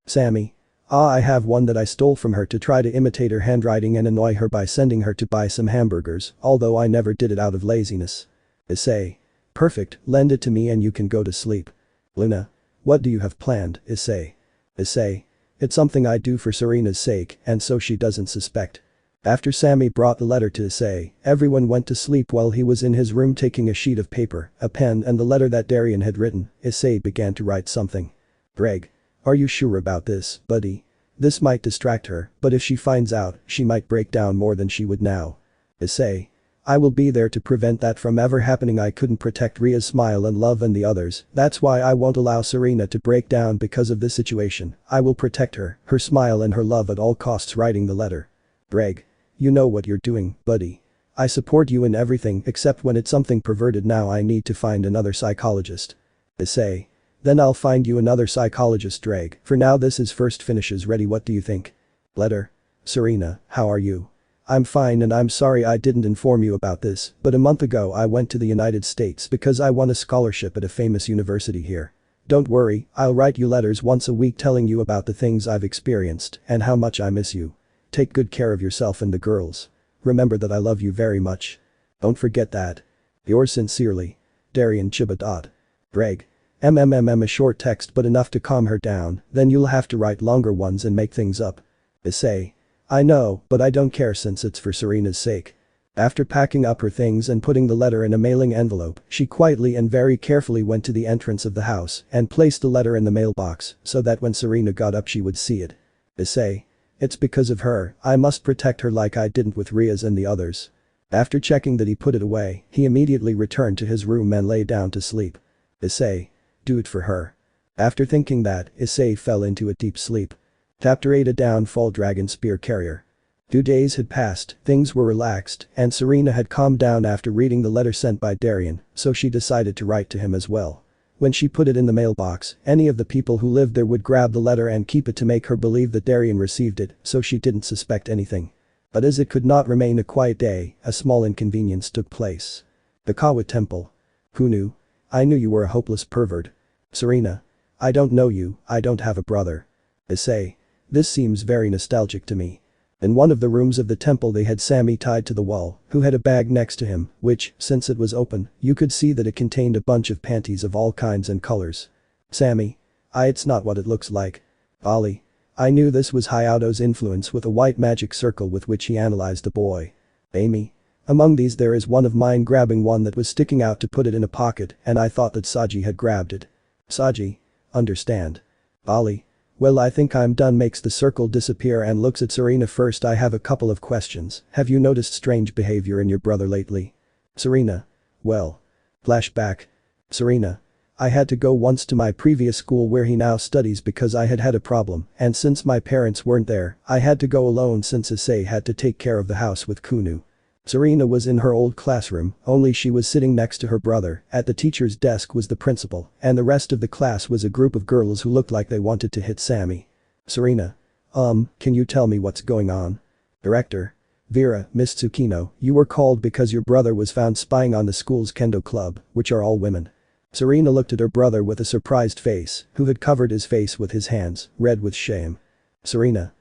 Sammy. I have one that I stole from her to try to imitate her handwriting and annoy her by sending her to buy some hamburgers, although I never did it out of laziness. Issei. Perfect, lend it to me and you can go to sleep. Luna. What do you have planned, Issei? Issei. It's something I do for Serena's sake and so she doesn't suspect. After Sammy brought the letter to Issei, everyone went to sleep while he was in his room taking a sheet of paper, a pen and the letter that Darian had written. Issei began to write something. Greg. Are you sure about this, buddy? This might distract her, but if she finds out, she might break down more than she would now. Issei. I will be there to prevent that from ever happening. I couldn't protect Ria's smile and love and the others, that's why I won't allow Serena to break down because of this situation. I will protect her smile and her love at all costs. Writing the letter. Greg. You know what you're doing, buddy. I support you in everything except when it's something perverted. Now I need to find another psychologist. Issei. Then I'll find you another psychologist, Drag. For now this is first finishes ready. What do you think? Letter. Serena, how are you? I'm fine and I'm sorry I didn't inform you about this, but a month ago I went to the United States because I won a scholarship at a famous university here. Don't worry, I'll write you letters once a week telling you about the things I've experienced and how much I miss you. Take good care of yourself and the girls. Remember that I love you very much. Don't forget that. Yours sincerely. Darian Chiba. Greg. A short text but enough to calm her down, then you'll have to write longer ones and make things up. Issei. I know, but I don't care since it's for Serena's sake. After packing up her things and putting the letter in a mailing envelope, she quietly and very carefully went to the entrance of the house and placed the letter in the mailbox so that when Serena got up she would see it. Issei. It's because of her, I must protect her like I didn't with Riaz and the others. After checking that he put it away, he immediately returned to his room and lay down to sleep. Issei. Do it for her. After thinking that, Issei fell into a deep sleep. Chapter 8. A downfall. Dragon Spear Carrier. 2 days had passed, things were relaxed, and Serena had calmed down after reading the letter sent by Darian, so she decided to write to him as well. When she put it in the mailbox, any of the people who lived there would grab the letter and keep it to make her believe that Darian received it, so she didn't suspect anything. But as it could not remain a quiet day, a small inconvenience took place. The Kawa Temple. Who knew? I knew you were a hopeless pervert. Serena. I don't know you, I don't have a brother. Issei. This seems very nostalgic to me. In one of the rooms of the temple they had Sammy tied to the wall, who had a bag next to him, which, since it was open, you could see that it contained a bunch of panties of all kinds and colors. Sammy. It's not what it looks like. Ollie. I knew this was Hayato's influence with a white magic circle with which he analyzed the boy. Amy. Among these there is one of mine. Grabbing one that was sticking out to put it in a pocket and I thought that Saji had grabbed it. Saji. Understand. Ollie. Well, I think I'm done. Makes the circle disappear and looks at Serena. First, I have a couple of questions. Have you noticed strange behavior in your brother lately? Serena. Well. Flashback. Serena. I had to go once to my previous school where he now studies because I had a problem, and since my parents weren't there, I had to go alone since Issei had to take care of the house with Kunu. Serena was in her old classroom, only she was sitting next to her brother. At the teacher's desk was the principal, and the rest of the class was a group of girls who looked like they wanted to hit Sammy. Serena. Can you tell me what's going on? Director. Vera, Miss Tsukino, you were called because your brother was found spying on the school's kendo club, which are all women. Serena looked at her brother with a surprised face, who had covered his face with his hands, red with shame. Serena.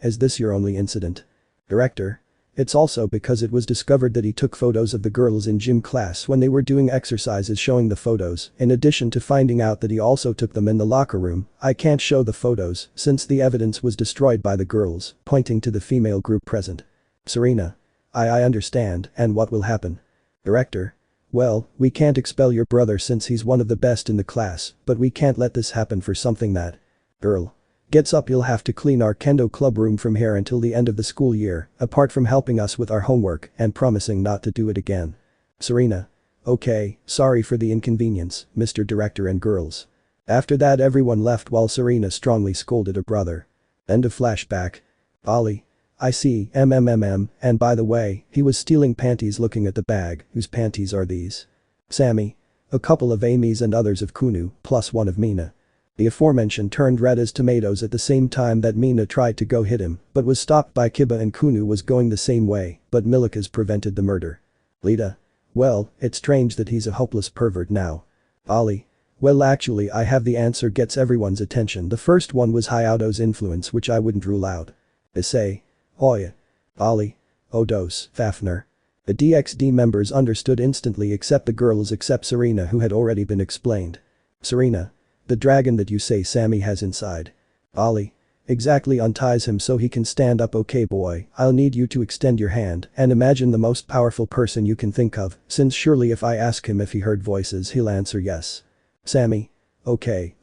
Is this your only incident? Director. It's also because it was discovered that he took photos of the girls in gym class when they were doing exercises. Showing the photos, in addition to finding out that he also took them in the locker room. I can't show the photos since the evidence was destroyed by the girls, pointing to the female group present. Serena. I understand, and what will happen? Director. Well, we can't expel your brother since he's one of the best in the class, but we can't let this happen for something that girl gets up. You'll have to clean our kendo club room from here until the end of the school year, apart from helping us with our homework and promising not to do it again. Serena. Okay, sorry for the inconvenience, Mr. Director and girls. After that everyone left while Serena strongly scolded her brother. End of flashback. Ollie. I see, and by the way, he was stealing panties looking at the bag, whose panties are these? Sammy. A couple of Amy's and others of Kunu, plus one of Mina. The aforementioned turned red as tomatoes at the same time that Mina tried to go hit him, but was stopped by Kiba and Kunu was going the same way, but Milikas prevented the murder. Lita. Well, it's strange that he's a hopeless pervert now. Ollie. Well actually I have the answer gets everyone's attention. The first one was Hayato's influence which I wouldn't rule out. Issei. Oya. Ollie. Odos, Fafnir. The DXD members understood instantly except the girls except Serena who had already been explained. Serena. The dragon that you say Sammy has inside. Ollie. Exactly unties him so he can stand up. Okay boy, I'll need you to extend your hand and imagine the most powerful person you can think of, since surely if I ask him if he heard voices he'll answer yes. Sammy. Okay.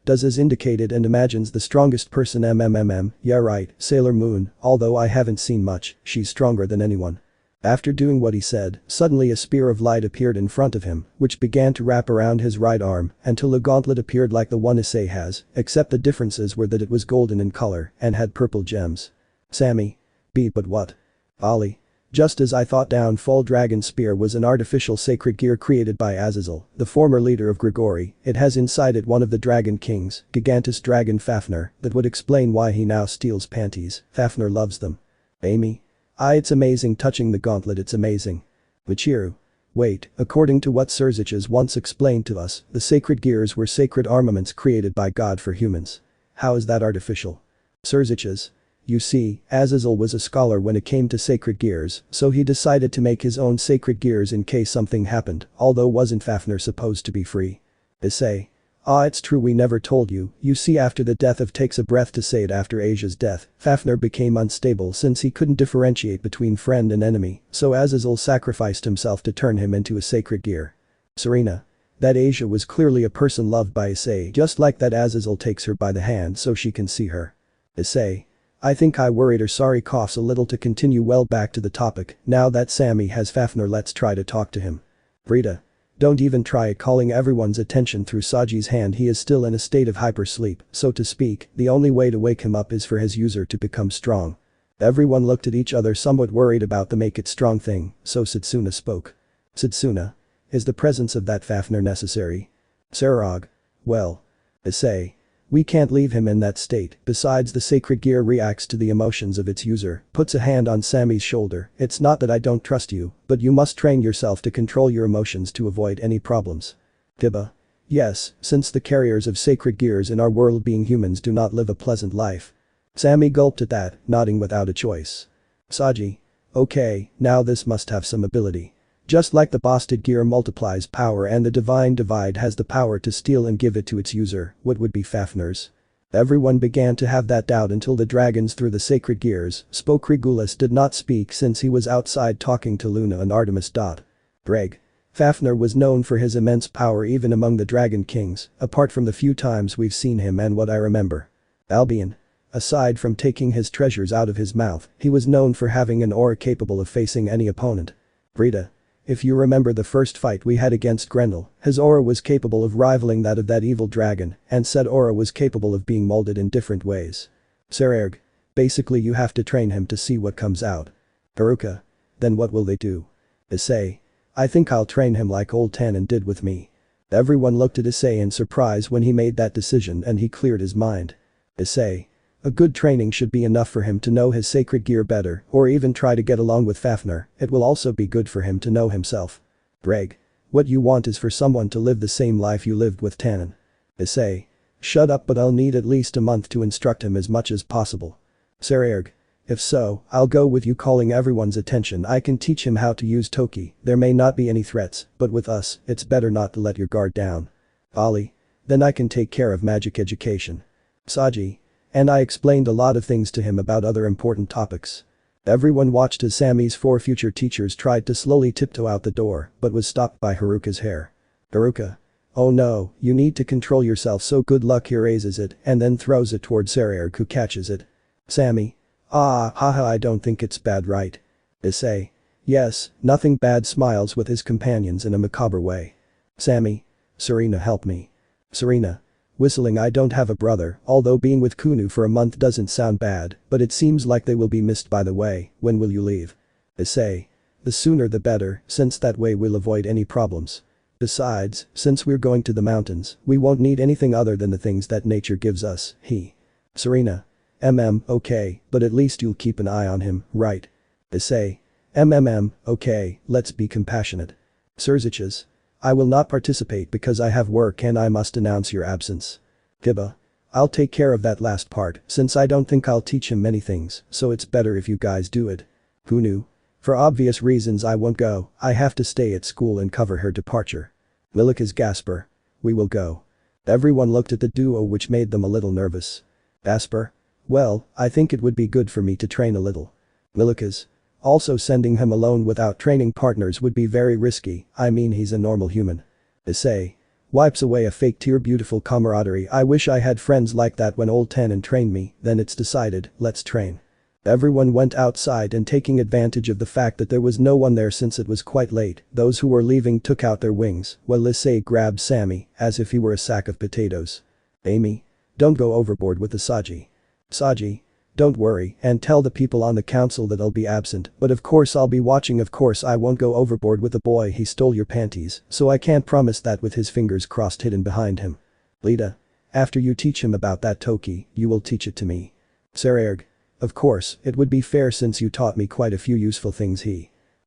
Does as indicated and imagines the strongest person yeah right, Sailor Moon, although I haven't seen much, she's stronger than anyone. After doing what he said, suddenly a spear of light appeared in front of him, which began to wrap around his right arm until a gauntlet appeared like the one Issei has, except the differences were that it was golden in color and had purple gems. Sammy. But what? Ollie. Just as I thought Downfall Dragon Spear was an artificial sacred gear created by Azazel, the former leader of Grigori. It has inside it one of the Dragon Kings, Gigantus Dragon Fafnir, that would explain why he now steals panties. Fafnir loves them. Amy. It's amazing touching the gauntlet, it's amazing. Michiru. Wait, according to what Surziches once explained to us, the sacred gears were sacred armaments created by God for humans. How is that artificial? Surziches. You see, Azazel was a scholar when it came to sacred gears, so he decided to make his own sacred gears in case something happened, although wasn't Fafnir supposed to be free? Issei. It's true we never told you, you see after the death of takes a breath to say it after Asia's death, Fafnir became unstable since he couldn't differentiate between friend and enemy, so Azazel sacrificed himself to turn him into a sacred gear. Serena. That Asia was clearly a person loved by Issei just like that Azazel takes her by the hand so she can see her. Issei. I think I worried her. Sorry coughs a little to continue well back to the topic, now that Sammy has Fafnir let's try to talk to him. Rita. Don't even try calling everyone's attention through Saji's hand. He is still in a state of hypersleep, so to speak, the only way to wake him up is for his user to become strong. Everyone looked at each other somewhat worried about the make it strong thing, so Setsuna spoke. Setsuna. Is the presence of that Fafnir necessary? Sarog. Well. Issei. We can't leave him in that state, besides the sacred gear reacts to the emotions of its user, puts a hand on Sammy's shoulder, it's not that I don't trust you, but you must train yourself to control your emotions to avoid any problems. Kiba. Yes, since the carriers of sacred gears in our world being humans do not live a pleasant life. Sammy gulped at that, nodding without a choice. Saji. Okay, now this must have some ability. Just like the Bastard gear multiplies power and the Divine Divide has the power to steal and give it to its user, what would be Fafnir's? Everyone began to have that doubt until the dragons through the sacred gears spoke. Regulus did not speak since he was outside talking to Luna and Artemis. Greg. Fafnir was known for his immense power even among the Dragon Kings, apart from the few times we've seen him and what I remember. Albion. Aside from taking his treasures out of his mouth, he was known for having an aura capable of facing any opponent. Rita. If you remember the first fight we had against Grendel, his aura was capable of rivaling that of that evil dragon, and said aura was capable of being molded in different ways. Sererg. Basically you have to train him to see what comes out. Haruka. Then what will they do? Issei. I think I'll train him like old Tannen did with me. Everyone looked at Issei in surprise when he made that decision and he cleared his mind. Issei. A good training should be enough for him to know his sacred gear better or even try to get along with Fafnir, it will also be good for him to know himself. Greg. What you want is for someone to live the same life you lived with Tannen. Issei. Shut up but I'll need at least a month to instruct him as much as possible. Sererg. If so, I'll go with you calling everyone's attention. I can teach him how to use Toki, there may not be any threats, but with us, it's better not to let your guard down. Ollie. Then I can take care of magic education. Saji. And I explained a lot of things to him about other important topics. Everyone watched as Sammy's 4 future teachers tried to slowly tiptoe out the door, but was stopped by Haruka's hair. Haruka. Oh no, you need to control yourself so good luck. He raises it and then throws it toward Sererg who catches it. Sammy. Haha I don't think it's bad right? Issei. Yes, nothing bad, smiles with his companions in a macabre way. Sammy. Serena, help me. Serena. Whistling, I don't have a brother, although being with Kunu for a month doesn't sound bad, but it seems like they will be missed. By the way, when will you leave? Issei. The sooner the better, since that way we'll avoid any problems. Besides, since we're going to the mountains, we won't need anything other than the things that nature gives us. Serena. Okay, but at least you'll keep an eye on him, right? Issei. Okay, let's be compassionate. Serziches. I will not participate because I have work and I must announce your absence. Giba. I'll take care of that last part, since I don't think I'll teach him many things, so it's better if you guys do it. Kunu. For obvious reasons I won't go, I have to stay at school and cover her departure. Milikas. Gasper. We will go. Everyone looked at the duo, which made them a little nervous. Gasper. Well, I think it would be good for me to train a little. Milikas. Also, sending him alone without training partners would be very risky, I mean he's a normal human. Issei. Wipes away a fake tear. Beautiful camaraderie. I wish I had friends like that when old Tannen trained me. Then it's decided, let's train. Everyone went outside, and taking advantage of the fact that there was no one there since it was quite late, those who were leaving took out their wings, while Issei grabbed Sammy, as if he were a sack of potatoes. Amy. Don't go overboard with the Saji. Saji. Don't worry, and tell the people on the council that I'll be absent, but of course I'll be watching. Of course I won't go overboard with the boy. He stole your panties, so I can't promise that. With his fingers crossed hidden behind him. Lita. After you teach him about that Toki, you will teach it to me. Sererg. Of course, it would be fair since you taught me quite a few useful things.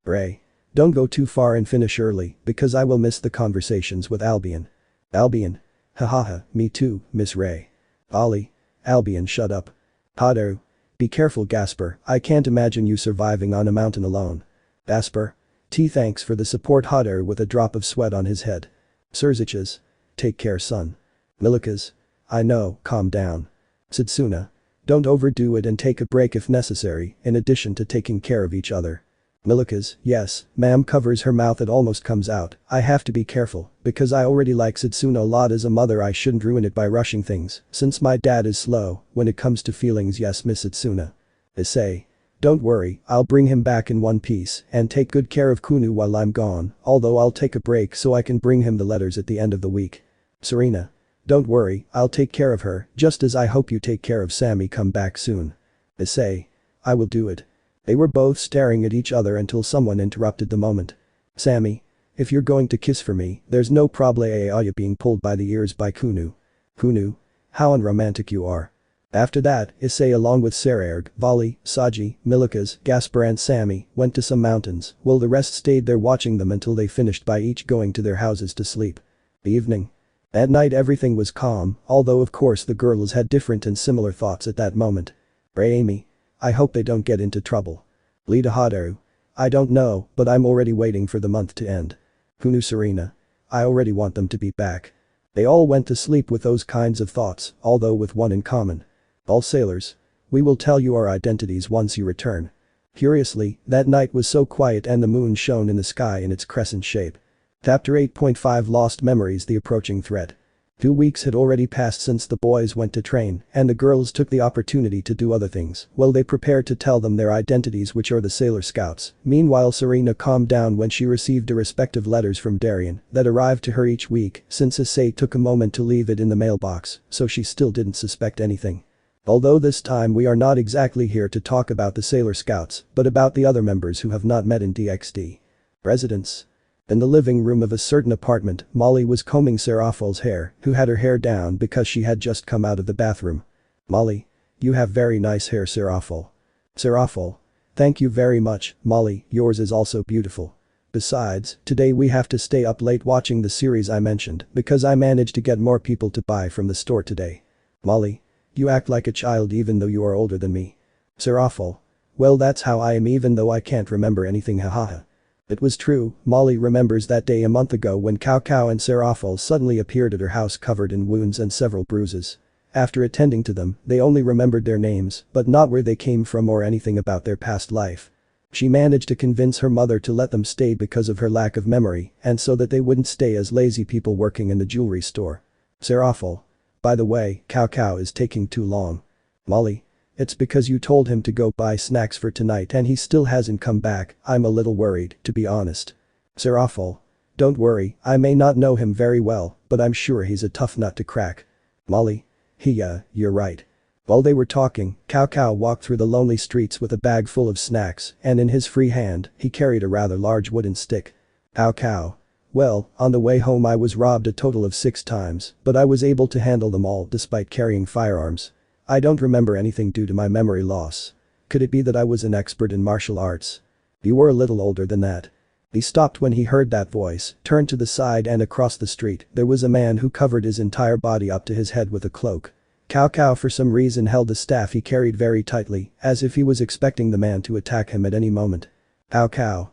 Ray. Don't go too far and finish early, because I will miss the conversations with Albion. Albion. Hahaha, me too, Miss Ray. Ollie. Albion, shut up. Haru. Be careful, Gasper, I can't imagine you surviving on a mountain alone. Gasper. Thanks for the support. Haru with a drop of sweat on his head. Serziches. Take care, son. Milikas. I know, calm down. Setsuna. Don't overdo it and take a break if necessary, in addition to taking care of each other. Milikas. Yes, ma'am. Covers her mouth. It almost comes out. I have to be careful, because I already like Setsuna a lot. As a mother I shouldn't ruin it by rushing things, since my dad is slow when it comes to feelings. Yes, Miss Setsuna. Issei. Don't worry, I'll bring him back in one piece and take good care of Kunu while I'm gone, although I'll take a break so I can bring him the letters at the end of the week. Serena. Don't worry, I'll take care of her, just as I hope you take care of Sammy. Come back soon. Issei. I will do it. They were both staring at each other until someone interrupted the moment. Sammy. If you're going to kiss for me, there's no problema. Being pulled by the ears by Kunu. Kunu. How unromantic you are. After that, Issei along with Sererg, Vali, Saji, Milikas, Gasper and Sammy went to some mountains, while the rest stayed there watching them until they finished by each going to their houses to sleep. Evening. At night everything was calm, although of course the girls had different and similar thoughts at that moment. Amy. I hope they don't get into trouble. Lita. Haru. I don't know, but I'm already waiting for the month to end. Kunu. Serena. I already want them to be back. They all went to sleep with those kinds of thoughts, although with one in common. All sailors. We will tell you our identities once you return. Curiously, that night was so quiet and the moon shone in the sky in its crescent shape. Chapter 8.5 Lost Memories. The approaching threat. 2 weeks had already passed since the boys went to train, and the girls took the opportunity to do other things while they prepared to tell them their identities, which are the Sailor Scouts. Meanwhile, Serena calmed down when she received the respective letters from Darien that arrived to her each week, since Issei took a moment to leave it in the mailbox, so she still didn't suspect anything. Although this time we are not exactly here to talk about the Sailor Scouts, but about the other members who have not met in DxD. Residence. In the living room of a certain apartment, Molly was combing Seraphol's hair, who had her hair down because she had just come out of the bathroom. Molly. You have very nice hair, Seraphol. Seraphol. Thank you very much, Molly, yours is also beautiful. Besides, today we have to stay up late watching the series I mentioned because I managed to get more people to buy from the store today. Molly. You act like a child even though you are older than me. Seraphol. Well, that's how I am even though I can't remember anything, hahaha. It was true, Molly remembers that day a month ago when Cao Cao and Seraphol suddenly appeared at her house covered in wounds and several bruises. After attending to them, they only remembered their names, but not where they came from or anything about their past life. She managed to convince her mother to let them stay because of her lack of memory and so that they wouldn't stay as lazy people working in the jewelry store. Seraphol. By the way, Cao Cao is taking too long. Molly. It's because you told him to go buy snacks for tonight and he still hasn't come back. I'm a little worried, to be honest. Serafal. Don't worry, I may not know him very well, but I'm sure he's a tough nut to crack. Molly. You're right. While they were talking, Cao Cao walked through the lonely streets with a bag full of snacks, and in his free hand, he carried a rather large wooden stick. Cao Cao. Well, on the way home I was robbed a total of 6 times, but I was able to handle them all despite carrying firearms. I don't remember anything due to my memory loss. Could it be that I was an expert in martial arts? You were a little older than that. He stopped when he heard that voice, turned to the side and across the street, there was a man who covered his entire body up to his head with a cloak. Cao Cao for some reason held the staff he carried very tightly, as if he was expecting the man to attack him at any moment. Cao Cao.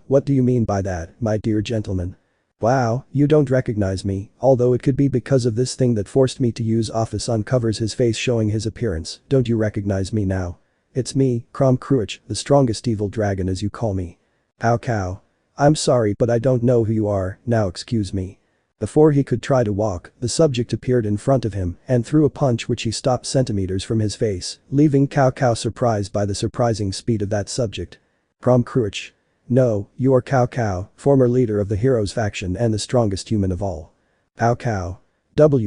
What do you mean by that, my dear gentleman? Wow, you don't recognize me, although it could be because of this thing that forced me to use office uncovers his face showing his appearance, don't you recognize me now? It's me, Gokuplochi, the strongest evil dragon as you call me. Cao Cao. I'm sorry but I don't know who you are, now excuse me. Before he could try to walk, the subject appeared in front of him and threw a punch which he stopped centimeters from his face, leaving Cao Cao surprised by the surprising speed of that subject. Gokuplochi. No, you are Cao Cao, former leader of the heroes faction and the strongest human of all. Cao Cao.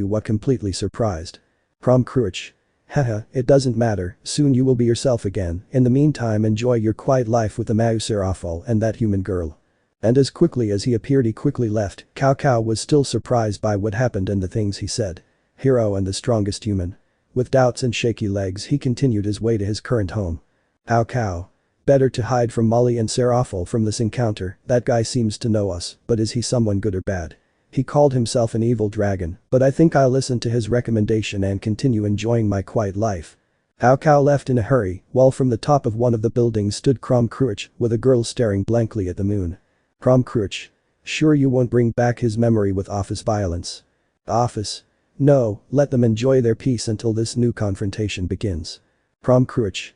What completely surprised. Gokuplochi. Haha, it doesn't matter, soon you will be yourself again, in the meantime enjoy your quiet life with the Serafal and that human girl. And as quickly as he appeared he quickly left, Cao Cao was still surprised by what happened and the things he said. Hero and the strongest human. With doubts and shaky legs he continued his way to his current home. Cao Cao. Better to hide from Molly and Serafal from this encounter, that guy seems to know us, but is he someone good or bad? He called himself an evil dragon, but I think I'll listen to his recommendation and continue enjoying my quiet life. Cao Cao left in a hurry, while from the top of one of the buildings stood Gokuplochi, with a girl staring blankly at the moon. Gokuplochi. Sure you won't bring back his memory with office violence? Office? No, let them enjoy their peace until this new confrontation begins. Gokuplochi.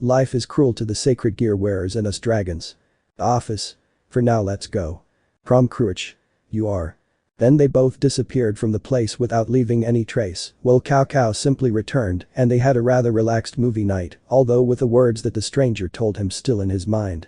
Life is cruel to the sacred gear wearers and us dragons. Office? For now let's go. Gokuplochi. You are. Then they both disappeared from the place without leaving any trace, while Cao Cao simply returned and they had a rather relaxed movie night, although with the words that the stranger told him still in his mind.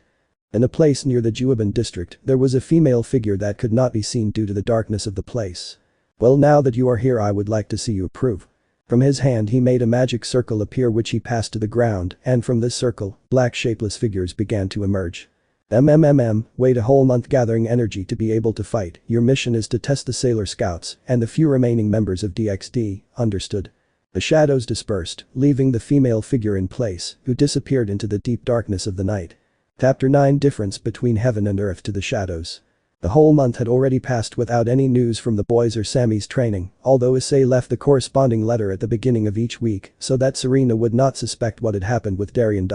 In a place near the Juaban district, there was a female figure that could not be seen due to the darkness of the place. Well, now that you are here I would like to see you approve. From his hand he made a magic circle appear which he passed to the ground, and from this circle, black shapeless figures began to emerge. Wait a whole month gathering energy to be able to fight, your mission is to test the Sailor Scouts and the few remaining members of DXD, understood? The shadows dispersed, leaving the female figure in place, who disappeared into the deep darkness of the night. Chapter 9 Difference between heaven and earth to the shadows. The whole month had already passed without any news from the boys or Sammy's training, although Issei left the corresponding letter at the beginning of each week so that Serena would not suspect what had happened with Darien.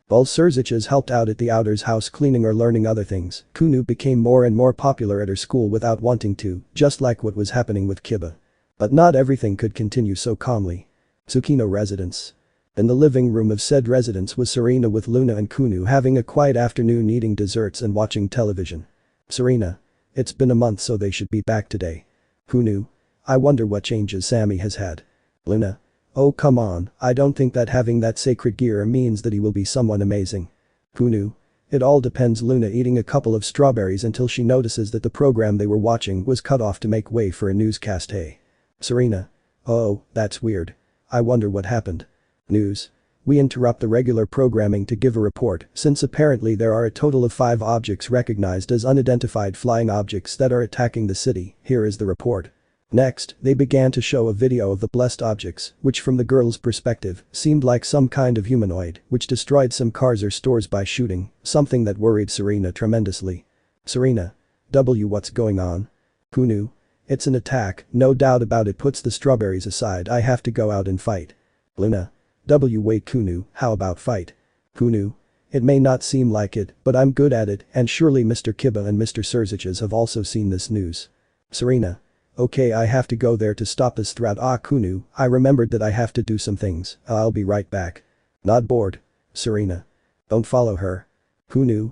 While Serziches helped out at the Outer's house cleaning or learning other things, Kunu became more and more popular at her school without wanting to, just like what was happening with Kiba. But not everything could continue so calmly. Tsukino residence. In the living room of said residence was Serena with Luna and Kunu having a quiet afternoon eating desserts and watching television. Serena. It's been a month so they should be back today. Kunu. I wonder what changes Sammy has had. Luna. Oh come on, I don't think that having that sacred gear means that he will be someone amazing. Kunu. It all depends. Luna eating a couple of strawberries until she notices that the program they were watching was cut off to make way for a newscast. Hey. Serena. Oh, that's weird. I wonder what happened. News. We interrupt the regular programming to give a report since apparently there are a total of 5 objects recognized as unidentified flying objects that are attacking the city. Here is the report. Next, they began to show a video of the blessed objects, which from the girl's perspective, seemed like some kind of humanoid, which destroyed some cars or stores by shooting, something that worried Serena tremendously. Serena. What's going on? Kunu. It's an attack, no doubt about it. Puts the strawberries aside. I have to go out and fight. Luna. Wait Kunu, how about fight? Kunu. It may not seem like it, but I'm good at it, and surely Mr. Kiba and Mr. Serziches have also seen this news. Serena. Okay, I have to go there to stop this threat. Kunu, I remembered that I have to do some things, I'll be right back. Not bored. Serena. Don't follow her. Kunu.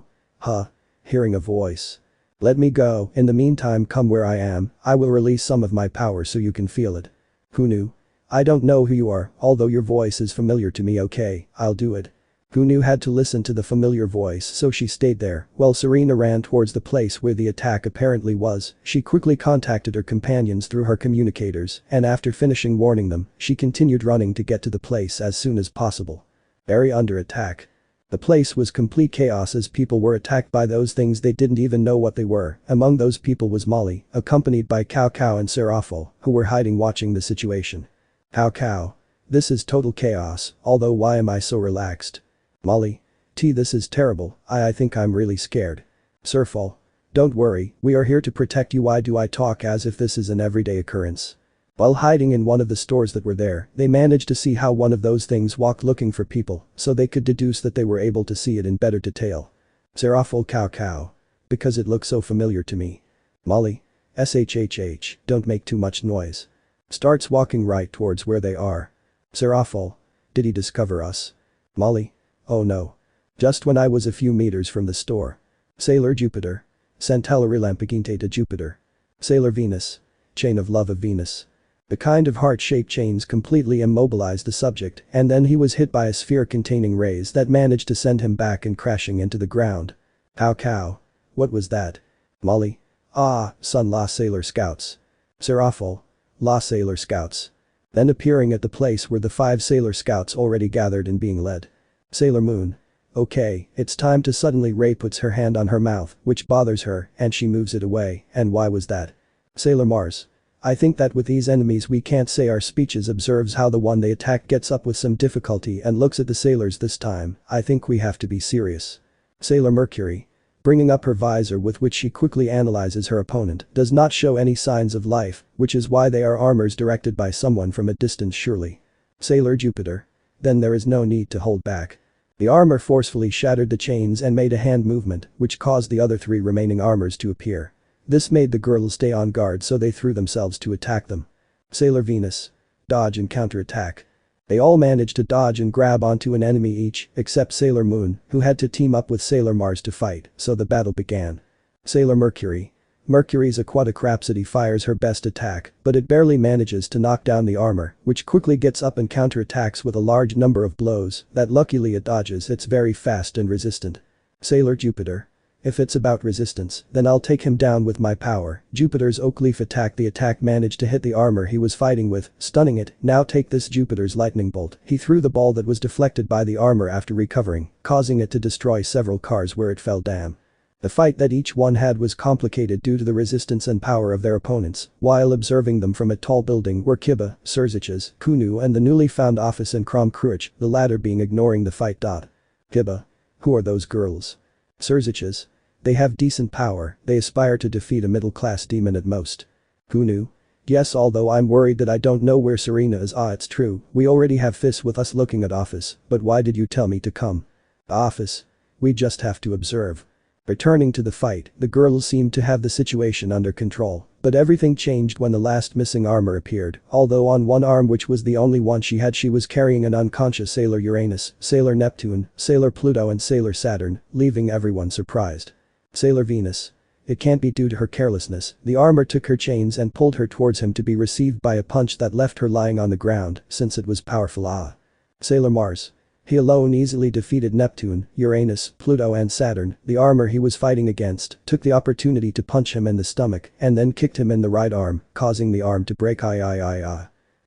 Hearing a voice. Let me go, in the meantime come where I am, I will release some of my power so you can feel it. Kunu. I don't know who you are, although your voice is familiar to me. Okay, I'll do it. Kunu had to listen to the familiar voice, so she stayed there. While Serena ran towards the place where the attack apparently was, she quickly contacted her companions through her communicators, and after finishing warning them, she continued running to get to the place as soon as possible. Area under attack. The place was complete chaos as people were attacked by those things they didn't even know what they were. Among those people was Molly, accompanied by Cao Cao and Serafal, who were hiding watching the situation. Cao Cao. This is total chaos, although why am I so relaxed? Molly. This is terrible, I think I'm really scared. Serafal. Don't worry, we are here to protect you. Why do I talk as if this is an everyday occurrence? While hiding in one of the stores that were there, they managed to see how one of those things walked looking for people, so they could deduce that they were able to see it in better detail. Serafal. Cao Cao. Because it looks so familiar to me. Molly. Shhh, don't make too much noise. Starts walking right towards where they are. Serafal. Did he discover us? Molly. Oh no. Just when I was a few meters from the store. Sailor Jupiter. Centella Relampaginte to Jupiter. Sailor Venus. Chain of love of Venus. The kind of heart-shaped chains completely immobilized the subject, and then he was hit by a sphere containing rays that managed to send him back and crashing into the ground. Cao Cao. What was that? Molly. Son La Sailor Scouts. Serafal. La Sailor Scouts. Then appearing at the place where the 5 Sailor Scouts already gathered and being led. Sailor Moon. Okay, it's time to suddenly Ray puts her hand on her mouth, which bothers her, and she moves it away, and why was that? Sailor Mars. I think that with these enemies we can't say our speeches. Observes how the one they attack gets up with some difficulty and looks at the sailors this time. I think we have to be serious. Sailor Mercury. Bringing up her visor with which she quickly analyzes her opponent, does not show any signs of life, which is why they are armors directed by someone from a distance surely. Sailor Jupiter. Then there is no need to hold back. The armor forcefully shattered the chains and made a hand movement, which caused the other 3 remaining armors to appear. This made the girls stay on guard, so they threw themselves to attack them. Sailor Venus. Dodge and counterattack. They all managed to dodge and grab onto an enemy each, except Sailor Moon, who had to team up with Sailor Mars to fight, so the battle began. Sailor Mercury. Mercury's aquatic rhapsody fires her best attack, but it barely manages to knock down the armor, which quickly gets up and counterattacks with a large number of blows that luckily it dodges. It's very fast and resistant. Sailor Jupiter. If it's about resistance, then I'll take him down with my power. Jupiter's oak leaf attack. The attack managed to hit the armor he was fighting with, stunning it. Now take this Jupiter's lightning bolt. He threw the ball that was deflected by the armor after recovering, causing it to destroy several cars where it fell. Damn. The fight that each one had was complicated due to the resistance and power of their opponents. While observing them from a tall building were Kiba, Serziches, Kunu and the newly found office in Krom Kruich, the latter being ignoring the fight. Kiba. Who are those girls? Serziches. They have decent power, they aspire to defeat a middle-class demon at most. Kunu. Yes, although I'm worried that I don't know where Serena is. It's true, we already have Fizz with us looking at office, but why did you tell me to come? Office. We just have to observe. Returning to the fight, the girls seemed to have the situation under control, but everything changed when the last missing armor appeared. Although on one arm, which was the only one she had, she was carrying an unconscious Sailor Uranus, Sailor Neptune, Sailor Pluto and Sailor Saturn, leaving everyone surprised. Sailor Venus. It can't be due to her carelessness. The armor took her chains and pulled her towards him to be received by a punch that left her lying on the ground, since it was powerful. Sailor Mars. He alone easily defeated Neptune, Uranus, Pluto and Saturn. The armor he was fighting against took the opportunity to punch him in the stomach and then kicked him in the right arm, causing the arm to break.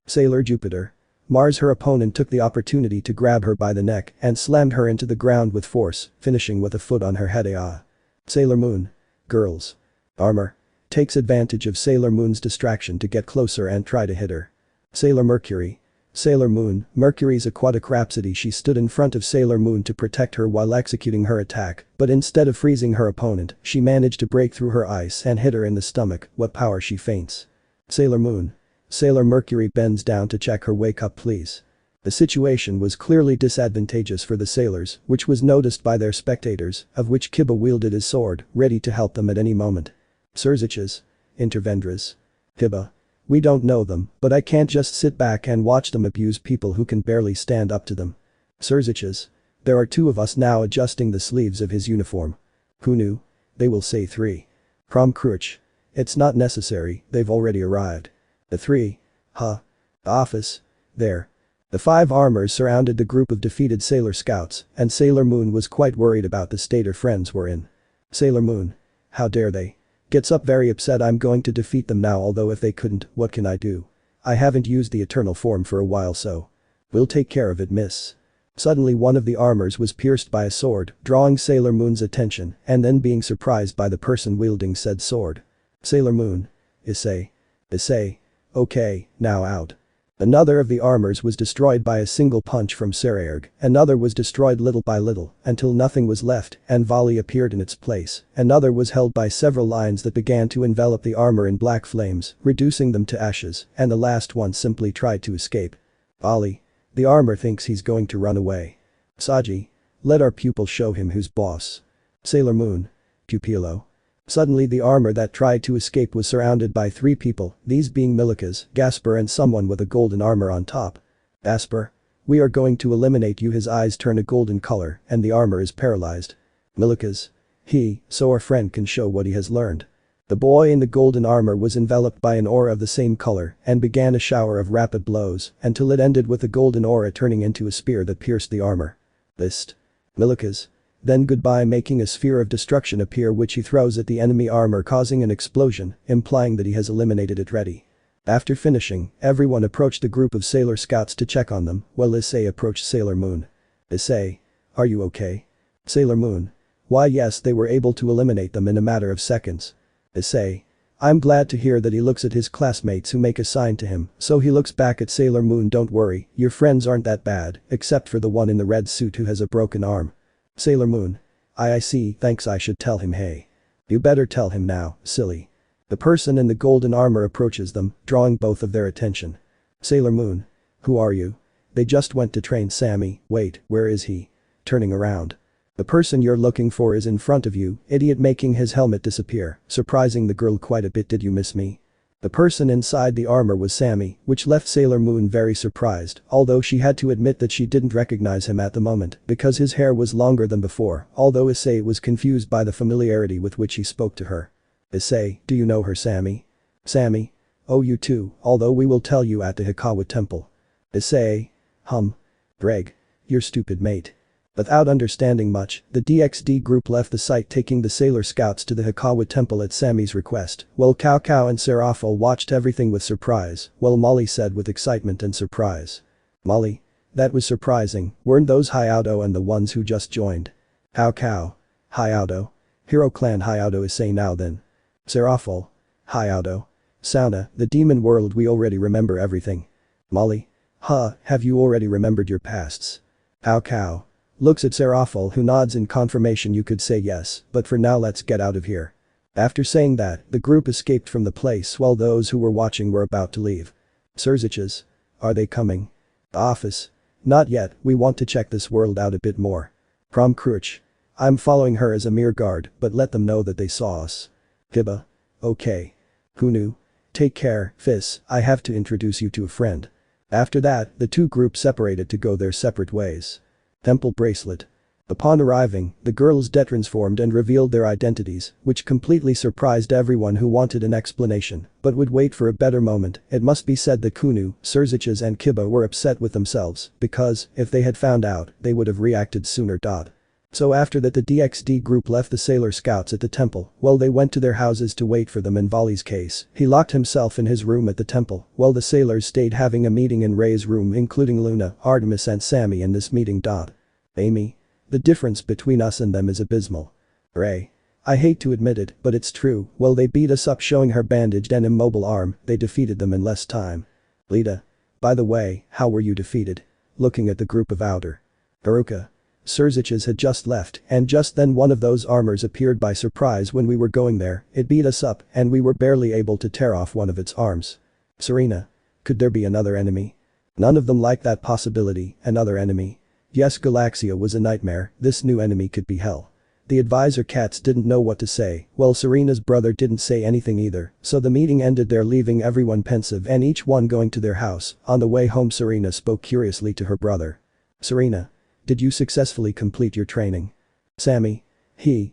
Sailor Jupiter. Mars. Her opponent took the opportunity to grab her by the neck and slammed her into the ground with force, finishing with a foot on her head. Sailor Moon. Girls. Armor. Takes advantage of Sailor Moon's distraction to get closer and try to hit her. Sailor Mercury. Sailor Moon, Mercury's aquatic rhapsody. She stood in front of Sailor Moon to protect her while executing her attack, but instead of freezing her opponent, she managed to break through her ice and hit her in the stomach. What power! She faints. Sailor Moon. Sailor Mercury bends down to check her. Wake up please. The situation was clearly disadvantageous for the sailors, which was noticed by their spectators, of which Kiba wielded his sword, ready to help them at any moment. Serziches. Intervendras. Kiba. We don't know them, but I can't just sit back and watch them abuse people who can barely stand up to them. Serziches. There are 2 of us now. Adjusting the sleeves of his uniform. Kunu. They will say 3. Krom Kruich. It's not necessary, they've already arrived. The 3. Office. There. The 5 armors surrounded the group of defeated Sailor Scouts, and Sailor Moon was quite worried about the state her friends were in. Sailor Moon. How dare they? Gets up very upset. I'm going to defeat them now, although if they couldn't, what can I do? I haven't used the eternal form for a while, so. We'll take care of it, miss. Suddenly one of the armors was pierced by a sword, drawing Sailor Moon's attention, and then being surprised by the person wielding said sword. Sailor Moon. Issei. Issei. Okay, now out. Another of the armors was destroyed by a single punch from Saraerg, another was destroyed little by little, until nothing was left, and Volley appeared in its place, another was held by several lines that began to envelop the armor in black flames, reducing them to ashes, and the last one simply tried to escape. Volley. The armor thinks he's going to run away. Saji. Let our pupil show him who's boss. Sailor Moon. Pupilo. Suddenly the armor that tried to escape was surrounded by 3 people, these being Milikas, Gasper and someone with a golden armor on top. Gasper. We are going to eliminate you. His eyes turn a golden color and the armor is paralyzed. Milikas. So our friend can show what he has learned. The boy in the golden armor was enveloped by an aura of the same color and began a shower of rapid blows until it ended with the golden aura turning into a spear that pierced the armor. List. Milikas. Then goodbye, making a sphere of destruction appear which he throws at the enemy armor, causing an explosion, implying that he has eliminated it. Ready. After finishing, everyone approached the group of Sailor Scouts to check on them, while Issei approached Sailor Moon. Issei. Are you okay? Sailor Moon. Why yes, they were able to eliminate them in a matter of seconds. Issei. I'm glad to hear that. He looks at his classmates who make a sign to him, so he looks back at Sailor Moon. Don't worry, your friends aren't that bad, except for the one in the red suit who has a broken arm. Sailor Moon. I see, thanks, I should tell him. Hey. You better tell him now, silly. The person in the golden armor approaches them, drawing both of their attention. Sailor Moon. Who are you? They just went to train Sammy. Wait, where is he? Turning around. The person you're looking for is in front of you, idiot, making his helmet disappear, surprising the girl quite a bit. Did you miss me? The person inside the armor was Sammy, which left Sailor Moon very surprised, although she had to admit that she didn't recognize him at the moment because his hair was longer than before, although Issei was confused by the familiarity with which he spoke to her. Issei, do you know her, Sammy? Sammy. Oh, you too, although we will tell you at the Hikawa temple. Issei. Greg. Your stupid mate. Without understanding much, the DXD group left the site, taking the Sailor Scouts to the Hikawa temple at Sammy's request, while Cao Cao and Serafal watched everything with surprise, while Molly said with excitement and surprise. Molly. That was surprising, weren't those Hayato and the ones who just joined? Cao Cao. Hayato. Hero Clan Hayato. Issei. Now then. Serafal. Hayato. Sauna, the demon world, we already remember everything. Molly. Have you already remembered your pasts? Cao Cao. Looks at Serafal, who nods in confirmation. You could say yes, but for now let's get out of here. After saying that, the group escaped from the place while those who were watching were about to leave. Surziches. Are they coming? The office. Not yet, we want to check this world out a bit more. Prom Cruch. I'm following her as a mere guard, but let them know that they saw us. Kiba. Okay. Kunu. Take care, Fizz, I have to introduce you to a friend. After that, the two groups separated to go their separate ways. Temple Bracelet. Upon arriving, the girls detransformed and revealed their identities, which completely surprised everyone who wanted an explanation, but would wait for a better moment. It must be said that Kunu, Surziches and Kiba were upset with themselves, because, if they had found out, they would have reacted sooner. So after that, the DXD group left the Sailor Scouts at the temple, while they went to their houses to wait for them. In Volley's case, he locked himself in his room at the temple, while the sailors stayed having a meeting in Ray's room, including Luna, Artemis and Sammy in this meeting. Amy. The difference between us and them is abysmal. Ray. I hate to admit it, but it's true, while they beat us up showing her bandaged and immobile arm, they defeated them in less time. Lita. By the way, how were you defeated? Looking at the group of outer. Haruka. Surziches had just left, and just then one of those armors appeared by surprise when we were going there. It beat us up, and we were barely able to tear off one of its arms. Serena. Could there be another enemy? None of them liked that possibility. Another enemy? Yes, Galaxia was a nightmare. This new enemy could be hell. The advisor cats didn't know what to say, while Serena's brother didn't say anything either, so the meeting ended there, leaving everyone pensive and each one going to their house. On the way home, Serena spoke curiously to her brother. Serena. Did you successfully complete your training? Sammy.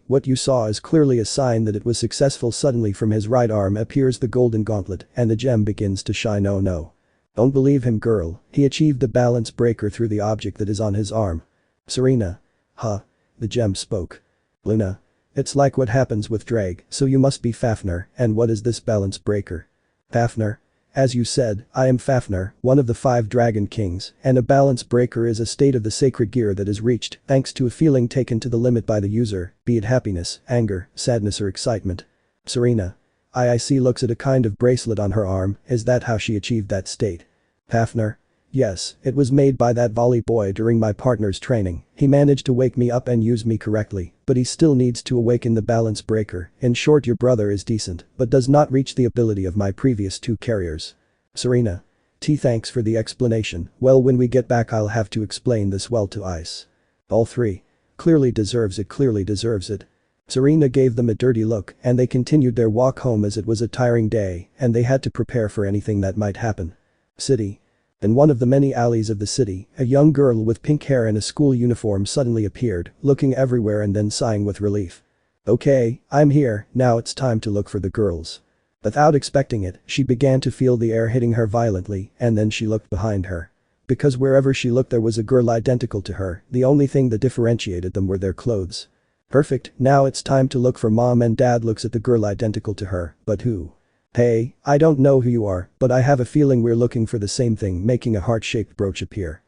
What you saw is clearly a sign that it was successful. Suddenly from his right arm appears the golden gauntlet and the gem begins to shine. Oh no. Don't believe him, girl, he achieved the balance breaker through the object that is on his arm. Serena. Huh. The gem spoke. Luna. It's like what happens with Drag, so you must be Fafnir, and what is this balance breaker? Fafnir? As you said, I am Fafnir, one of the 5 dragon kings, and a balance breaker is a state of the sacred gear that is reached thanks to a feeling taken to the limit by the user, be it happiness, anger, sadness or excitement. Serena. I see. Looks at a kind of bracelet on her arm, is that how she achieved that state? Fafnir. Yes, it was made by that volley boy during my partner's training. He managed to wake me up and use me correctly, but he still needs to awaken the balance breaker. In short, your brother is decent, but does not reach the ability of my previous 2 carriers. Serena. Thanks for the explanation. Well, when we get back I'll have to explain this well to Ice. All 3. Clearly deserves it, clearly deserves it. Serena gave them a dirty look and they continued their walk home as it was a tiring day and they had to prepare for anything that might happen. City. In one of the many alleys of the city, a young girl with pink hair and a school uniform suddenly appeared, looking everywhere and then sighing with relief. Okay, I'm here, now it's time to look for the girls. Without expecting it, she began to feel the air hitting her violently and then she looked behind her. Because wherever she looked there was a girl identical to her, the only thing that differentiated them were their clothes. Perfect, now it's time to look for mom and dad. Looks at the girl identical to her, but who? Hey, I don't know who you are, but I have a feeling we're looking for the same thing, making a heart-shaped brooch appear.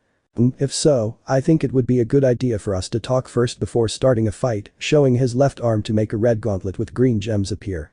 If so, I think it would be a good idea for us to talk first before starting a fight, showing his left arm to make a red gauntlet with green gems appear.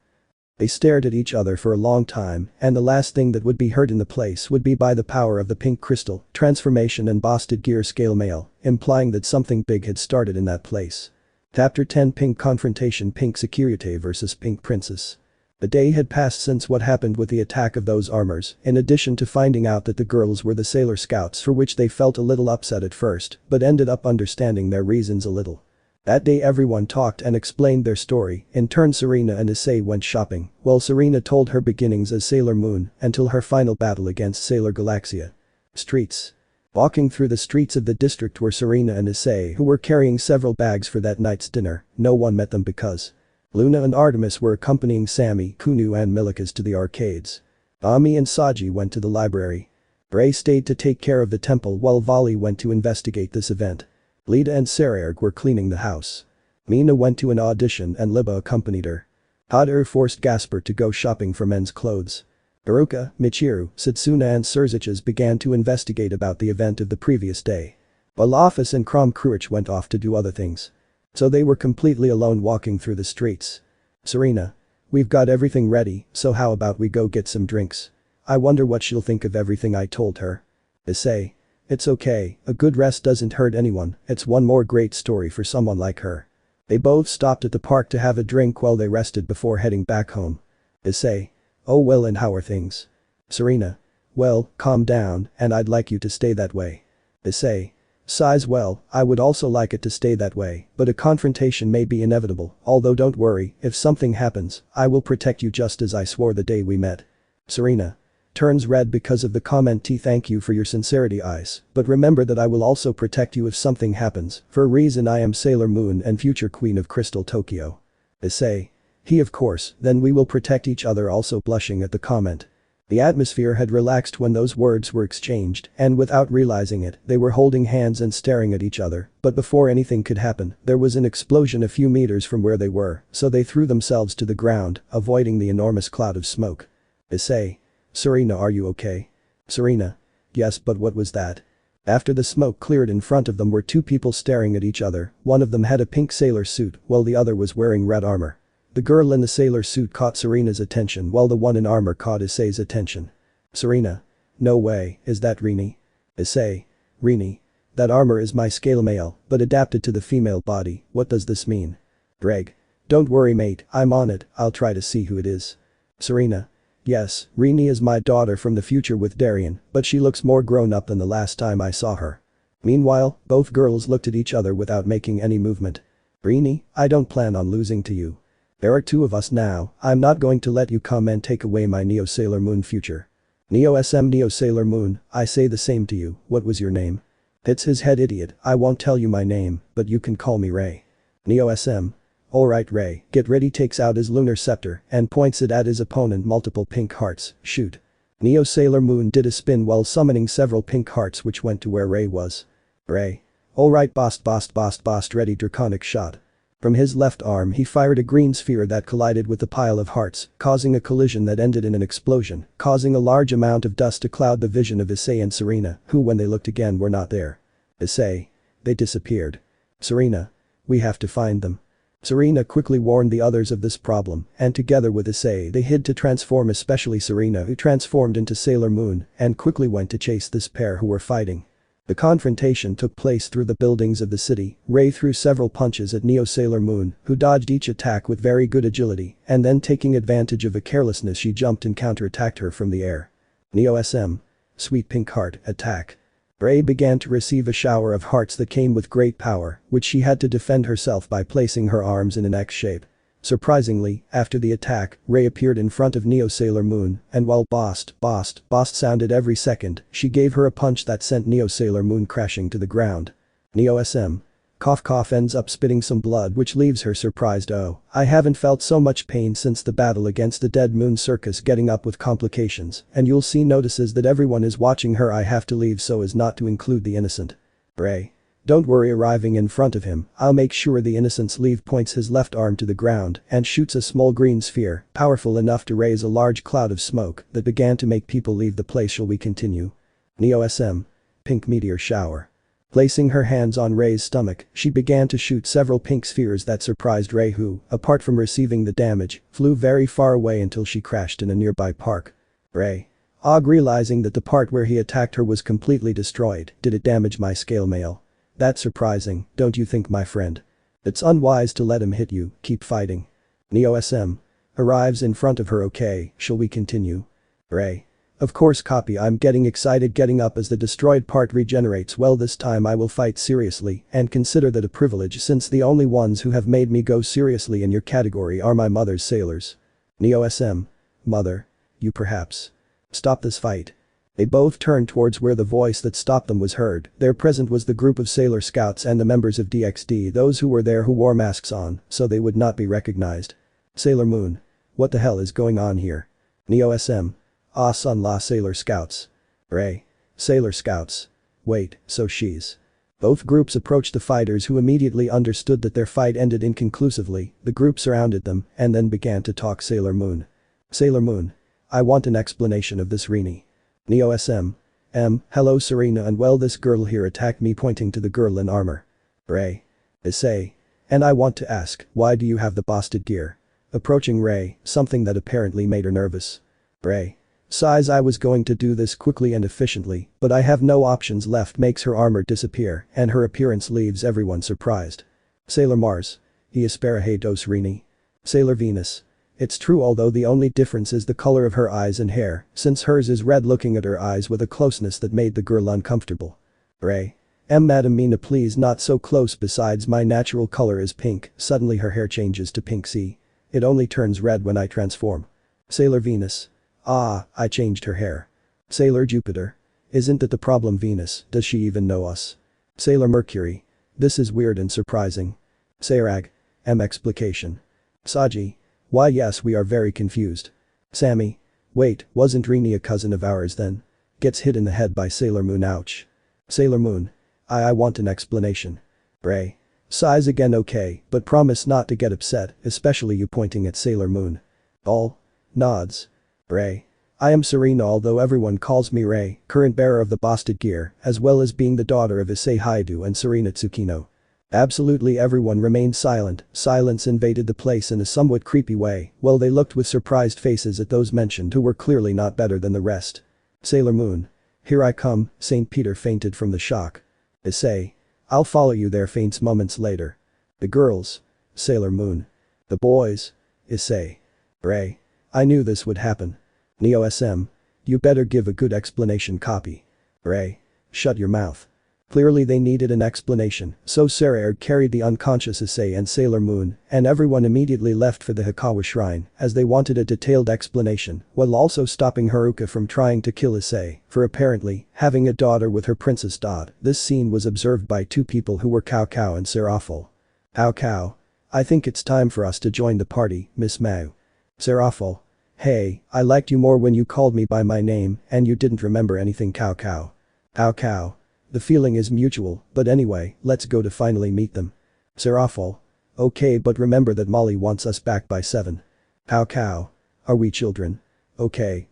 They stared at each other for a long time, and the last thing that would be heard in the place would be by the power of the pink crystal, transformation and boosted gear scale mail, implying that something big had started in that place. Chapter 10 Pink Confrontation Pink Security vs Pink Princess. A day had passed since what happened with the attack of those armors, in addition to finding out that the girls were the Sailor Scouts, for which they felt a little upset at first, but ended up understanding their reasons a little. That day everyone talked and explained their story. In turn Serena and Issei went shopping, while Serena told her beginnings as Sailor Moon until her final battle against Sailor Galaxia. Streets. Walking through the streets of the district were Serena and Issei, who were carrying several bags for that night's dinner. No one met them because Luna and Artemis were accompanying Sammy, Kunu and Milikas to the arcades. Ami and Saji went to the library. Ray stayed to take care of the temple while Vali went to investigate this event. Lita and Sarerg were cleaning the house. Mina went to an audition and Liba accompanied her. Hader forced Gasper to go shopping for men's clothes. Haruka, Michiru, Satsuna and Surziches began to investigate about the event of the previous day. While Office and Krom Kruich went off to do other things. So they were completely alone walking through the streets. Serena. We've got everything ready, so how about we go get some drinks? I wonder what she'll think of everything I told her. Issei. It's okay, a good rest doesn't hurt anyone, it's one more great story for someone like her. They both stopped at the park to have a drink while they rested before heading back home. Issei. Oh well, and how are things? Serena. Well, calm down, and I'd like you to stay that way. Issei. Sighs. Well, I would also like it to stay that way, but a confrontation may be inevitable, although don't worry, if something happens, I will protect you just as I swore the day we met. Serena. Turns red because of the comment. Thank you for your sincerity, Ice, but remember that I will also protect you if something happens, for a reason I am Sailor Moon and future Queen of Crystal Tokyo. Issei. He of course, then we will protect each other, also blushing at the comment. The atmosphere had relaxed when those words were exchanged, and without realizing it, they were holding hands and staring at each other, but before anything could happen, there was an explosion a few meters from where they were, so they threw themselves to the ground, avoiding the enormous cloud of smoke. Issei. Serena, are you okay? Serena. Yes, but what was that? After the smoke cleared, in front of them were 2 people staring at each other. One of them had a pink sailor suit while the other was wearing red armor. The girl in the sailor suit caught Serena's attention while the one in armor caught Issei's attention. Serena. No way, is that Rini? Issei. Rini. That armor is my scale male, but adapted to the female body, what does this mean? Greg. Don't worry mate, I'm on it, I'll try to see who it is. Serena. Yes, Rini is my daughter from the future with Darien, but she looks more grown up than the last time I saw her. Meanwhile, both girls looked at each other without making any movement. Rini, I don't plan on losing to you. There are 2 of us now, I'm not going to let you come and take away my Neo Sailor Moon future. Neo Sailor Moon, I say the same to you, what was your name? Hits his head. Idiot, I won't tell you my name, but you can call me Ray. Neo SM. Alright Ray, get ready. Takes out his lunar scepter and points it at his opponent. Multiple pink hearts, shoot. Neo Sailor Moon did a spin while summoning several pink hearts which went to where Ray was. Ray. Alright boss, ready draconic shot. From his left arm he fired a green sphere that collided with the pile of hearts, causing a collision that ended in an explosion, causing a large amount of dust to cloud the vision of Issei and Serena, who when they looked again were not there. Issei. They disappeared. Serena. We have to find them. Serena quickly warned the others of this problem, and together with Issei they hid to transform, especially Serena, who transformed into Sailor Moon and quickly went to chase this pair who were fighting. The confrontation took place through the buildings of the city. Ray threw several punches at Neo Sailor Moon, who dodged each attack with very good agility, and then taking advantage of a carelessness she jumped and counterattacked her from the air. Neo SM. Sweet pink heart, attack. Ray began to receive a shower of hearts that came with great power, which she had to defend herself by placing her arms in an X shape. Surprisingly, after the attack, Ray appeared in front of Neo Sailor Moon, and while bost sounded every second, she gave her a punch that sent Neo Sailor Moon crashing to the ground. Neo SM. Cough ends up spitting some blood which leaves her surprised. Oh, I haven't felt so much pain since the battle against the Dead Moon Circus, getting up with complications, and you'll see notices that everyone is watching her. I have to leave so as not to include the innocent. Ray. Don't worry, arriving in front of him, I'll make sure the innocents leave. Points his left arm to the ground and shoots a small green sphere, powerful enough to raise a large cloud of smoke that began to make people leave the place. Shall we continue? Neo SM. Pink meteor shower. Placing her hands on Ray's stomach, she began to shoot several pink spheres that surprised Ray, who, apart from receiving the damage, flew very far away until she crashed in a nearby park. Ray. Realizing that the part where he attacked her was completely destroyed. Did it damage my scale mail? That's surprising, don't you think, my friend? It's unwise to let him hit you, keep fighting. Neo SM. Arrives in front of her. Okay, shall we continue? Ray. Of course, copy. I'm getting excited. Getting up as the destroyed part regenerates. Well, this time I will fight seriously and consider that a privilege, since the only ones who have made me go seriously in your category are my mother's sailors. Neo SM. Mother. You perhaps. Stop this fight. They both turned towards where the voice that stopped them was heard. There present was the group of Sailor Scouts and the members of DXD, those who were there who wore masks on, so they would not be recognized. Sailor Moon. What the hell is going on here? Neo SM. Son la Sailor Scouts. Ray. Sailor Scouts. Wait, so she's. Both groups approached the fighters, who immediately understood that their fight ended inconclusively. The group surrounded them and then began to talk. Sailor Moon. Sailor Moon. I want an explanation of this, Rini. Neo SM. Hello Serena, and well, this girl here attacked me, pointing to the girl in armor. Ray. Issei. And I want to ask, why do you have the busted gear? Approaching Ray, something that apparently made her nervous. Ray. Sighs. I was going to do this quickly and efficiently, but I have no options left. Makes her armor disappear, and her appearance leaves everyone surprised. Sailor Mars. Y espera dos Rini. Sailor Venus. It's true, although the only difference is the color of her eyes and hair, since hers is red. Looking at her eyes with a closeness that made the girl uncomfortable. Ray. Madam Mina, please not so close. Besides, my natural color is pink. Suddenly her hair changes to pink. See? It only turns red when I transform. Sailor Venus. I changed her hair. Sailor Jupiter. Isn't that the problem, Venus? Does she even know us? Sailor Mercury. This is weird and surprising. Sairag. Explication. Saji. Why, yes, we are very confused. Sammy. Wait, wasn't Rini a cousin of ours then? Gets hit in the head by Sailor Moon. Ouch. Sailor Moon. I want an explanation. Ray. Sighs again. Okay, but promise not to get upset, especially you, pointing at Sailor Moon. All. Nods. Ray. I am Serena, although everyone calls me Ray, current bearer of the busted gear, as well as being the daughter of Issei Haidu and Serena Tsukino. Absolutely everyone remained silent. Silence invaded the place in a somewhat creepy way, while they looked with surprised faces at those mentioned, who were clearly not better than the rest. Sailor Moon. Here I come. St. Peter fainted from the shock. Issei. I'll follow you there. Faints moments later. The girls. Sailor Moon. The boys. Issei. Ray. I knew this would happen. Neo SM. You better give a good explanation, copy. Ray. Shut your mouth. Clearly they needed an explanation, so Sarah carried the unconscious Issei and Sailor Moon, and everyone immediately left for the Hikawa shrine, as they wanted a detailed explanation, while also stopping Haruka from trying to kill Issei, for apparently having a daughter with her Princess Dodd. This scene was observed by two people who were Cao Cao and Seraphil. Cao Cao. I think it's time for us to join the party, Miss Mao. Seraphil. hey, I liked you more when you called me by my name and you didn't remember anything cow cow. Cow cow. The feeling is mutual, but anyway, let's go to finally meet them. Serafal. Okay, but remember that Molly wants us back by 7. Cow cow. Are we children? Okay,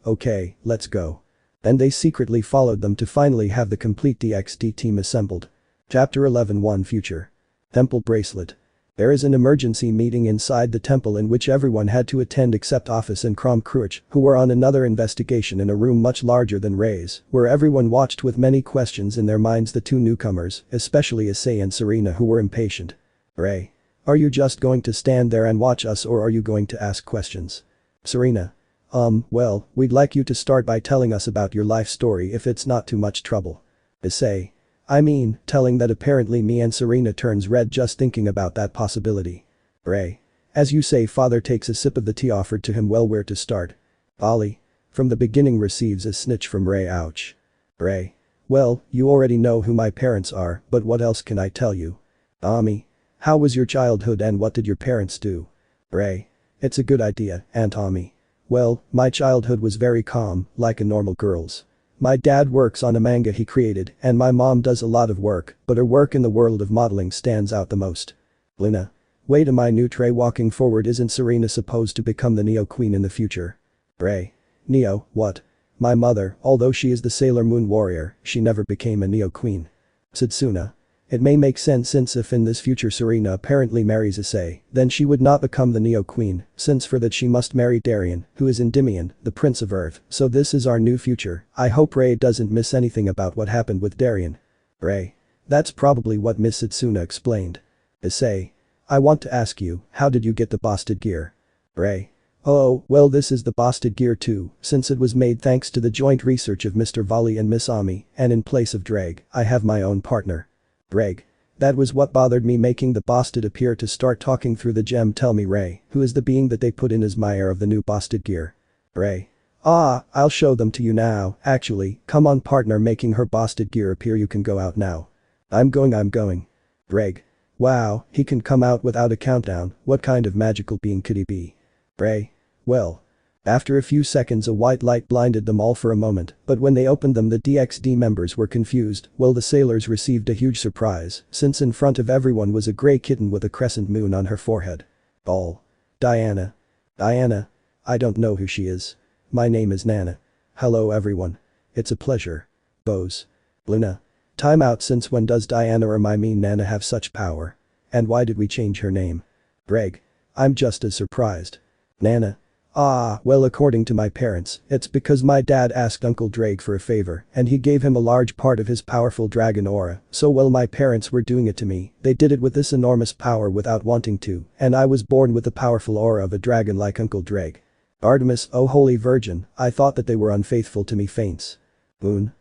let's go. Then they secretly followed them to finally have the complete DXD team assembled. Chapter 11 Future. Temple Bracelet. There is an emergency meeting inside the temple in which everyone had to attend except Office and Krom Kruich, who were on another investigation in a room much larger than Ray's, where everyone watched with many questions in their minds the two newcomers, especially Issei and Serena, who were impatient. Ray. Are you just going to stand there and watch us, or are you going to ask questions? Serena. Well, we'd like you to start by telling us about your life story if it's not too much trouble. Issei. I mean, telling that apparently me and Serena turns red just thinking about that possibility. Ray. As you say, father takes a sip of the tea offered to him. Well, where to start? Ollie. From the beginning receives a snitch from Ray. Ouch. Ray. Well, you already know who my parents are, but what else can I tell you? Ami. How was your childhood and what did your parents do? Ray. It's a good idea, Aunt Ami. Well, my childhood was very calm, like a normal girl's. My dad works on a manga he created and my mom does a lot of work, but her work in the world of modeling stands out the most. Luna. Wait a minute, Ray. Walking forward, isn't Serena supposed to become the Neo Queen in the future? Ray. Neo, what? My mother, although she is the Sailor Moon warrior, she never became a Neo Queen. Setsuna. It may make sense since if in this future Serena apparently marries Issei, then she would not become the Neo Queen, since for that she must marry Darien, who is Endymion, the Prince of Earth, so this is our new future. I hope Ray doesn't miss anything about what happened with Darien. Ray. That's probably what Miss Setsuna explained. Issei. I want to ask you, how did you get the Bosted gear? Ray. Oh, well, this is the Bosted gear too, since it was made thanks to the joint research of Mr. Volley and Miss Ami, and in place of Drag, I have my own partner. Greg. That was what bothered me, making the Bosted appear to start talking through the gem. Tell me, Ray, who is the being that they put in as my heir of the new Bosted gear? Ray. I'll show them to you now. Actually, come on partner, making her Bosted gear appear. You can go out now. I'm going. Greg. Wow, he can come out without a countdown. What kind of magical being could he be? Ray. Well. After a few seconds a white light blinded them all for a moment, but when they opened them the DXD members were confused. Well, the sailors received a huge surprise, since in front of everyone was a grey kitten with a crescent moon on her forehead. All. Diana. I don't know who she is. My name is Nana. Hello everyone. It's a pleasure. Bose. Luna. Time out, since when does Diana or I mean Nana have such power? And why did we change her name? Greg. I'm just as surprised. Nana. Well, according to my parents, it's because my dad asked Uncle Drake for a favor and he gave him a large part of his powerful dragon aura, so while my parents were doing it to me, they did it with this enormous power without wanting to, and I was born with the powerful aura of a dragon like Uncle Drake. Artemis, oh holy virgin, I thought that they were unfaithful to me. Faints. Moon.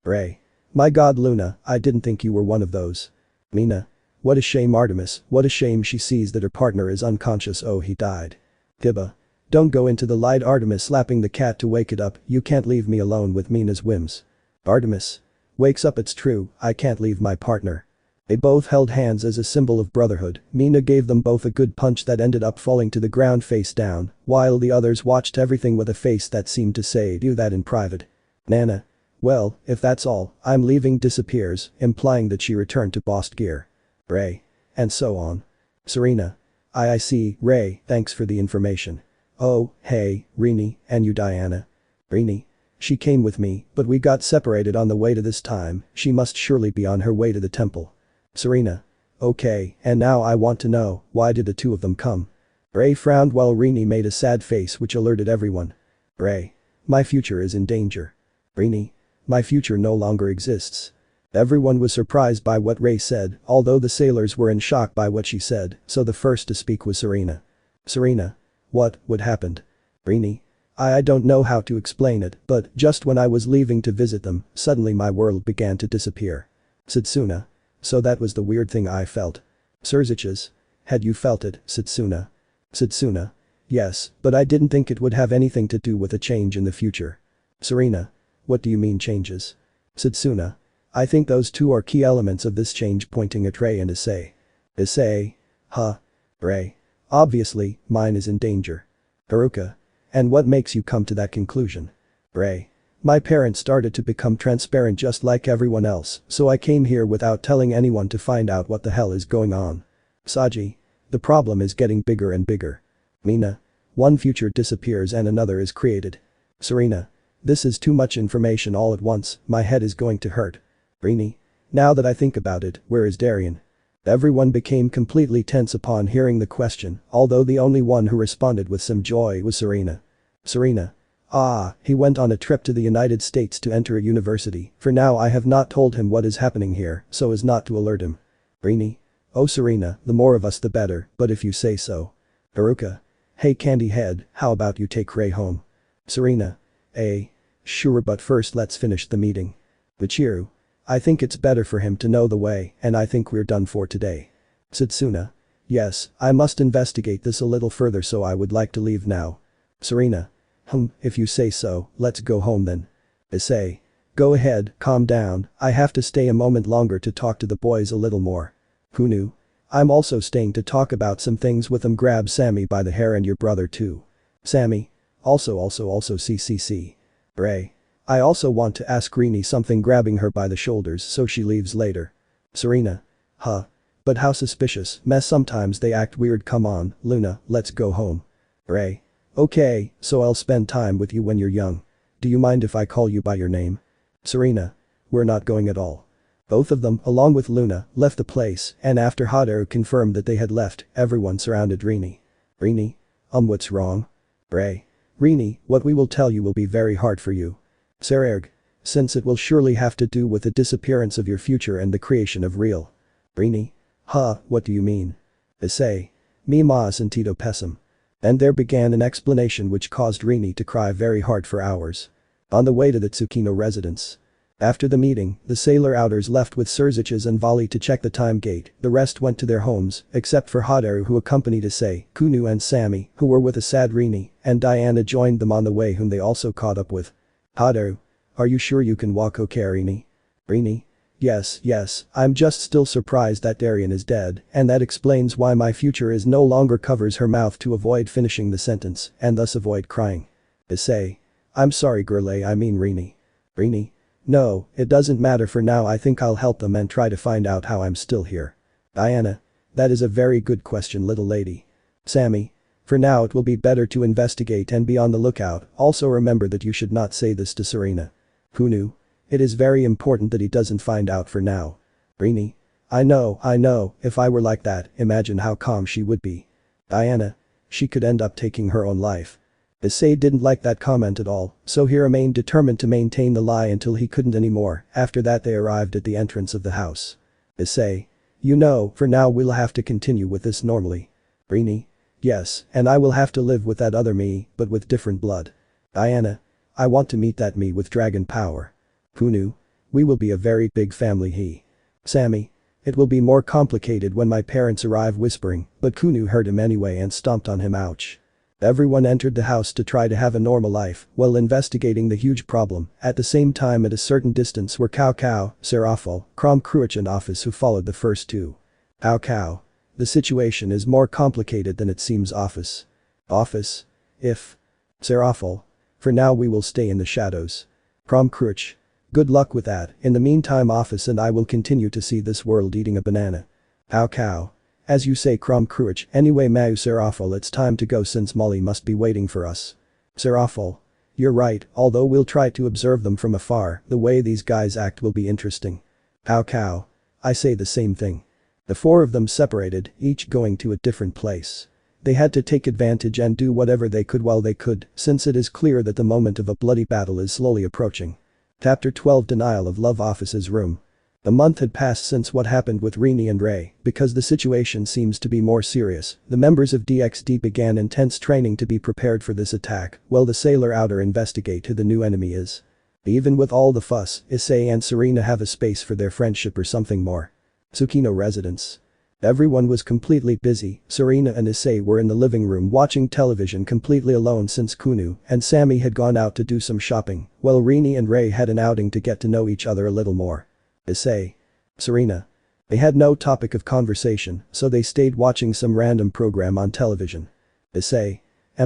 Ray. My god Luna, I didn't think you were one of those. Mina. What a shame Artemis, what a shame she sees that her partner is unconscious. Oh, he died. Tiba. Don't go into the light. Artemis slapping the cat to wake it up. You can't leave me alone with Mina's whims. Artemis. Wakes up. It's true, I can't leave my partner. They both held hands as a symbol of brotherhood. Mina gave them both a good punch that ended up falling to the ground face down, while the others watched everything with a face that seemed to say, do that in private. Nana. Well, if that's all, I'm leaving. Disappears, implying that she returned to Bosted gear. Ray. And so on. Serena. I see, Ray, thanks for the information. Oh, hey, Rini, and you Diana. Rini. She came with me, but we got separated on the way to this time. She must surely be on her way to the temple. Serena. Okay, and now I want to know, why did the two of them come? Ray frowned while Rini made a sad face which alerted everyone. Ray. My future is in danger. Rini. My future no longer exists. Everyone was surprised by what Ray said, although the sailors were in shock by what she said, so the first to speak was Serena. Serena. What happened? Rini. I don't know how to explain it, but just when I was leaving to visit them, suddenly my world began to disappear. Setsuna. So that was the weird thing I felt. Surziches. Had you felt it, Setsuna? Setsuna. Yes, but I didn't think it would have anything to do with a change in the future. Serena. What do you mean changes? Setsuna. I think those two are key elements of this change, pointing at Ray and Issei. Issei. Huh. Ray. Obviously, mine is in danger. Haruka. And what makes you come to that conclusion? Ray. My parents started to become transparent just like everyone else, so I came here without telling anyone to find out what the hell is going on. Saji. The problem is getting bigger and bigger. Mina. One future disappears and another is created. Serena. This is too much information all at once, my head is going to hurt. Rini. Now that I think about it, where is Darien? Everyone became completely tense upon hearing the question, although the only one who responded with some joy was Serena. Serena. Ah, he went on a trip to the United States to enter a university, for now I have not told him what is happening here, so as not to alert him. Rini. Oh Serena, the more of us the better, but if you say so. Haruka. Hey Candy Head, how about you take Ray home? Serena. Sure, but first let's finish the meeting. Michiru. I think it's better for him to know the way, and I think we're done for today. Satsuna. Yes, I must investigate this a little further, so I would like to leave now. Serena. If you say so, let's go home then. Issei. Go ahead, calm down, I have to stay a moment longer to talk to the boys a little more. Kunu. I'm also staying to talk about some things with them. Grab Sammy by the hair and your brother too. Sammy. Also CCC. Ray. I also want to ask Rini something, grabbing her by the shoulders so she leaves later. Serena. But how suspicious, mess, sometimes they act weird. Come on, Luna, let's go home. Ray. Okay, so I'll spend time with you when you're young. Do you mind if I call you by your name? Serena. We're not going at all. Both of them, along with Luna, left the place, and after Hadaru confirmed that they had left, everyone surrounded Rini. Rini? What's wrong? Ray. Rini, what we will tell you will be very hard for you. Sererg. Since it will surely have to do with the disappearance of your future and the creation of real. Rini. What do you mean? Issei. Me ma sentido pessim. And there began an explanation which caused Rini to cry very hard for hours. On the way to the Tsukino residence. After the meeting, the sailor outers left with Surziches and Vali to check the time gate, the rest went to their homes, except for Hadaru, who accompanied Issei, Kunu and Sammy, who were with a sad Rini, and Diana joined them on the way, whom they also caught up with. Hadaru. Are you sure you can walk okay, Rini? Rini. Yes, I'm just still surprised that Darien is dead, and that explains why my future is no longer. Covers her mouth to avoid finishing the sentence, and thus avoid crying. Issei. I'm sorry girl, I mean Rini. Rini. No, it doesn't matter for now, I think I'll help them and try to find out how I'm still here. Diana. That is a very good question, little lady. Sammy. For now it will be better to investigate and be on the lookout, also remember that you should not say this to Serena. Kunu. It is very important that he doesn't find out for now. Rini. I know, if I were like that, imagine how calm she would be. Diana. She could end up taking her own life. Issei didn't like that comment at all, so he remained determined to maintain the lie until he couldn't anymore. After that they arrived at the entrance of the house. Issei. You know, for now we'll have to continue with this normally. Rini. Yes, and I will have to live with that other me, but with different blood. Diana. I want to meet that me with dragon power. Kunu. We will be a very big family. Sammy. It will be more complicated when my parents arrive, whispering, but Kunu heard him anyway and stomped on him. Ouch. Everyone entered the house to try to have a normal life while investigating the huge problem. At the same time, at a certain distance were Cao, Serafal, Krom Kruich and Office, who followed the first two. Cao. The situation is more complicated than it seems. Office. If. Serafal. For now we will stay in the shadows. Krom Kruich. Good luck with that. In the meantime, Office and I will continue to see this world eating a banana. Cao. As you say, Krom Kruich. Anyway, Mau Serafal, it's time to go since Molly must be waiting for us. Serafal. You're right, although we'll try to observe them from afar, the way these guys act will be interesting. Cao. I say the same thing. The four of them separated, each going to a different place. They had to take advantage and do whatever they could while they could, since it is clear that the moment of a bloody battle is slowly approaching. Chapter 12. Denial of Love. Office's room. A month had passed since what happened with Rini and Ray. Because the situation seems to be more serious, the members of DXD began intense training to be prepared for this attack, while the sailor outer investigate who the new enemy is. Even with all the fuss, Issei and Serena have a space for their friendship or something more. Tsukino residence. Everyone was completely busy. Serena and Issei were in the living room watching television completely alone since Kunu and Sammy had gone out to do some shopping, while Rini and Ray had an outing to get to know each other a little more. Issei. Serena. They had no topic of conversation, so they stayed watching some random program on television. Issei.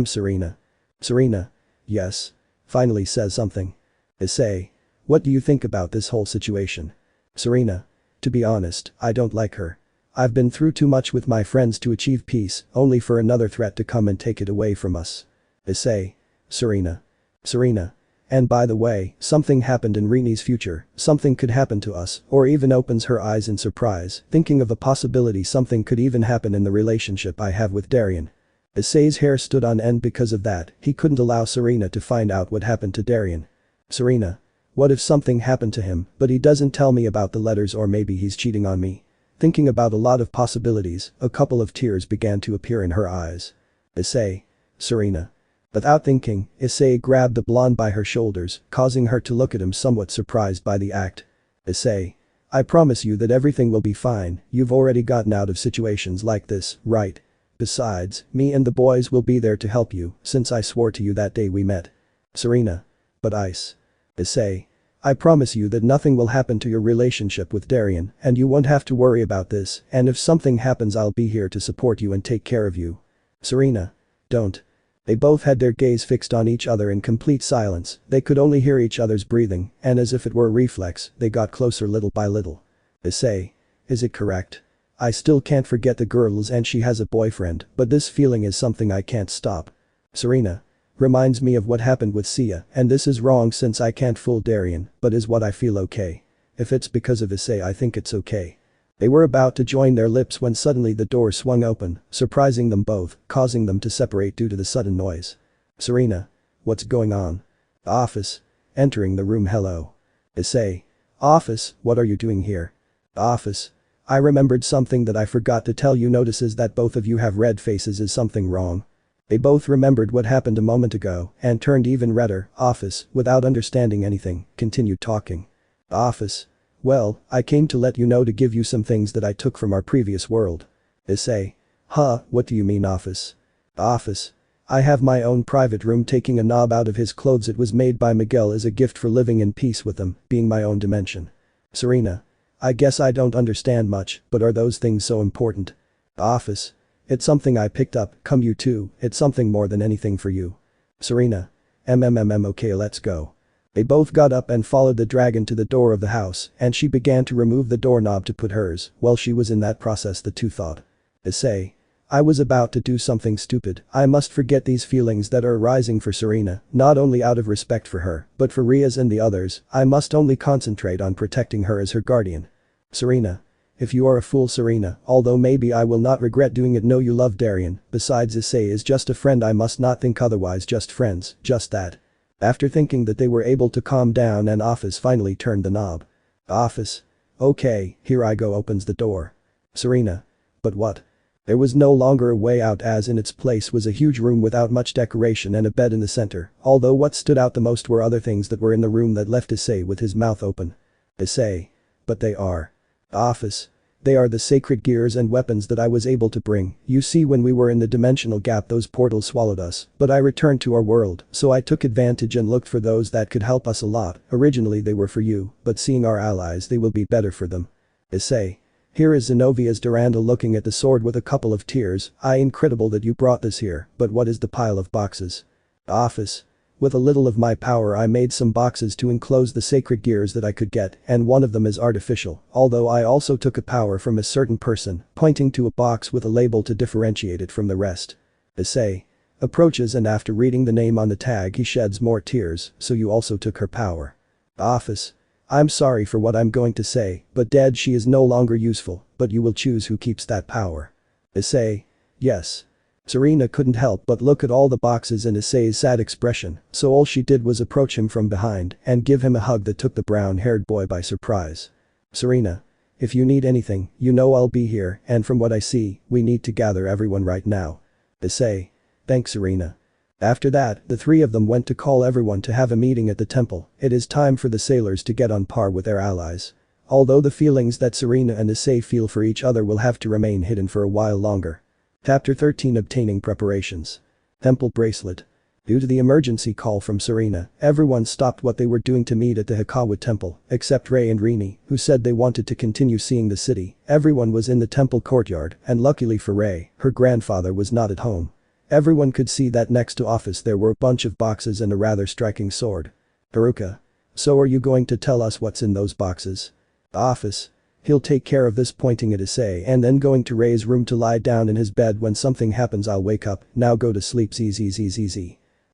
Serena. Serena. Yes. Finally says something. Issei. What do you think about this whole situation? Serena. To be honest, I don't like her. I've been through too much with my friends to achieve peace, only for another threat to come and take it away from us. Issei. Serena. Serena. And by the way, something happened in Rini's future, something could happen to us, or even opens her eyes in surprise, thinking of a possibility something could even happen in the relationship I have with Darien. Issei's hair stood on end because of that, he couldn't allow Serena to find out what happened to Darien. Serena. What if something happened to him, but he doesn't tell me about the letters, or maybe he's cheating on me? Thinking about a lot of possibilities, a couple of tears began to appear in her eyes. Issei. Serena. Without thinking, Issei grabbed the blonde by her shoulders, causing her to look at him somewhat surprised by the act. Issei. I promise you that everything will be fine, you've already gotten out of situations like this, right? Besides, me and the boys will be there to help you, since I swore to you that day we met. Serena. But Issei. I promise you that nothing will happen to your relationship with Darien, and you won't have to worry about this, and if something happens I'll be here to support you and take care of you. Serena. Don't. They both had their gaze fixed on each other in complete silence, they could only hear each other's breathing, and as if it were a reflex, they got closer little by little. Issei. Is it correct? I still can't forget the girls and she has a boyfriend, but this feeling is something I can't stop. Serena. Reminds me of what happened with Sia, and this is wrong since I can't fool Darien, but is what I feel okay? If it's because of Issei I think it's okay. They were about to join their lips when suddenly the door swung open, surprising them both, causing them to separate due to the sudden noise. Serena. What's going on? Office. Entering the room. Hello. Issei. Office, what are you doing here? Office. I remembered something that I forgot to tell you. Notices that both of you have red faces. Is something wrong? They both remembered what happened a moment ago and turned even redder. Office, without understanding anything, continued talking. Office. Well, I came to let you know to give you some things that I took from our previous world. Issei. Huh, what do you mean office? Office. I have my own private room. Taking a knob out of his clothes. It was made by Miguel as a gift for living in peace with them, being my own dimension. Serena. I guess I don't understand much, but are those things so important? Office. It's something I picked up, come you too, it's something more than anything for you. Serena. Okay, let's go. They both got up and followed the dragon to the door of the house, and she began to remove the doorknob to put hers. While she was in that process the two thought. Issei. I was about to do something stupid, I must forget these feelings that are arising for Serena, not only out of respect for her, but for Riaz and the others, I must only concentrate on protecting her as her guardian. Serena. If you are a fool Serena, although maybe I will not regret doing it. No, you love Darien, besides Issei is just a friend. I must not think otherwise, just friends, just that. After thinking that they were able to calm down, and Office finally turned the knob. Office. Okay, here I go. Opens the door. Serena. But what? There was no longer a way out, as in its place was a huge room without much decoration and a bed in the center, although what stood out the most were other things that were in the room that left Issei with his mouth open. Issei. But they are. Office. They are the sacred gears and weapons that I was able to bring. You see, when we were in the dimensional gap those portals swallowed us, but I returned to our world, so I took advantage and looked for those that could help us a lot. Originally they were for you, but seeing our allies they will be better for them. Issei. Here is Zenovia's Durandal looking at the sword with a couple of tears. Incredible that you brought this here, but what is the pile of boxes? Office. With a little of my power I made some boxes to enclose the sacred gears that I could get, and one of them is artificial, although I also took a power from a certain person, pointing to a box with a label to differentiate it from the rest. Issei. Approaches, and after reading the name on the tag he sheds more tears. So you also took her power. Office. I'm sorry for what I'm going to say, but dead she is no longer useful, but you will choose who keeps that power. Issei. Yes. Serena couldn't help but look at all the boxes and Issei's sad expression, so all she did was approach him from behind and give him a hug that took the brown-haired boy by surprise. Serena. If you need anything, you know I'll be here, and from what I see, we need to gather everyone right now. Issei. Thanks Serena. After that, the three of them went to call everyone to have a meeting at the temple. It is time for the sailors to get on par with their allies. Although the feelings that Serena and Issei feel for each other will have to remain hidden for a while longer. Chapter 13. Obtaining preparations. Temple bracelet. Due to the emergency call from Serena, everyone stopped what they were doing to meet at the Hikawa temple, except Ray and Rini, who said they wanted to continue seeing the city. Everyone was in the temple courtyard, and luckily for Ray, her grandfather was not at home. Everyone could see that next to office there were a bunch of boxes and a rather striking sword. Haruka. So are you going to tell us what's in those boxes? The office. He'll take care of this, pointing at Issei, and then going to Ray's room to lie down in his bed. When something happens I'll wake up, now go to sleep. Zzz.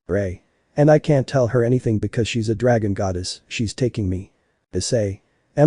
Ray. And I can't tell her anything because she's a dragon goddess, she's taking me. Issei.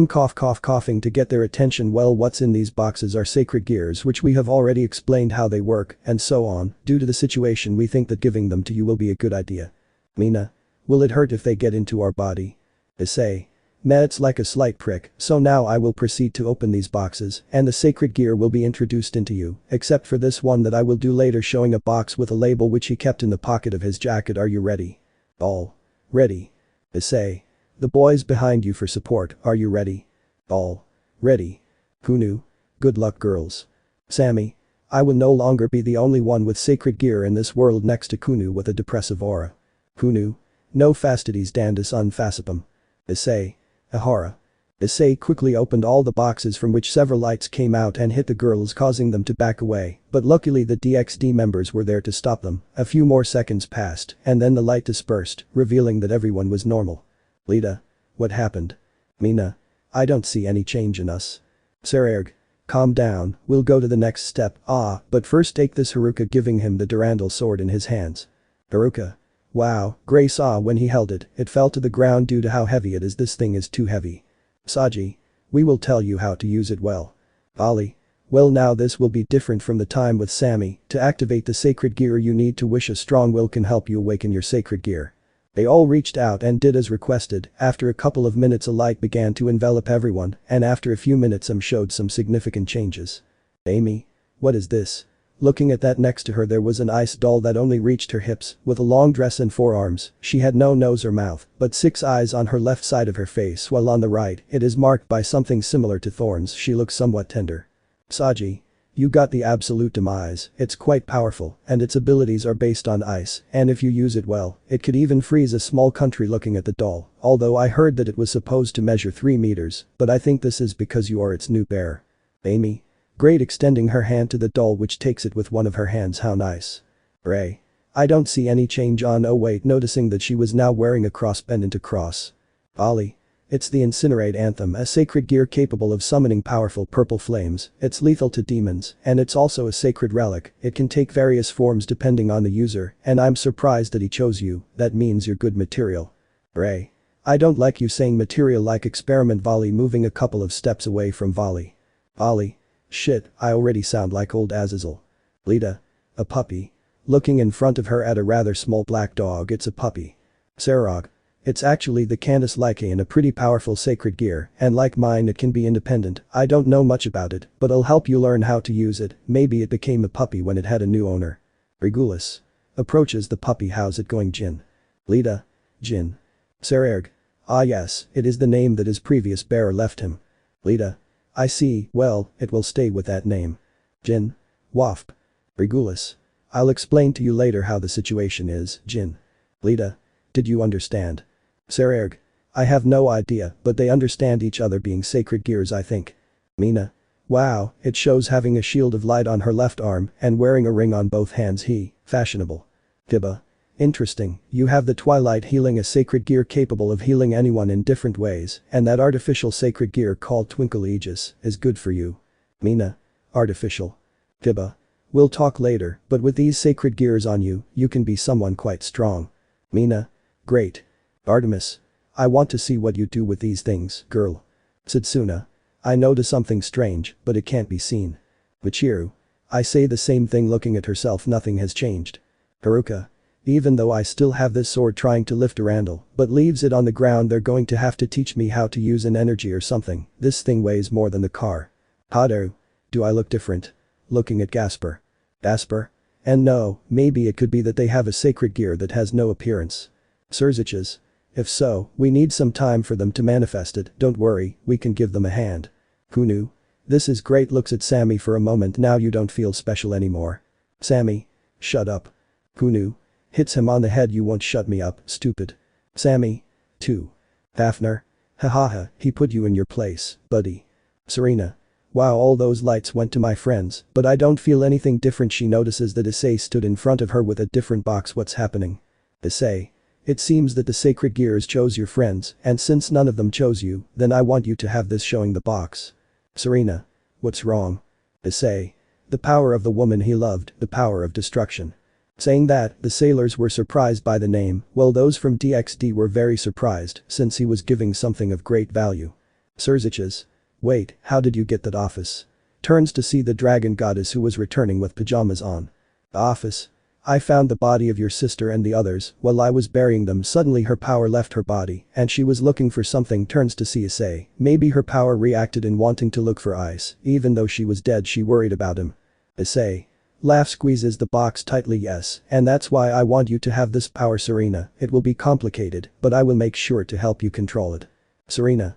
Coughing to get their attention. Well, what's in these boxes are sacred gears which we have already explained how they work and so on. Due to the situation we think that giving them to you will be a good idea. Mina. Will it hurt if they get into our body? Issei. Meh, it's like a slight prick, so now I will proceed to open these boxes and the sacred gear will be introduced into you, except for this one that I will do later, showing a box with a label which he kept in the pocket of his jacket. Are you ready? All. Ready. Issei. The boys behind you for support, are you ready? All. Ready. Kunu. Good luck, girls. Sammy. I will no longer be the only one with sacred gear in this world. Next to Kunu with a depressive aura. Kunu. No fastidies dandus unfacipum. Issei. Ahara. Issei quickly opened all the boxes from which several lights came out and hit the girls, causing them to back away, but luckily the DXD members were there to stop them. A few more seconds passed and then the light dispersed, revealing that everyone was normal. Lita. What happened? Mina. I don't see any change in us. Sererg. Calm down, we'll go to the next step. But first take this. Haruka, giving him the Durandal sword in his hands. Haruka. Wow, Gray saw when he held it, it fell to the ground due to how heavy it is. This thing is too heavy. Saji. We will tell you how to use it well. Ali. Well, now this will be different from the time with Sammy. To activate the sacred gear you need to wish. A strong will can help you awaken your sacred gear. They all reached out and did as requested. After a couple of minutes a light began to envelop everyone, and after a few minutes showed some significant changes. Amy. What is this? Looking at that next to her there was an ice doll that only reached her hips, with a long dress and 4 arms. She had no nose or mouth, but 6 eyes on her left side of her face, while on the right, it is marked by something similar to thorns. She looks somewhat tender. Saji. You got the absolute demise. It's quite powerful, and its abilities are based on ice, and if you use it well, it could even freeze a small country. Looking at the doll, although I heard that it was supposed to measure 3 meters, but I think this is because you are its new bear. Amy. Great, extending her hand to the doll which takes it with one of her hands. How nice. Ray. I don't see any change on. Oh wait, noticing that she was now wearing a crossband into cross. Ali. It's the Incinerate Anthem, a sacred gear capable of summoning powerful purple flames. It's lethal to demons, and it's also a sacred relic. It can take various forms depending on the user, and I'm surprised that he chose you. That means you're good material. Ray. I don't like you saying material like experiment. Volley, moving a couple of steps away from Volley. Ali. Shit, I already sound like old Azazel. Lita. A puppy. Looking in front of her at a rather small black dog. It's a puppy. Sarog. It's actually the Candace Lycaon, a pretty powerful sacred gear, and like mine it can be independent. I don't know much about it, but I'll help you learn how to use it. Maybe it became a puppy when it had a new owner. Regulus. Approaches the puppy. How's it going, Jin? Lita. Jin. Sarerg. Ah yes, it is the name that his previous bearer left him. Lita. I see, well, it will stay with that name. Jin. Wasp. Regulus. I'll explain to you later how the situation is, Jin. Lita. Did you understand? Sarerg. I have no idea, but they understand each other, being sacred gears, I think. Mina. Wow, it shows having a shield of light on her left arm and wearing a ring on both hands. Fashionable. Tiba. Interesting, you have the Twilight Healing, a sacred gear capable of healing anyone in different ways, and that artificial sacred gear called Twinkle Aegis is good for you. Mina. Artificial. Tiba. We'll talk later, but with these sacred gears on you, you can be someone quite strong. Mina. Great. Artemis. I want to see what you do with these things, girl. Satsuna. I notice something strange, but it can't be seen. Michiru. I say the same thing. Looking at herself, nothing has changed. Haruka. Even though I still have this sword trying to lift Durandal, but leaves it on the ground. They're going to have to teach me how to use an energy or something. This thing weighs more than the car. Hadaru. Do I look different? Looking at Gasper. Gasper? And no, maybe it could be that they have a sacred gear that has no appearance. Surziches. If so, we need some time for them to manifest it. Don't worry, we can give them a hand. Kunu. This is great. Looks at Sammy for a moment. Now you don't feel special anymore. Sammy. Shut up. Kunu. Hits him on the head. You won't shut me up, stupid. Sammy. 2. Hafner. Hahaha, he put you in your place, buddy. Serena. Wow, all those lights went to my friends, but I don't feel anything different. She notices that Issei stood in front of her with a different box. What's happening? Issei. It seems that the sacred gears chose your friends, and since none of them chose you, then I want you to have this, showing the box. Serena. What's wrong? Issei. The power of the woman he loved, the power of destruction. Saying that, the sailors were surprised by the name, while those from DXD were very surprised since he was giving something of great value. Surziches. Wait, how did you get that office? Turns to see the dragon goddess who was returning with pajamas on. The office? I found the body of your sister and the others while I was burying them. Suddenly her power left her body and she was looking for something. Turns to see Issei. Maybe her power reacted in wanting to look for ice. Even though she was dead, she worried about him. Issei. Laugh, squeezes the box tightly. Yes, and that's why I want you to have this power, Serena. It will be complicated, but I will make sure to help you control it. Serena.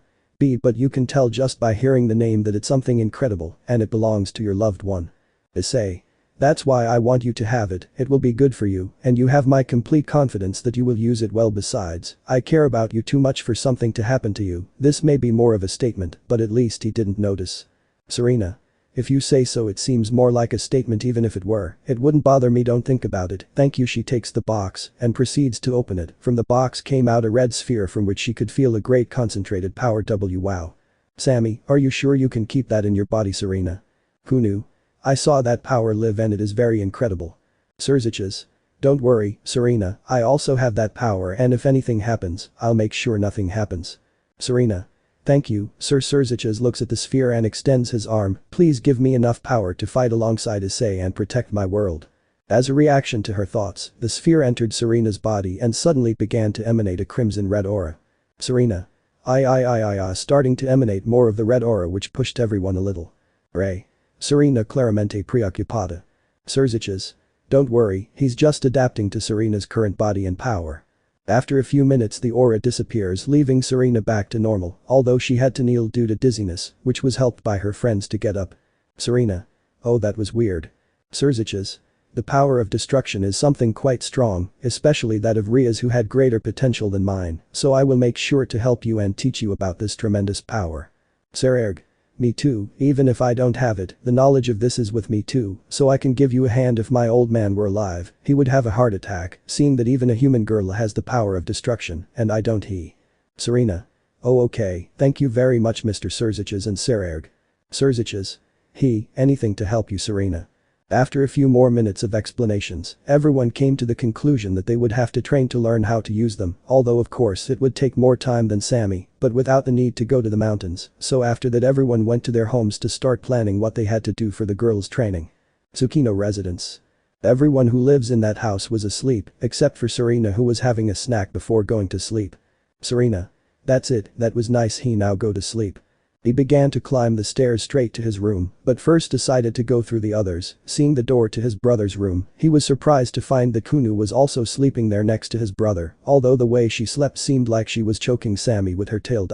But you can tell just by hearing the name that it's something incredible and it belongs to your loved one. Issei. That's why I want you to have it. It will be good for you and you have my complete confidence that you will use it well. Besides, I care about you too much for something to happen to you. This may be more of a statement, but at least he didn't notice. Serena. If you say so, it seems more like a statement. Even if it were, it wouldn't bother me. Don't think about it. Thank you. She takes the box and proceeds to open it. From the box came out a red sphere from which she could feel a great concentrated power. Wow. Sammy, are you sure you can keep that in your body? Serena. Who knew? I saw that power live and it is very incredible. Surziches. Don't worry, Serena, I also have that power and if anything happens, I'll make sure nothing happens. Serena. Thank you, Sir. Surziches looks at the sphere and extends his arm. Please give me enough power to fight alongside Issei and protect my world. As a reaction to her thoughts, the sphere entered Serena's body and suddenly began to emanate a crimson red aura. Serena. Starting to emanate more of the red aura which pushed everyone a little. Ray. Serena claramente preoccupada. Surziches. Don't worry, he's just adapting to Serena's current body and power. After a few minutes the aura disappears, leaving Serena back to normal, although she had to kneel due to dizziness, which was helped by her friends to get up. Serena. Oh, that was weird. Surziches. The power of destruction is something quite strong, especially that of Ria's who had greater potential than mine, so I will make sure to help you and teach you about this tremendous power. Sererg. Me too, even if I don't have it, the knowledge of this is with me too, so I can give you a hand. If my old man were alive, he would have a heart attack, seeing that even a human girl has the power of destruction, and I don't. Serena. Oh okay, thank you very much Mr. Surziches and Sererg. Surziches. Anything to help you Serena. After a few more minutes of explanations, everyone came to the conclusion that they would have to train to learn how to use them, although of course it would take more time than Sammy, but without the need to go to the mountains, so after that everyone went to their homes to start planning what they had to do for the girls' training. Tsukino residence. Everyone who lives in that house was asleep, except for Serena who was having a snack before going to sleep. Serena. That's it, that was nice. He now go to sleep. He began to climb the stairs straight to his room, but first decided to go through the others. Seeing the door to his brother's room, he was surprised to find that Kunu was also sleeping there next to his brother, although the way she slept seemed like she was choking Sammy with her tail.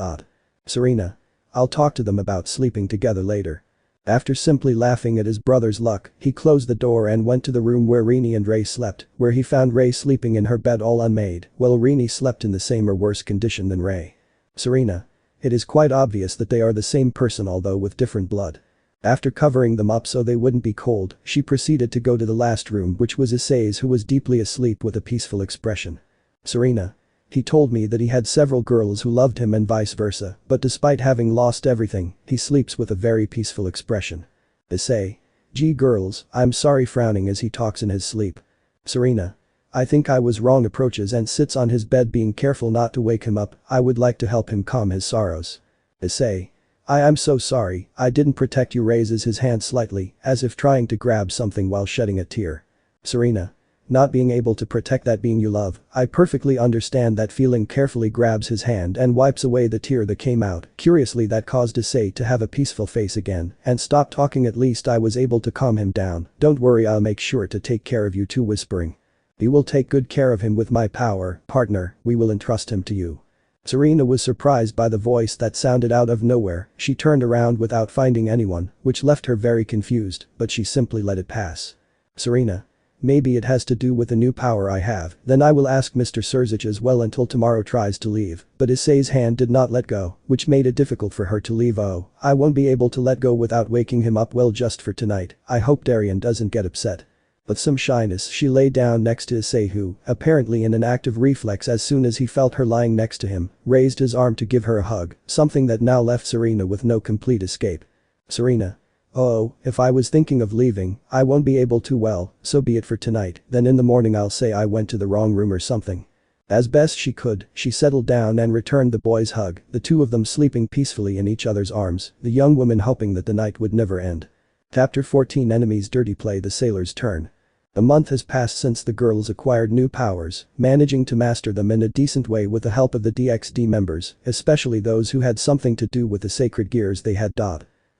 Serena. I'll talk to them about sleeping together later. After simply laughing at his brother's luck, he closed the door and went to the room where Rini and Ray slept, where he found Ray sleeping in her bed all unmade, while Rini slept in the same or worse condition than Ray. Serena. It is quite obvious that they are the same person although with different blood. After covering them up so they wouldn't be cold, she proceeded to go to the last room which was Issei's who was deeply asleep with a peaceful expression. Serena. He told me that he had several girls who loved him and vice versa, but despite having lost everything, he sleeps with a very peaceful expression. Issei. Gee girls, I'm sorry, frowning as he talks in his sleep. Serena. I think I was wrong. Approaches and sits on his bed being careful not to wake him up. I would like to help him calm his sorrows. Issei. I'm so sorry, I didn't protect you. Raises his hand slightly, as if trying to grab something while shedding a tear. Serena. Not being able to protect that being you love, I perfectly understand that feeling. Carefully grabs his hand and wipes away the tear that came out. Curiously that caused Issei to have a peaceful face again and stop talking. At least I was able to calm him down. Don't worry, I'll make sure to take care of you too. Whispering. You will take good care of him with my power, partner, we will entrust him to you. Serena was surprised by the voice that sounded out of nowhere. She turned around without finding anyone, which left her very confused, but she simply let it pass. Serena. Maybe it has to do with the new power I have, then I will ask Mr. Surzic as well until tomorrow tries to leave, but Issei's hand did not let go, which made it difficult for her to leave. Oh, I won't be able to let go without waking him up. Well, just for tonight, I hope Darian doesn't get upset. With some shyness she lay down next to Issei who, apparently in an act of reflex as soon as he felt her lying next to him, raised his arm to give her a hug, something that now left Serena with no complete escape. Serena. Oh, if I was thinking of leaving, I won't be able to. Well, so be it for tonight, then in the morning I'll say I went to the wrong room or something. As best she could, she settled down and returned the boy's hug, the two of them sleeping peacefully in each other's arms, the young woman hoping that the night would never end. Chapter 14 Enemies Dirty Play. The sailor's turn. A month has passed since the girls acquired new powers, managing to master them in a decent way with the help of the DXD members, especially those who had something to do with the sacred gears they had.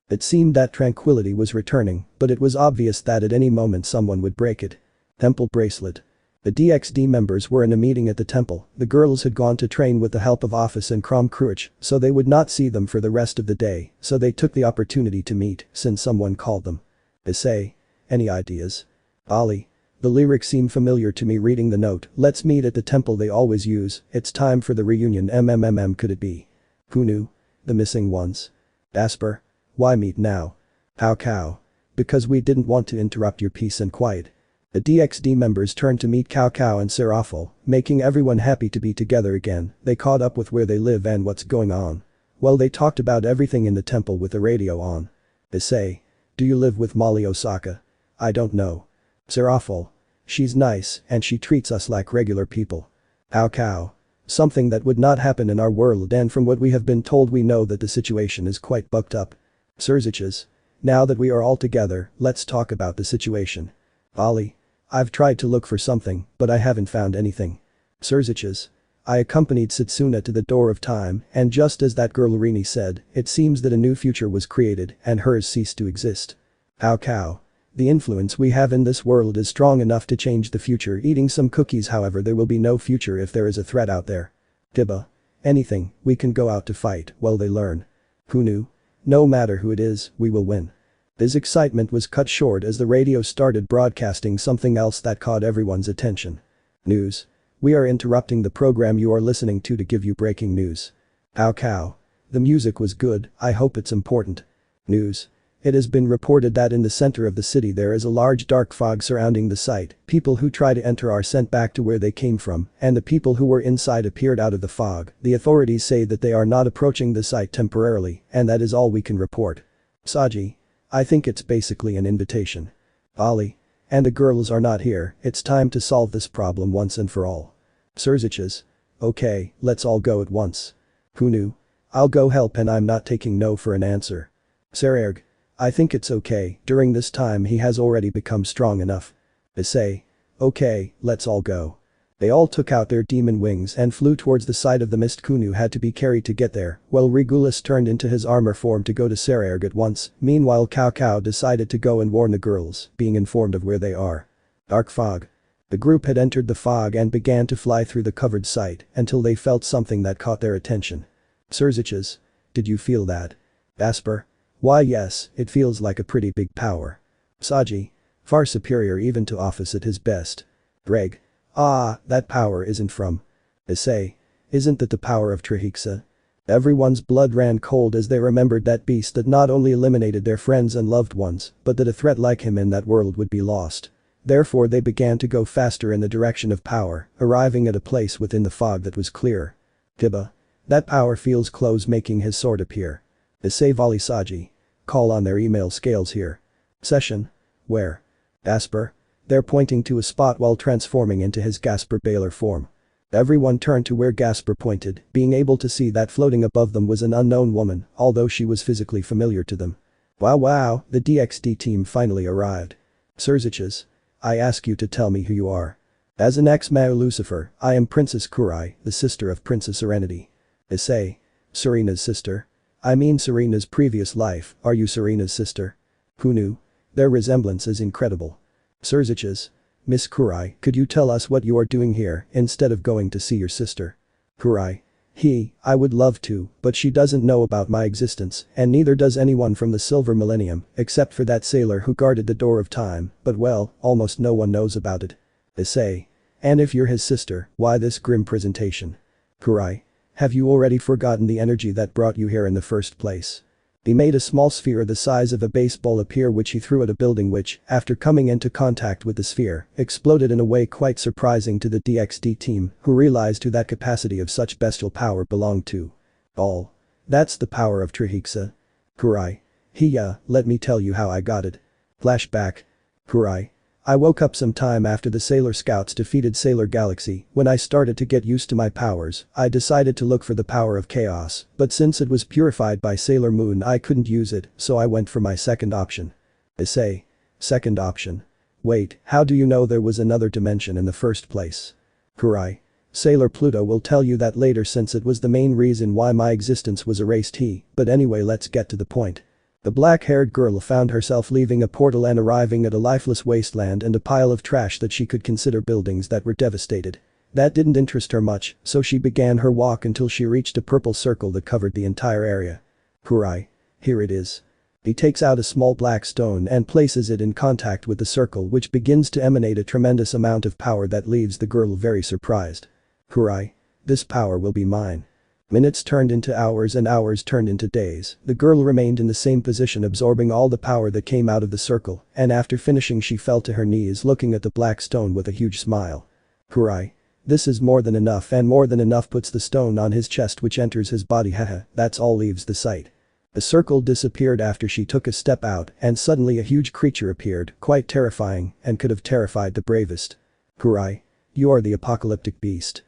It seemed that tranquility was returning, but it was obvious that at any moment someone would break it. Temple bracelet. The DXD members were in a meeting at the temple. The girls had gone to train with the help of Office and Krom Kruich, so they would not see them for the rest of the day, so they took the opportunity to meet, since someone called them. Issei. Any ideas? Ali. The lyrics seem familiar to me. Reading the note, let's meet at the temple they always use, it's time for the reunion. Could it be? Who knew? The missing ones. Asper. Why meet now? Cow. Because we didn't want to interrupt your peace and quiet. The DXD members turned to meet Cow and Serafal, making everyone happy to be together again. They caught up with where they live and what's going on. Well, they talked about everything in the temple with the radio on. Issei. Do you live with Molly Osaka? I don't know. Serafal. She's nice and she treats us like regular people. Cow. Something that would not happen in our world, and from what we have been told we know that the situation is quite bucked up. Surzic. Now that we are all together, let's talk about the situation. Ali. I've tried to look for something, but I haven't found anything. Surzic. I accompanied Setsuna to the door of time, and just as that girl Rini said, it seems that a new future was created and hers ceased to exist. Cow. The influence we have in this world is strong enough to change the future. Eating some cookies. However, there will be no future if there is a threat out there. Tiba. Anything, we can go out to fight while they learn. Who knew? No matter who it is, we will win. His excitement was cut short as the radio started broadcasting something else that caught everyone's attention. News. We are interrupting the program you are listening to give you breaking news. Cow. The music was good, I hope it's important. News. It has been reported that in the center of the city there is a large dark fog surrounding the site. People who try to enter are sent back to where they came from, and the people who were inside appeared out of the fog. The authorities say that they are not approaching the site temporarily, and that is all we can report. Saji. I think it's basically an invitation. Ali. And the girls are not here, it's time to solve this problem once and for all. Surzic. Okay, let's all go at once. Who knew? I'll go help and I'm not taking no for an answer. Sererg. I think it's okay, during this time he has already become strong enough. Issei. Okay, let's all go. They all took out their demon wings and flew towards the side of the mist. Kunu had to be carried to get there, while Regulus turned into his armor form to go to Sererg at once. Meanwhile Cow decided to go and warn the girls, being informed of where they are. Dark fog. The group had entered the fog and began to fly through the covered site until they felt something that caught their attention. Surzic. Did you feel that? Asper. Why yes, it feels like a pretty big power. Saji. Far superior even to Office at his best. Greg. Ah, that power isn't from. Issei. Isn't that the power of Trihexa? Everyone's blood ran cold as they remembered that beast that not only eliminated their friends and loved ones, but that a threat like him in that world would be lost. Therefore they began to go faster in the direction of power, arriving at a place within the fog that was clear. Tiba. That power feels close, making his sword appear. Issei volley Saji. Call on their email scales here. Session. Where? Asper. They're pointing to a spot while transforming into his Gasper Baylor form. Everyone turned to where Gasper pointed, being able to see that floating above them was an unknown woman, although she was physically familiar to them. Wow, the DXD team finally arrived. Surzic. I ask you to tell me who you are. As an ex-Mao Lucifer, I am Princess Kurai, the sister of Princess Serenity. Issei. Serena's sister? I mean Serena's previous life, are you Serena's sister? Who knew? Their resemblance is incredible. Surzic. Miss Kurai, could you tell us what you are doing here instead of going to see your sister? Kurai. I would love to, but she doesn't know about my existence, and neither does anyone from the Silver Millennium, except for that sailor who guarded the door of time, but well, almost no one knows about it. Issei. And if you're his sister, why this grim presentation? Kurai. Have you already forgotten the energy that brought you here in the first place? He made a small sphere the size of a baseball appear which he threw at a building which, after coming into contact with the sphere, exploded in a way quite surprising to the DXD team, who realized who that capacity of such bestial power belonged to. All. That's the power of Trihexa. Kurai. Let me tell you how I got it. Flashback. Kurai. I woke up some time after the Sailor Scouts defeated Sailor Galaxy. When I started to get used to my powers, I decided to look for the power of chaos, but since it was purified by Sailor Moon I couldn't use it, so I went for my second option. Issei. Second option. Wait, how do you know there was another dimension in the first place? Kurai. Sailor Pluto will tell you that later since it was the main reason why my existence was erased but anyway let's get to the point. The black-haired girl found herself leaving a portal and arriving at a lifeless wasteland and a pile of trash that she could consider buildings that were devastated. That didn't interest her much, so she began her walk until she reached a purple circle that covered the entire area. Kurai. Here it is. He takes out a small black stone and places it in contact with the circle which begins to emanate a tremendous amount of power that leaves the girl very surprised. Kurai. This power will be mine. Minutes turned into hours and hours turned into days. The girl remained in the same position absorbing all the power that came out of the circle, and after finishing she fell to her knees looking at the black stone with a huge smile. Kurai. This is more than enough, and more than enough puts the stone on his chest which enters his body. Haha, that's all leaves the site. The circle disappeared after she took a step out and suddenly a huge creature appeared, quite terrifying, and could have terrified the bravest. Kurai. You are the apocalyptic beast.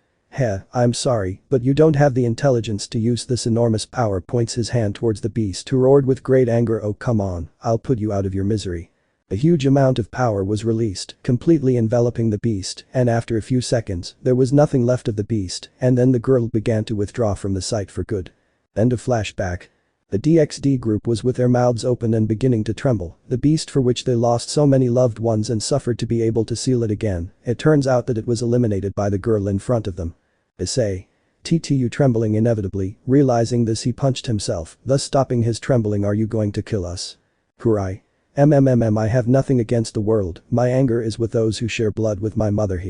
I'm sorry, but you don't have the intelligence to use this enormous power. Points his hand towards the beast who roared with great anger. Oh come on, I'll put you out of your misery. A huge amount of power was released, completely enveloping the beast, and after a few seconds, there was nothing left of the beast, and then the girl began to withdraw from the site for good. End of flashback. The DXD group was with their mouths open and beginning to tremble. The beast for which they lost so many loved ones and suffered to be able to seal it again, it turns out that it was eliminated by the girl in front of them. Issei. TTU trembling inevitably, realizing this he punched himself, thus stopping his trembling. Are you going to kill us? Kurai. I have nothing against the world, my anger is with those who share blood with my mother.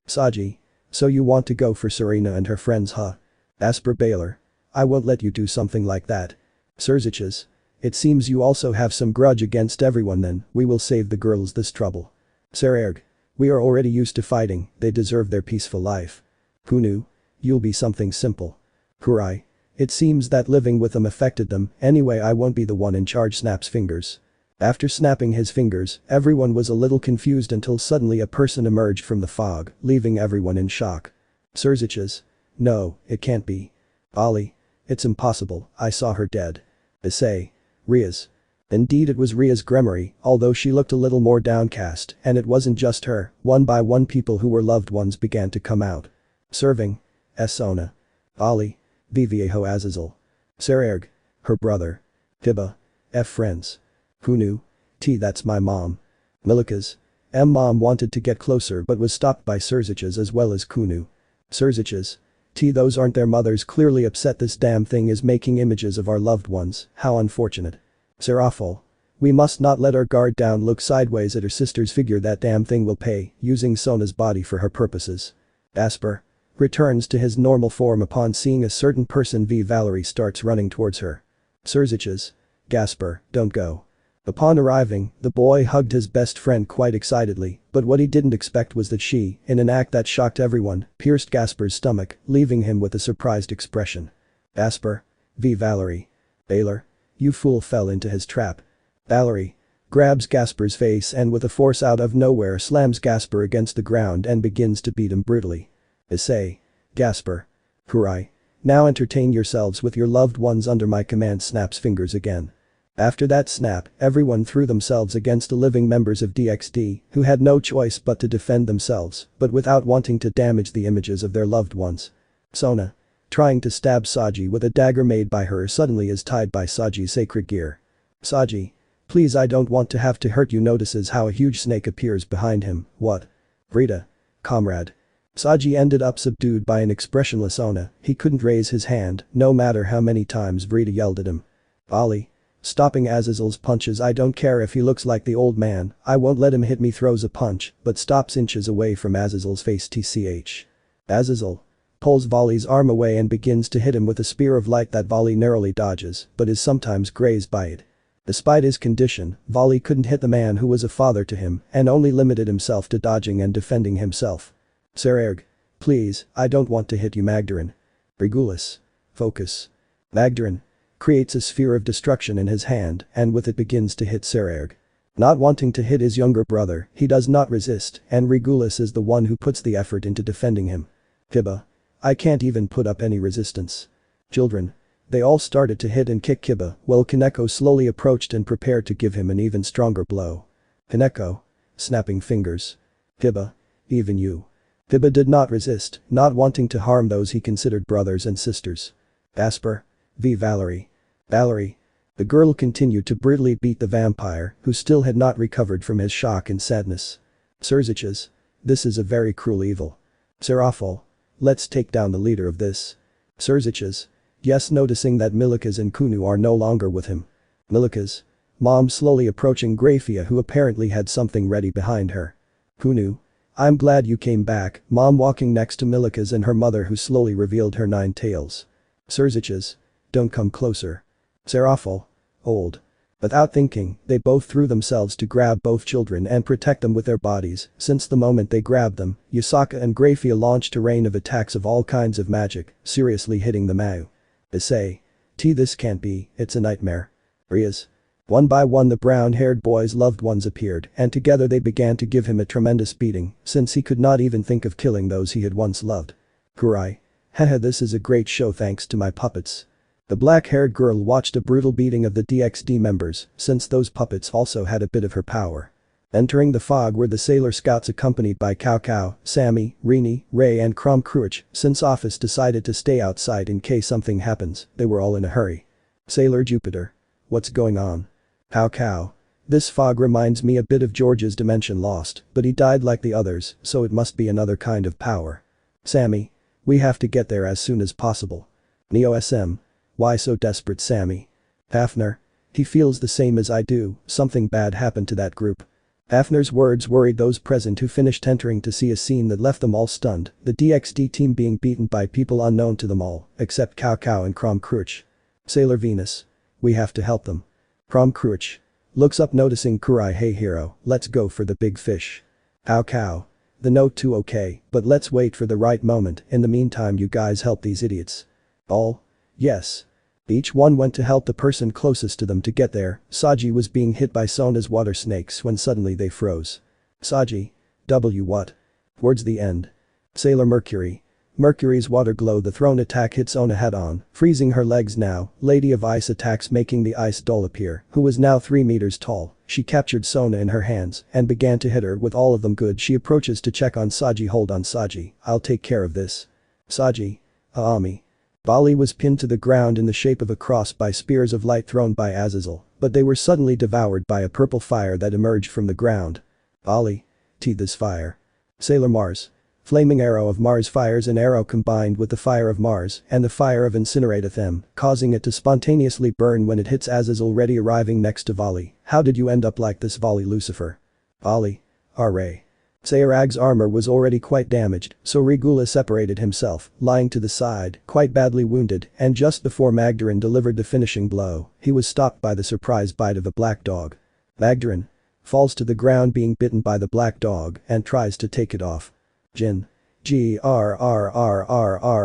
Saji. So you want to go for Serena and her friends huh? Asper Baylor. I won't let you do something like that. Surziches. It seems you also have some grudge against everyone. Then, we will save the girls this trouble. Sererg. We are already used to fighting, they deserve their peaceful life. Kunu. You'll be something simple. Kurai. It seems that living with them affected them, anyway I won't be the one in charge. Snaps fingers. After snapping his fingers, everyone was a little confused until suddenly a person emerged from the fog, leaving everyone in shock. Surziches. No, it can't be. Ali. It's impossible, I saw her dead. Issei. Ria's. Indeed it was Ria's Gremory, although she looked a little more downcast, and it wasn't just her, one by one people who were loved ones began to come out. Serving. Sona. Ali. Viviejo Azazel. Sererg. Her brother. Tiba. F friends. Kunu. That's my mom. Milikas. Mom wanted to get closer but was stopped by Surziches as well as Kunu. Surziches. Those aren't their mothers, clearly upset. This damn thing is making images of our loved ones, how unfortunate. Serafal. We must not let our guard down. Look sideways at her sister's figure. That damn thing will pay, using Sona's body for her purposes. Asper. Returns to his normal form upon seeing a certain person. Valerie starts running towards her. Surziches. Gasper, don't go. Upon arriving, the boy hugged his best friend quite excitedly, but what he didn't expect was that she, in an act that shocked everyone, pierced Gasper's stomach, leaving him with a surprised expression. Asper. Valerie. Baylor. You fool, fell into his trap. Valerie. Grabs Gasper's face and with a force out of nowhere slams Gasper against the ground and begins to beat him brutally. Issei. Gasper. Kurai. Now entertain yourselves with your loved ones under my command. Snaps fingers again. After that snap, everyone threw themselves against the living members of DXD, who had no choice but to defend themselves, but without wanting to damage the images of their loved ones. Sona. Trying to stab Saji with a dagger made by her suddenly is tied by Saji's sacred gear. Saji. Please, I don't want to have to hurt you. Notices how a huge snake appears behind him. What? Rita. Comrade. Saji ended up subdued by an expressionless Ona, he couldn't raise his hand, no matter how many times Vrita yelled at him. Ali. Stopping Azazel's punches. I don't care if he looks like the old man, I won't let him hit me. Throws a punch, but stops inches away from Azazel's face. TCH. Azazel. Pulls Volley's arm away and begins to hit him with a spear of light that Volley narrowly dodges, but is sometimes grazed by it. Despite his condition, Volley couldn't hit the man who was a father to him and only limited himself to dodging and defending himself. Sererg. Please, I don't want to hit you. Magdarin. Regulus. Focus. Magdarin. Creates a sphere of destruction in his hand and with it begins to hit Sererg. Not wanting to hit his younger brother, he does not resist and Regulus is the one who puts the effort into defending him. Kiba. I can't even put up any resistance. Children. They all started to hit and kick Kiba while Kaneko slowly approached and prepared to give him an even stronger blow. Kaneko. Snapping fingers. Kiba. Even you. Kiba did not resist, not wanting to harm those he considered brothers and sisters. Asper. V. Valerie. Valerie. The girl continued to brutally beat the vampire, who still had not recovered from his shock and sadness. Serziches. This is a very cruel evil. Serafol. Let's take down the leader of this. Serziches. Yes, noticing that Milikas and Kunu are no longer with him. Milikas. Mom slowly approaching Grafia, who apparently had something ready behind her. Kunu. I'm glad you came back. Mom walking next to Milikas and her mother, who slowly revealed her 9 tails. Serziches. Don't come closer. Serafol. Old. Without thinking, they both threw themselves to grab both children and protect them with their bodies. Since the moment they grabbed them, Yusaka and Grafia launched a rain of attacks of all kinds of magic, seriously hitting the Mau. Issei. This can't be, it's a nightmare. Rias. One by one the brown-haired boy's loved ones appeared and together they began to give him a tremendous beating since he could not even think of killing those he had once loved. Kurai. Haha, this is a great show thanks to my puppets. The black-haired girl watched a brutal beating of the DXD members since those puppets also had a bit of her power. Entering the fog were the Sailor Scouts accompanied by Cao Cao, Sammy, Rini, Ray and Crom Cruich. Since Office decided to stay outside in case something happens, they were all in a hurry. Sailor Jupiter. What's going on? Cao Cao. This fog reminds me a bit of George's Dimension Lost, but he died like the others, so it must be another kind of power. Sammy. We have to get there as soon as possible. Neo SM. Why so desperate, Sammy? Hafner. He feels the same as I do, something bad happened to that group. Hafner's words worried those present who finished entering to see a scene that left them all stunned, the DXD team being beaten by people unknown to them all, except Cao Cao and Crom Cruich. Sailor Venus. We have to help them. Crom Cruich. Looks up noticing Kurai. Hey hero, let's go for the big fish. Cao Cao. The note too okay, but let's wait for the right moment, in the meantime you guys help these idiots. All? Yes. Each one went to help the person closest to them to get there. Saji was being hit by Sona's water snakes when suddenly they froze. Saji. What? Towards the end. Sailor Mercury. Mercury's water glow. The thrown attack hits Sona head on, freezing her legs now. Lady of Ice attacks making the ice doll appear, who was now 3 meters tall. She captured Sona in her hands and began to hit her with all of them. Good. She approaches to check on Saji. Hold on Saji, I'll take care of this. Saji. Aami. Bali was pinned to the ground in the shape of a cross by spears of light thrown by Azazel, but they were suddenly devoured by a purple fire that emerged from the ground. Bali. This fire. Sailor Mars. Flaming arrow of Mars fires an arrow combined with the fire of Mars and the fire of incinerateth them, causing it to spontaneously burn when it hits Azazel. Ready arriving next to Volley. How did you end up like this, Volley? Lucifer. Volley. Ray. Sayarag's armor was already quite damaged, so Regula separated himself, lying to the side, quite badly wounded, and just before Magdarin delivered the finishing blow, he was stopped by the surprise bite of a black dog. Magdarin. Falls to the ground being bitten by the black dog and tries to take it off. Jin. Stops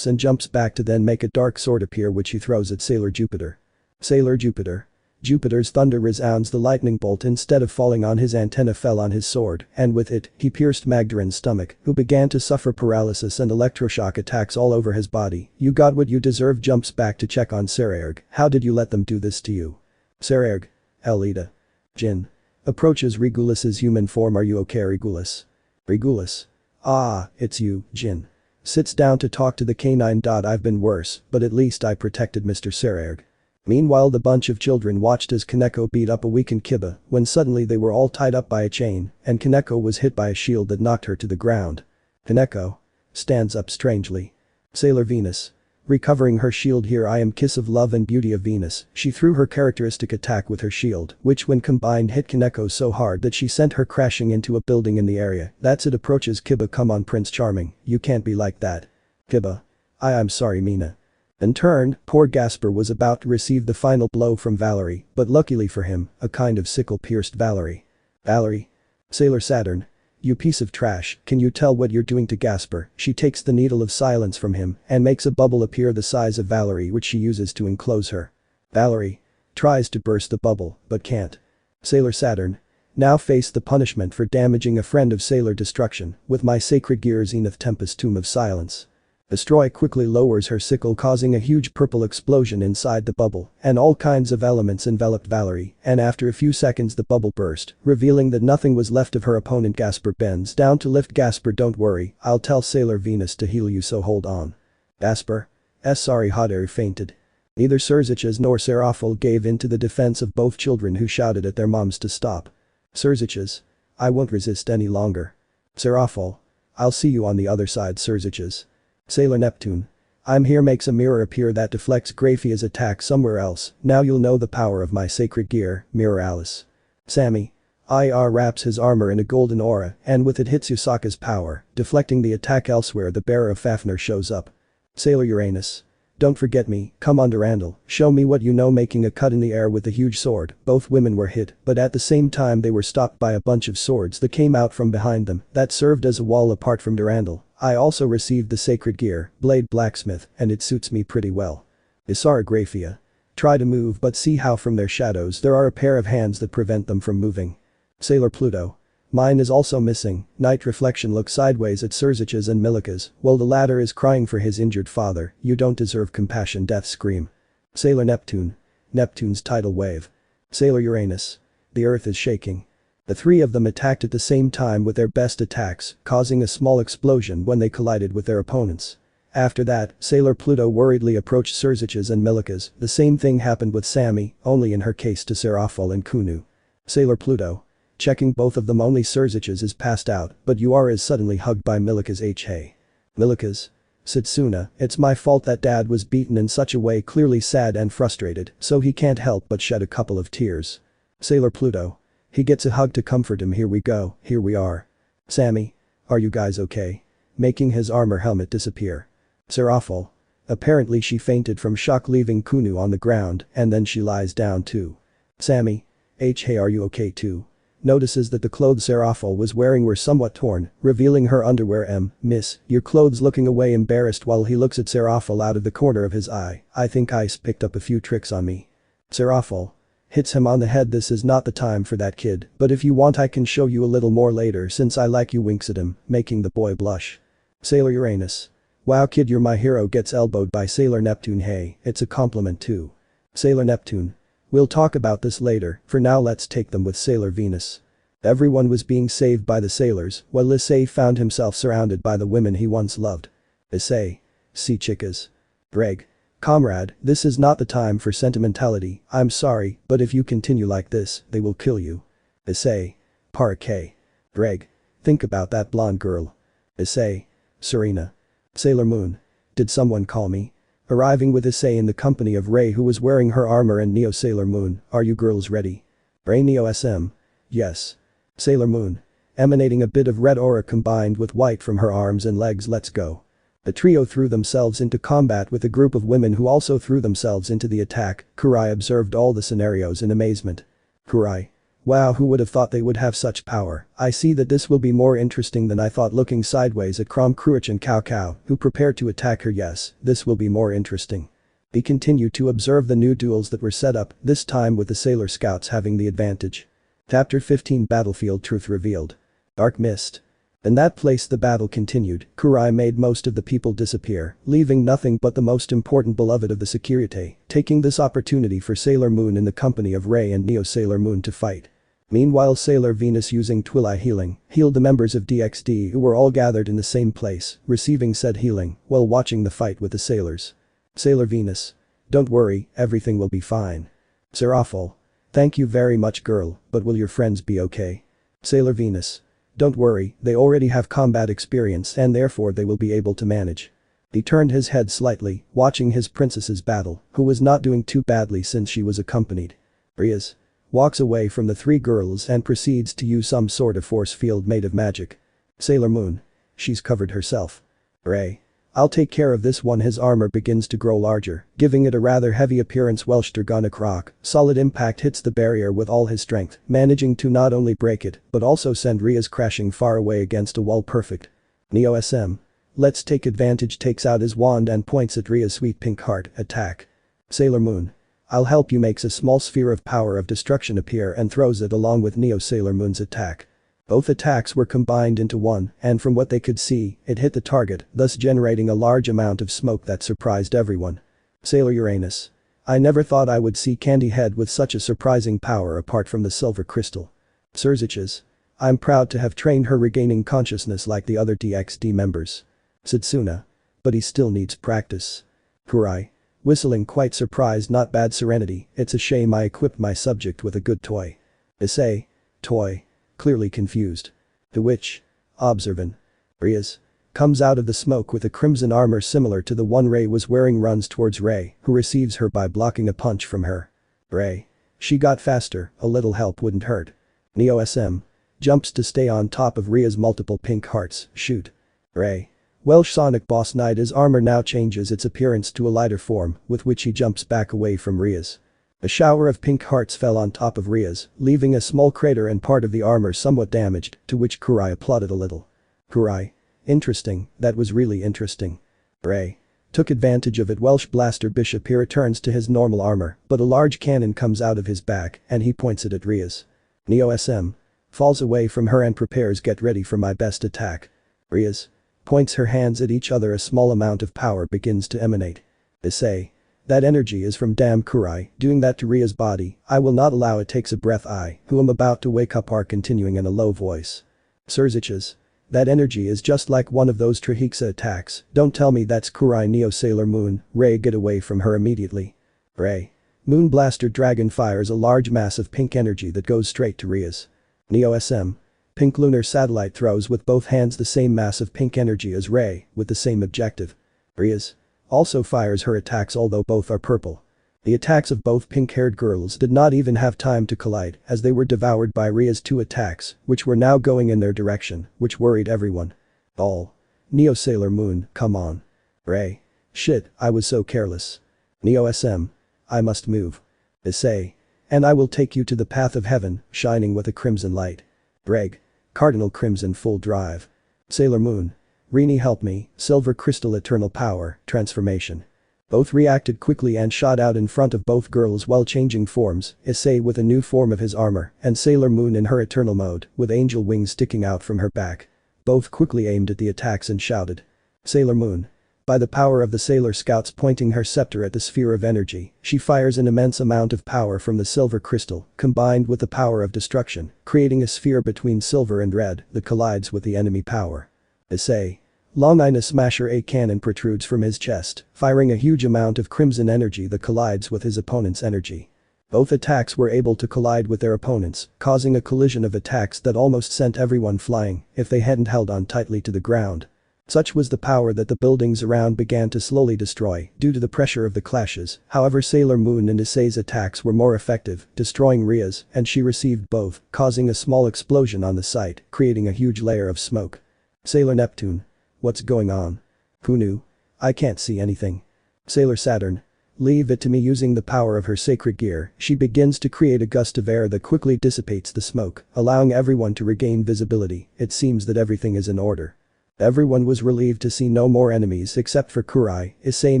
and jumps back to then make a dark sword appear which he throws at Sailor Jupiter. Sailor Jupiter. Jupiter's thunder resounds. The lightning bolt instead of falling on his antenna fell on his sword and with it, he pierced Magdarin's stomach, who began to suffer paralysis and electroshock attacks all over his body. You got what you deserve. Jumps back to check on Sererg. How did you let them do this to you? Sererg. Elida. Jin. Approaches Regulus's human form. Are you okay, Regulus? Regulus. Ah, it's you, Jin. Sits down to talk to the canine. I've been worse, but at least I protected Mr. Sererg. Meanwhile the bunch of children watched as Kaneko beat up a weakened Kiba when suddenly they were all tied up by a chain and Kaneko was hit by a shield that knocked her to the ground. Kaneko. Stands up strangely. Sailor Venus. Recovering her shield here I am kiss of love and beauty of Venus, she threw her characteristic attack with her shield, which when combined hit Kaneko so hard that she sent her crashing into a building in the area. That's it approaches Kiba come on Prince Charming, you can't be like that. Kiba. I'm sorry Mina. In turn, poor Gasper was about to receive the final blow from Valerie, but luckily for him, a kind of sickle pierced Valerie. Valerie. Sailor Saturn. You piece of trash, can you tell what you're doing to Gasper? She takes the needle of silence from him and makes a bubble appear the size of Valerie which she uses to enclose her. Valerie. Tries to burst the bubble, but can't. Sailor Saturn. Now face the punishment for damaging a friend of Sailor Destruction with my sacred gear Zenith Tempest Tomb of Silence. Destroy quickly lowers her sickle causing a huge purple explosion inside the bubble and all kinds of elements enveloped Valerie and after a few seconds the bubble burst, revealing that nothing was left of her opponent Gasper bends down to lift Gasper don't worry, I'll tell Sailor Venus to heal you so hold on. Gasper. Sorry Hot Air fainted. Neither Serziches nor Seraphil gave in to the defense of both children who shouted at their moms to stop. Serziches. I won't resist any longer. Seraphil. I'll see you on the other side Serziches. Sailor Neptune. I'm here makes a mirror appear that deflects Graphia's attack somewhere else, now you'll know the power of my sacred gear, Mirror Alice. Sammy. IR wraps his armor in a golden aura and with it hits Yusaka's power, deflecting the attack elsewhere the bearer of Fafnir shows up. Sailor Uranus. Don't forget me, come on Durandal, show me what you know making a cut in the air with a huge sword, both women were hit but at the same time they were stopped by a bunch of swords that came out from behind them that served as a wall apart from Durandal. I also received the sacred gear, Blade Blacksmith, and it suits me pretty well. Isara Graphia. Try to move but see how from their shadows there are a pair of hands that prevent them from moving. Sailor Pluto. Mine is also missing, Night Reflection looks sideways at Serziches and Milica's, while the latter is crying for his injured father, you don't deserve compassion death scream. Sailor Neptune. Neptune's tidal wave. Sailor Uranus. The earth is shaking. The three of them attacked at the same time with their best attacks, causing a small explosion when they collided with their opponents. After that, Sailor Pluto worriedly approached Serziches and Milica's, the same thing happened with Sammy, only in her case to Seraphil and Kunu. Sailor Pluto. Checking both of them only Serziches is passed out, but Uara is suddenly hugged by Milica's Hey. Milica's. Setsuna, it's my fault that dad was beaten in such a way clearly sad and frustrated, so he can't help but shed a couple of tears. Sailor Pluto. He gets a hug to comfort him here we go, here we are. Sammy. Are you guys okay? Making his armor helmet disappear. Seraphil. Apparently she fainted from shock leaving Kunu on the ground and then she lies down too. Sammy. Hey are you okay too? Notices that the clothes Seraphil was wearing were somewhat torn, revealing her underwear miss, your clothes looking away embarrassed while he looks at Seraphil out of the corner of his eye, I think Ice picked up a few tricks on me. Seraphil. Hits him on the head this is not the time for that kid, but if you want I can show you a little more later since I like you winks at him, making the boy blush. Sailor Uranus. Wow kid you're my hero gets elbowed by Sailor Neptune hey, it's a compliment too. Sailor Neptune. We'll talk about this later, for now let's take them with Sailor Venus. Everyone was being saved by the sailors, while Issei found himself surrounded by the women he once loved. Issei. See chicas. Greg. Comrade, this is not the time for sentimentality, I'm sorry, but if you continue like this, they will kill you. Issei. Parquet. Greg. Think about that blonde girl. Issei. Serena. Sailor Moon. Did someone call me? Arriving with Issei in the company of Ray who was wearing her armor and Neo Sailor Moon, are you girls ready? Ray Neo SM. Yes. Sailor Moon. Emanating a bit of red aura combined with white from her arms and legs let's go. The trio threw themselves into combat with a group of women who also threw themselves into the attack, Kurai observed all the scenarios in amazement. Kurai. Wow who would have thought they would have such power, I see that this will be more interesting than I thought looking sideways at Krom Kruich and Cao Cao, who prepared to attack her yes, this will be more interesting. He continued to observe the new duels that were set up, this time with the Sailor Scouts having the advantage. Chapter 15 Battlefield Truth Revealed. Dark Mist. In that place the battle continued, Kurai made most of the people disappear, leaving nothing but the most important beloved of the Security, taking this opportunity for Sailor Moon in the company of Ray and Neo Sailor Moon to fight. Meanwhile Sailor Venus using Twilight Healing, healed the members of DXD who were all gathered in the same place, receiving said healing, while watching the fight with the sailors. Sailor Venus. Don't worry, everything will be fine. Seraphil. Thank you very much girl, but will your friends be okay? Sailor Venus. Don't worry, they already have combat experience and therefore they will be able to manage. He turned his head slightly, watching his princess's battle, who was not doing too badly since she was accompanied. Rias walks away from the three girls and proceeds to use some sort of force field made of magic. Sailor Moon. She's covered herself. Ray. I'll take care of this one. His armor begins to grow larger, giving it a rather heavy appearance. Welsh Dragonic Rock, solid impact hits the barrier with all his strength, managing to not only break it, but also send Rias crashing far away against a wall. Perfect. Neo SM. Let's take advantage. Takes out his wand and points at Ria's sweet pink heart. Attack. Sailor Moon. I'll help you. Makes a small sphere of power of destruction appear and throws it along with Neo Sailor Moon's attack. Both attacks were combined into one, and from what they could see, it hit the target, thus generating a large amount of smoke that surprised everyone. Sailor Uranus. I never thought I would see Candy Head with such a surprising power apart from the silver crystal. Surziches. I'm proud to have trained her, regaining consciousness like the other DXD members. Setsuna. But he still needs practice. Kurai. Whistling, quite surprised. Not bad. Serenity. It's a shame I equipped my subject with a good toy. Issei. Toy. Clearly confused. The witch. Observant. Rias. Comes out of the smoke with a crimson armor similar to the one Ray was wearing. Runs towards Ray, who receives her by blocking a punch from her. Ray. She got faster, a little help wouldn't hurt. Neo SM. Jumps to stay on top of Ria's multiple pink hearts. Shoot. Ray. Welsh Sonic Boss Knight. His armor now changes its appearance to a lighter form, with which he jumps back away from Ria's. A shower of pink hearts fell on top of Ria's, leaving a small crater and part of the armor somewhat damaged, to which Kurai applauded a little. Kurai. Interesting, that was really interesting. Ray. Took advantage of it. Welsh Blaster Bishop here returns to his normal armor, but a large cannon comes out of his back and he points it at Ria's. Neo SM. Falls away from her and prepares. Get ready for my best attack. Ria's. Points her hands at each other. A small amount of power begins to emanate. Issei. That energy is from damn Kurai, doing that to Ria's body. I will not allow it. Takes a breath. I, who am about to wake up, are continuing in a low voice. Surziches. That energy is just like one of those Trihexa attacks. Don't tell me that's Kurai. Neo Sailor Moon. Ray, get away from her immediately. Ray. Moon Blaster Dragon fires a large mass of pink energy that goes straight to Ria's. Neo SM. Pink Lunar Satellite throws with both hands the same mass of pink energy as Ray, with the same objective. Ria's. Also fires her attacks, although both are purple. The attacks of both pink-haired girls did not even have time to collide as they were devoured by Ria's two attacks, which were now going in their direction, which worried everyone. All. Neo Sailor Moon, come on. Ray. Shit, I was so careless. Neo SM. I must move. Issei. And I will take you to the path of heaven, shining with a crimson light. Greg. Cardinal Crimson full drive. Sailor Moon. Rini, help me. Silver Crystal Eternal Power, Transformation. Both reacted quickly and shot out in front of both girls while changing forms, Issei with a new form of his armor, and Sailor Moon in her eternal mode, with angel wings sticking out from her back. Both quickly aimed at the attacks and shouted. Sailor Moon. By the power of the Sailor Scouts, pointing her scepter at the sphere of energy, she fires an immense amount of power from the silver crystal, combined with the power of destruction, creating a sphere between silver and red that collides with the enemy power. Issei. Long Ina Smasher. A cannon protrudes from his chest, firing a huge amount of crimson energy that collides with his opponent's energy. Both attacks were able to collide with their opponents, causing a collision of attacks that almost sent everyone flying if they hadn't held on tightly to the ground. Such was the power that the buildings around began to slowly destroy due to the pressure of the clashes. However, Sailor Moon and Issei's attacks were more effective, destroying Ria's, and she received both, causing a small explosion on the site, creating a huge layer of smoke. Sailor Neptune. What's going on? Who knew? I can't see anything. Sailor Saturn. Leave it to me. Using the power of her sacred gear, she begins to create a gust of air that quickly dissipates the smoke, allowing everyone to regain visibility. It seems that everything is in order. Everyone was relieved to see no more enemies except for Kurai. Issei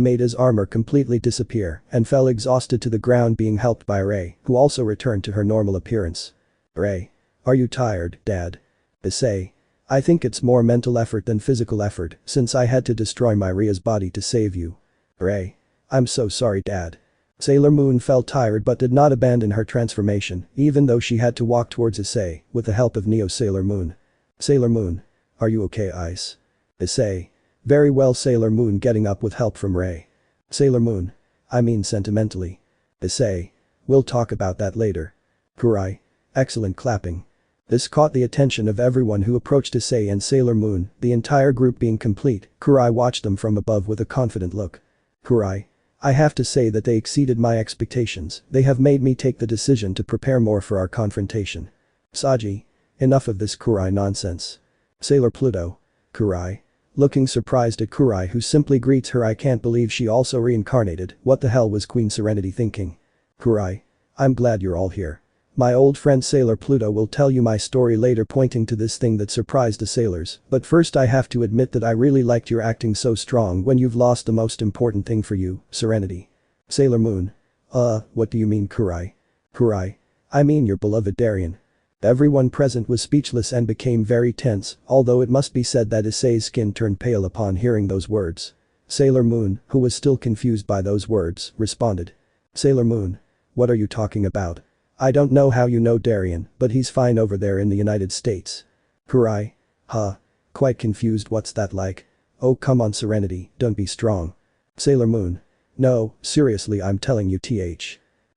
made his armor completely disappear and fell exhausted to the ground, being helped by Ray, who also returned to her normal appearance. Ray. Are you tired, Dad? Issei. I think it's more mental effort than physical effort, since I had to destroy my Ria's body to save you. Ray. I'm so sorry, Dad. Sailor Moon felt tired but did not abandon her transformation, even though she had to walk towards Issei with the help of Neo Sailor Moon. Sailor Moon. Are you okay, Ice? Issei. Very well. Sailor Moon getting up with help from Ray. Sailor Moon. I mean sentimentally. Issei. We'll talk about that later. Kurai. Excellent clapping. This caught the attention of everyone who approached Issei and Sailor Moon, the entire group being complete. Kurai watched them from above with a confident look. Kurai. I have to say that they exceeded my expectations. They have made me take the decision to prepare more for our confrontation. Saji. Enough of this Kurai nonsense. Sailor Pluto. Kurai. Looking surprised at Kurai, who simply greets her. I can't believe she also reincarnated. What the hell was Queen Serenity thinking? Kurai. I'm glad you're all here. My old friend Sailor Pluto will tell you my story later, pointing to this thing that surprised the sailors, but first I have to admit that I really liked your acting so strong when you've lost the most important thing for you, Serenity. Sailor Moon. What do you mean, Kurai? Kurai. I mean your beloved Darien. Everyone present was speechless and became very tense, although it must be said that Issei's skin turned pale upon hearing those words. Sailor Moon, who was still confused by those words, responded. Sailor Moon. What are you talking about? I don't know how you know Darien, but he's fine over there in the United States. Kurai. Huh. Quite confused. What's that like? Oh come on Serenity, don't be strong. Sailor Moon. No, seriously I'm telling you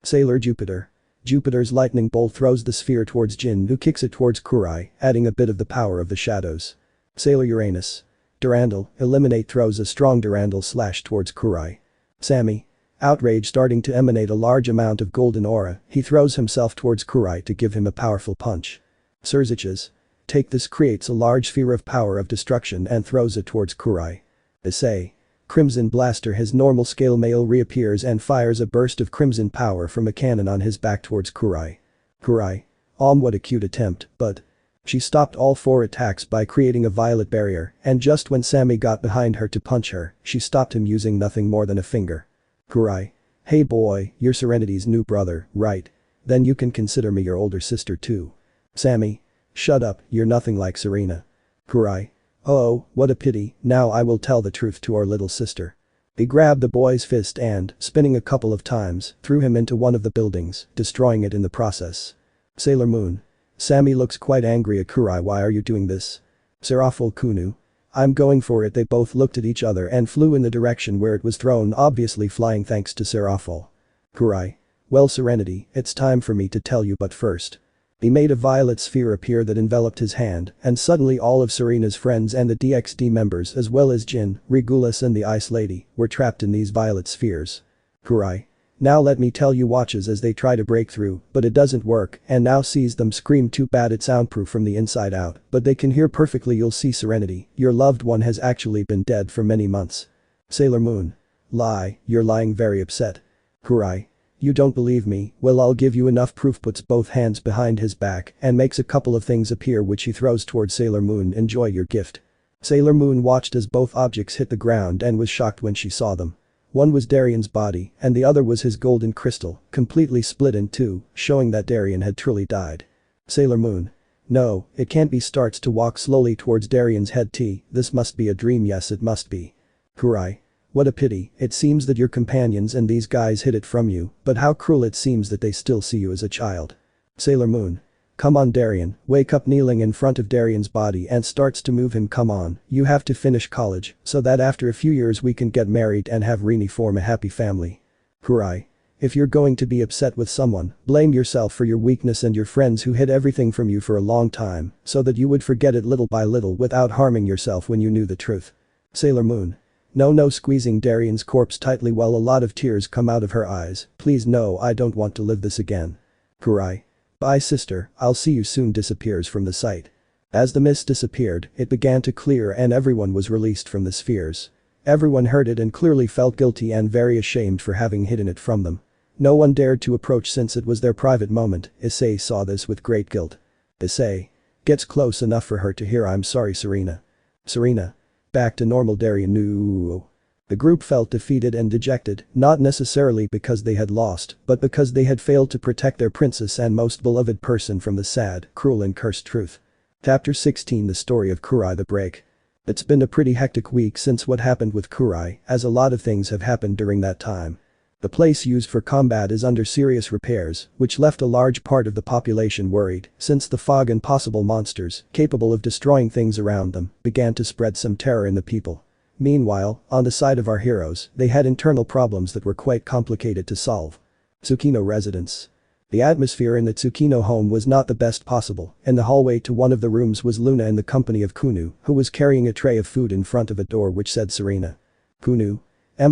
Sailor Jupiter. Jupiter's lightning bolt throws the sphere towards Jin, who kicks it towards Kurai, adding a bit of the power of the shadows. Sailor Uranus. Durandal, eliminate throws a strong Durandal slash towards Kurai. Sammy. Outrage starting to emanate a large amount of golden aura, he throws himself towards Kurai to give him a powerful punch. Surziches. Take this, creates a large sphere of power of destruction and throws it towards Kurai. Issei. Crimson Blaster, his normal scale male reappears and fires a burst of crimson power from a cannon on his back towards Kurai. Kurai. What a cute attempt, but. She stopped all 4 attacks by creating a violet barrier, and just when Sammy got behind her to punch her, she stopped him using nothing more than a finger. Kurai. Hey boy, you're Serenity's new brother, right? Then you can consider me your older sister too. Sammy. Shut up, you're nothing like Serena. Kurai. Oh, what a pity, now I will tell the truth to our little sister. He grabbed the boy's fist and, spinning a couple of times, threw him into one of the buildings, destroying it in the process. Sailor Moon. Sammy looks quite angry at Kurai. Why are you doing this? Serafal Kunu. I'm going for it. They both looked at each other and flew in the direction where it was thrown, obviously flying thanks to Serafal. Kurai. Well Serenity, it's time for me to tell you, but first. He made a violet sphere appear that enveloped his hand, and suddenly all of Serena's friends and the DXD members as well as Jin, Regulus and the Ice Lady were trapped in these violet spheres. Kurai. Now let me tell you, watches as they try to break through, but it doesn't work, and now sees them scream. Too bad it's soundproof from the inside out, but they can hear perfectly. You'll see Serenity, your loved one has actually been dead for many months. Sailor Moon. Lie, you're lying, very upset. Kurai. You don't believe me, well I'll give you enough proof. Puts both hands behind his back and makes a couple of things appear which he throws towards Sailor Moon. Enjoy your gift. Sailor Moon watched as both objects hit the ground and was shocked when she saw them. One was Darien's body and the other was his golden crystal, completely split in two, showing that Darien had truly died. Sailor Moon. No, it can't be. Starts to walk slowly towards Darien's head. This must be a dream. Yes it must be. Kurai. What a pity, it seems that your companions and these guys hid it from you, but how cruel. It seems that they still see you as a child. Sailor Moon. Come on Darien, wake up. Kneeling in front of Darien's body and starts to move him. Come on, you have to finish college, so that after a few years we can get married and have Rini form a happy family. Kurai. If you're going to be upset with someone, blame yourself for your weakness and your friends who hid everything from you for a long time, so that you would forget it little by little without harming yourself when you knew the truth. Sailor Moon. No, squeezing Darien's corpse tightly while a lot of tears come out of her eyes. Please no, I don't want to live this again. Kurai. Bye sister, I'll see you soon. Disappears from the sight. As the mist disappeared, it began to clear and everyone was released from the spheres. Everyone heard it and clearly felt guilty and very ashamed for having hidden it from them. No one dared to approach since it was their private moment. Issei saw this with great guilt. Issei. Gets close enough for her to hear. I'm sorry Serena. Serena. Back to normal Darien. No. The group felt defeated and dejected, not necessarily because they had lost, but because they had failed to protect their princess and most beloved person from the sad, cruel and cursed truth. Chapter 16. The story of Kurai. The break. It's been a pretty hectic week since what happened with Kurai, as a lot of things have happened during that time. The place used for combat is under serious repairs, which left a large part of the population worried, since the fog and possible monsters, capable of destroying things around them, began to spread some terror in the people. Meanwhile, on the side of our heroes, they had internal problems that were quite complicated to solve. Tsukino residence. The atmosphere in the Tsukino home was not the best possible. In the hallway to one of the rooms was Luna in the company of Kunu, who was carrying a tray of food in front of a door which said Serena. Kunu.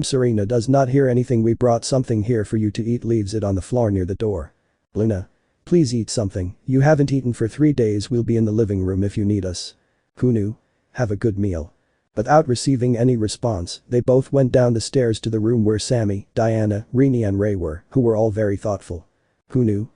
Serena does not hear anything. We brought something here for you to eat. Leaves it on the floor near the door. Luna. Please eat something, you haven't eaten for 3 days. We'll be in the living room if you need us. Kunu. Have a good meal. Without receiving any response, they both went down the stairs to the room where Sammy, Diana, Rini and Ray were, who were all very thoughtful. Kunu.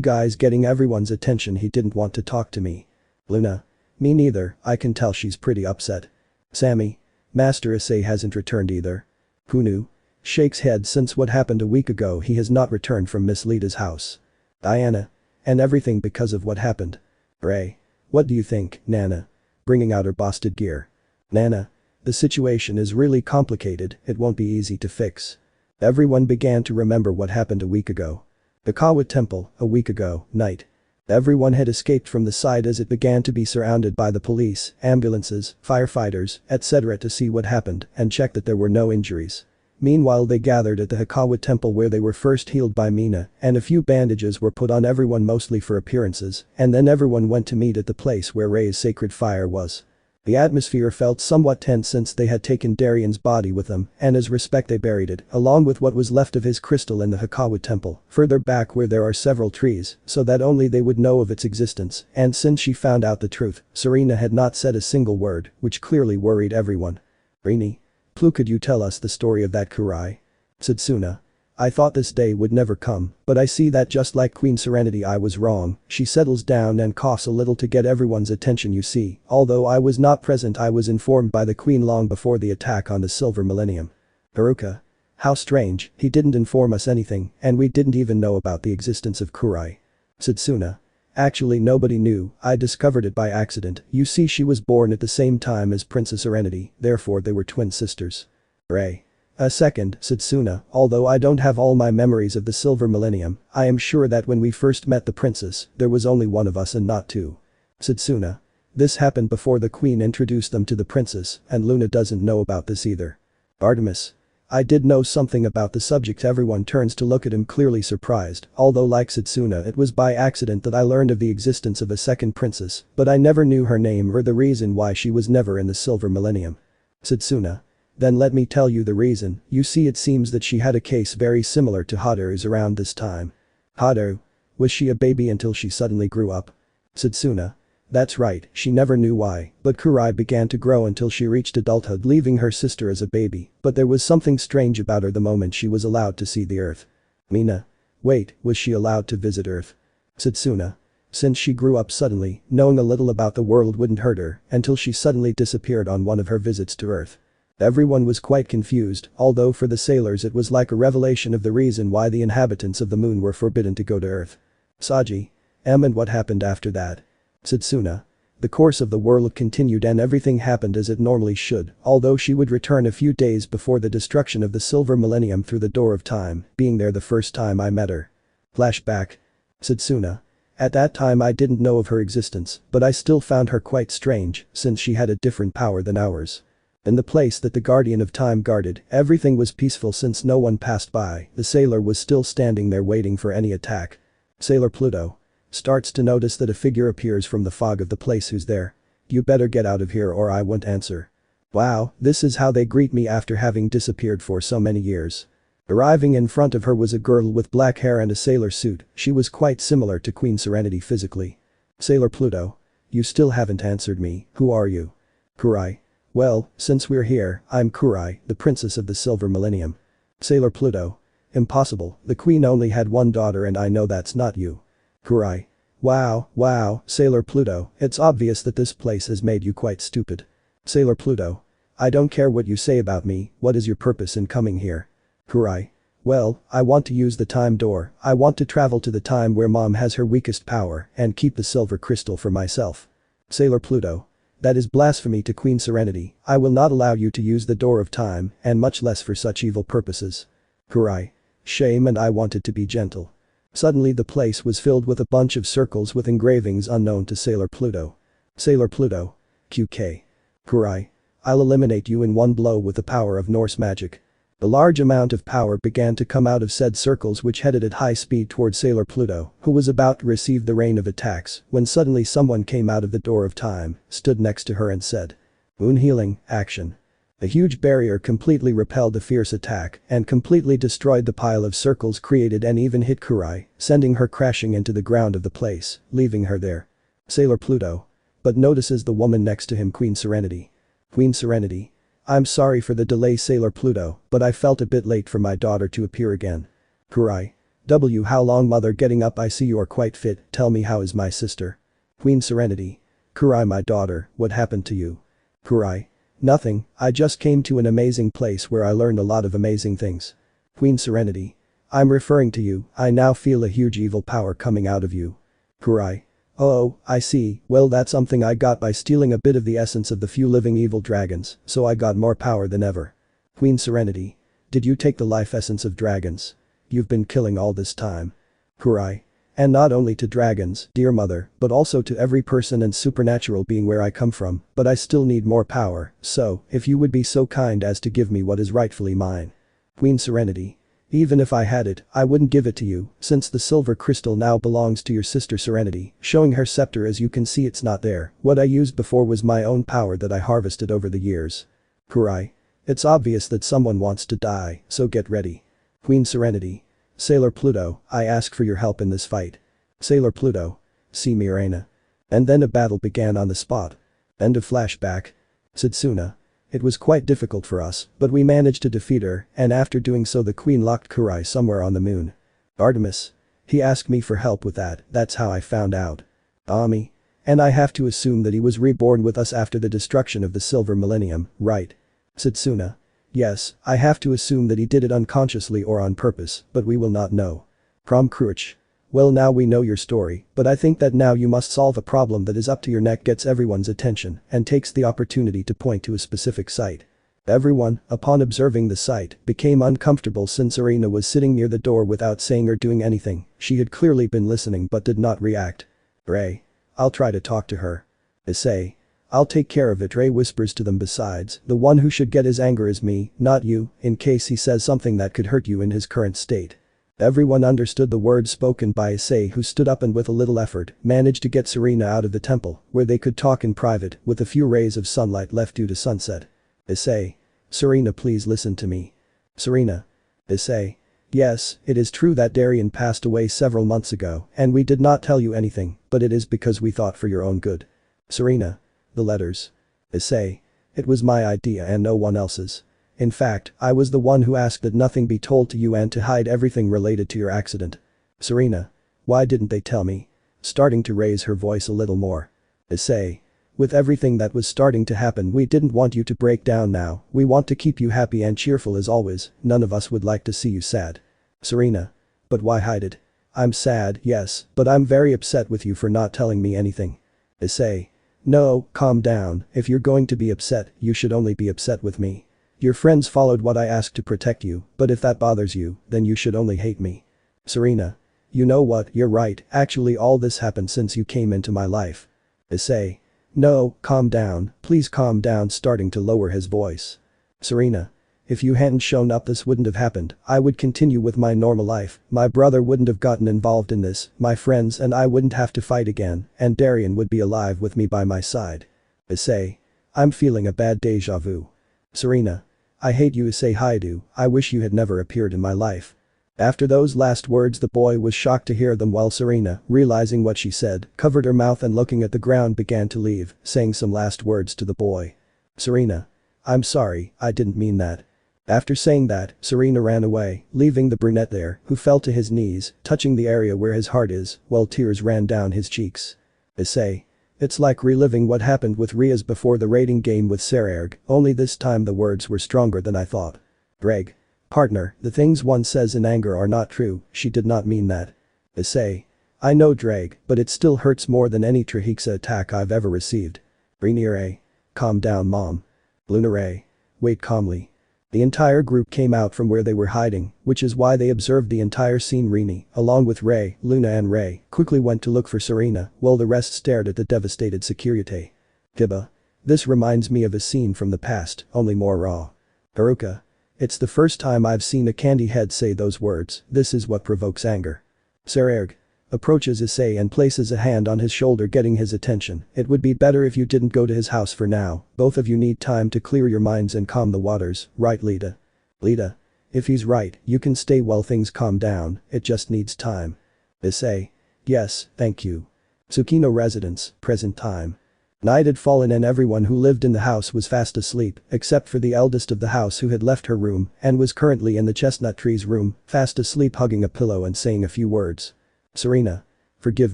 Guy's getting everyone's attention. He didn't want to talk to me. Luna. Me neither, I can tell she's pretty upset. Sammy. Master Issei hasn't returned either. Kunu. Shakes head. Since what happened a week ago he has not returned from Miss Lita's house. Diana. And everything because of what happened. Ray. What do you think, Nana? Bringing out her busted gear. Nana. The situation is really complicated, it won't be easy to fix. Everyone began to remember what happened a week ago. The Kawa temple, a week ago, night. Everyone had escaped from the site as it began to be surrounded by the police, ambulances, firefighters, etc. to see what happened and check that there were no injuries. Meanwhile they gathered at the Hikawa temple where they were first healed by Mina, and a few bandages were put on everyone mostly for appearances, and then everyone went to meet at the place where Rei's sacred fire was. The atmosphere felt somewhat tense since they had taken Darian's body with them, and as respect they buried it, along with what was left of his crystal in the Hikawa temple, further back where there are several trees, so that only they would know of its existence, and since she found out the truth, Serena had not said a single word, which clearly worried everyone. Rini. Plu, could you tell us the story of that Kurai? Satsuna. I thought this day would never come, but I see that just like Queen Serenity I was wrong. She settles down and coughs a little to get everyone's attention. You see, although I was not present I was informed by the Queen long before the attack on the Silver Millennium. Haruka. How strange, he didn't inform us anything, and we didn't even know about the existence of Kurai. Satsuna. Actually nobody knew, I discovered it by accident. You see, she was born at the same time as Princess Serenity, therefore they were twin sisters. Ray. A second, Satsuna, although I don't have all my memories of the Silver Millennium, I am sure that when we first met the princess, there was only one of us and not two. Satsuna. This happened before the queen introduced them to the princess, and Luna doesn't know about this either. Artemis. I did know something about the subject. Everyone turns to look at him clearly surprised, although like Satsuna it was by accident that I learned of the existence of a second princess, but I never knew her name or the reason why she was never in the Silver Millennium. Satsuna. Then let me tell you the reason. You see, it seems that she had a case very similar to Haru's around this time. Haru. Was she a baby until she suddenly grew up? Satsuna. That's right, she never knew why, but Kurai began to grow until she reached adulthood, leaving her sister as a baby, but there was something strange about her the moment she was allowed to see the Earth. Mina. Wait, was she allowed to visit Earth? Satsuna. Since she grew up suddenly, knowing a little about the world wouldn't hurt her, until she suddenly disappeared on one of her visits to Earth. Everyone was quite confused, although for the sailors it was like a revelation of the reason why the inhabitants of the moon were forbidden to go to Earth. Saji. And what happened after that? Satsuna. The course of the world continued and everything happened as it normally should, although she would return a few days before the destruction of the Silver Millennium through the Door of Time, being there the first time I met her. Flashback. Satsuna. At that time I didn't know of her existence, but I still found her quite strange, since she had a different power than ours. In the place that the Guardian of Time guarded, everything was peaceful since no one passed by. The sailor was still standing there waiting for any attack. Sailor Pluto. Starts to notice that a figure appears from the fog of the place. Who's there? You better get out of here or I won't answer. Wow, this is how they greet me after having disappeared for so many years. Arriving in front of her was a girl with black hair and a sailor suit. She was quite similar to Queen Serenity physically. Sailor Pluto. You still haven't answered me, who are you? Kurai. Well, since we're here, I'm Kurai, the princess of the Silver Millennium. Sailor Pluto. Impossible, the queen only had one daughter and I know that's not you. Kurai. Wow, Sailor Pluto, it's obvious that this place has made you quite stupid. Sailor Pluto. I don't care what you say about me, what is your purpose in coming here? Kurai. Well, I want to use the time door. I want to travel to the time where mom has her weakest power and keep the silver crystal for myself. Sailor Pluto. That is blasphemy to Queen Serenity. I will not allow you to use the Door of Time, and much less for such evil purposes. Kurai. Shame, and I wanted to be gentle. Suddenly the place was filled with a bunch of circles with engravings unknown to Sailor Pluto. Sailor Pluto. QK. Kurai. I'll eliminate you in one blow with the power of Norse magic. A large amount of power began to come out of said circles which headed at high speed toward Sailor Pluto, who was about to receive the rain of attacks when suddenly someone came out of the door of time, stood next to her and said, "Moon healing, action." A huge barrier completely repelled the fierce attack and completely destroyed the pile of circles created and even hit Kurai, sending her crashing into the ground of the place, leaving her there. Sailor Pluto. But notices the woman next to him, Queen Serenity. Queen Serenity. I'm sorry for the delay, Sailor Pluto, but I felt a bit late for my daughter to appear again. Kurai. How long, mother? Getting up. I see you're quite fit, tell me, how is my sister? Queen Serenity. Kurai, my daughter, what happened to you? Kurai. Nothing, I just came to an amazing place where I learned a lot of amazing things. Queen Serenity. I'm referring to you, I now feel a huge evil power coming out of you. Kurai. Oh, I see, well that's something I got by stealing a bit of the essence of the few living evil dragons, so I got more power than ever. Queen Serenity. Did you take the life essence of dragons? You've been killing all this time. Kurai. And not only to dragons, dear mother, but also to every person and supernatural being where I come from, but I still need more power, so, if you would be so kind as to give me what is rightfully mine. Queen Serenity. Even if I had it, I wouldn't give it to you, since the silver crystal now belongs to your sister Serenity, showing her scepter. As you can see, it's not there, what I used before was my own power that I harvested over the years. Kurai. It's obvious that someone wants to die, so get ready. Queen Serenity. Sailor Pluto, I ask for your help in this fight. Sailor Pluto. See me, Arena. And then a battle began on the spot. End of flashback. Setsuna. It was quite difficult for us, but we managed to defeat her, and after doing so the queen locked Kurai somewhere on the moon. Artemis. He asked me for help with that, that's how I found out. Ami. And I have to assume that he was reborn with us after the destruction of the Silver Millennium, right? Setsuna. Yes, I have to assume that he did it unconsciously or on purpose, but we will not know. Prom Cruch. Well, now we know your story, but I think that now you must solve a problem that is up to your neck, gets everyone's attention, and takes the opportunity to point to a specific site. Everyone, upon observing the site, became uncomfortable since Arena was sitting near the door without saying or doing anything. She had clearly been listening but did not react. Ray. I'll try to talk to her. Issei. I'll take care of it, Ray whispers to them. Besides, the one who should get his anger is me, not you, in case he says something that could hurt you in his current state. Everyone understood the words spoken by Issei, who stood up and with a little effort managed to get Serena out of the temple where they could talk in private with a few rays of sunlight left due to sunset. Issei. Serena, please listen to me. Serena. Issei. Yes, it is true that Darien passed away several months ago and we did not tell you anything, but it is because we thought for your own good. Serena. The letters. Issei. It was my idea and no one else's. In fact, I was the one who asked that nothing be told to you and to hide everything related to your accident. Serena. Why didn't they tell me? Starting to raise her voice a little more. Issei. With everything that was starting to happen, we didn't want you to break down now, we want to keep you happy and cheerful as always, none of us would like to see you sad. Serena. But why hide it? I'm sad, yes, but I'm very upset with you for not telling me anything. Issei. No, calm down, if you're going to be upset, you should only be upset with me. Your friends followed what I asked to protect you, but if that bothers you, then you should only hate me. Serena. You know what, you're right, actually all this happened since you came into my life. Issei. No, calm down, please calm down, starting to lower his voice. Serena. If you hadn't shown up, this wouldn't have happened, I would continue with my normal life, my brother wouldn't have gotten involved in this, my friends and I wouldn't have to fight again, and Darien would be alive with me by my side. Issei. I'm feeling a bad déjà vu. Serena. I hate you, Issei. Haidu, I wish you had never appeared in my life. After those last words the boy was shocked to hear them, while Serena, realizing what she said, covered her mouth and looking at the ground began to leave, saying some last words to the boy. Serena. I'm sorry, I didn't mean that. After saying that, Serena ran away, leaving the brunette there, who fell to his knees, touching the area where his heart is, while tears ran down his cheeks. Issei. It's like reliving what happened with Riaz before the raiding game with Sererg, only this time the words were stronger than I thought. Greg. Partner, the things one says in anger are not true, she did not mean that. Issei. I know, Drake, but it still hurts more than any Trihexa attack I've ever received. Rinire. Calm down, Mom. Lunare. Wait calmly. The entire group came out from where they were hiding, which is why they observed the entire scene. Rini, along with Ray, Luna and Ray, quickly went to look for Serena, while the rest stared at the devastated security. Kiba. This reminds me of a scene from the past, only more raw. Haruka. It's the first time I've seen a candy head say those words, this is what provokes anger. Sererg approaches Issei and places a hand on his shoulder, getting his attention. It would be better if you didn't go to his house for now, both of you need time to clear your minds and calm the waters, right Lita? Lita. If he's right, you can stay while things calm down, it just needs time. Issei. Yes, thank you. Tsukino residence, present time. Night had fallen and everyone who lived in the house was fast asleep, except for the eldest of the house who had left her room and was currently in the chestnut tree's room, fast asleep hugging a pillow and saying a few words. Serena. Forgive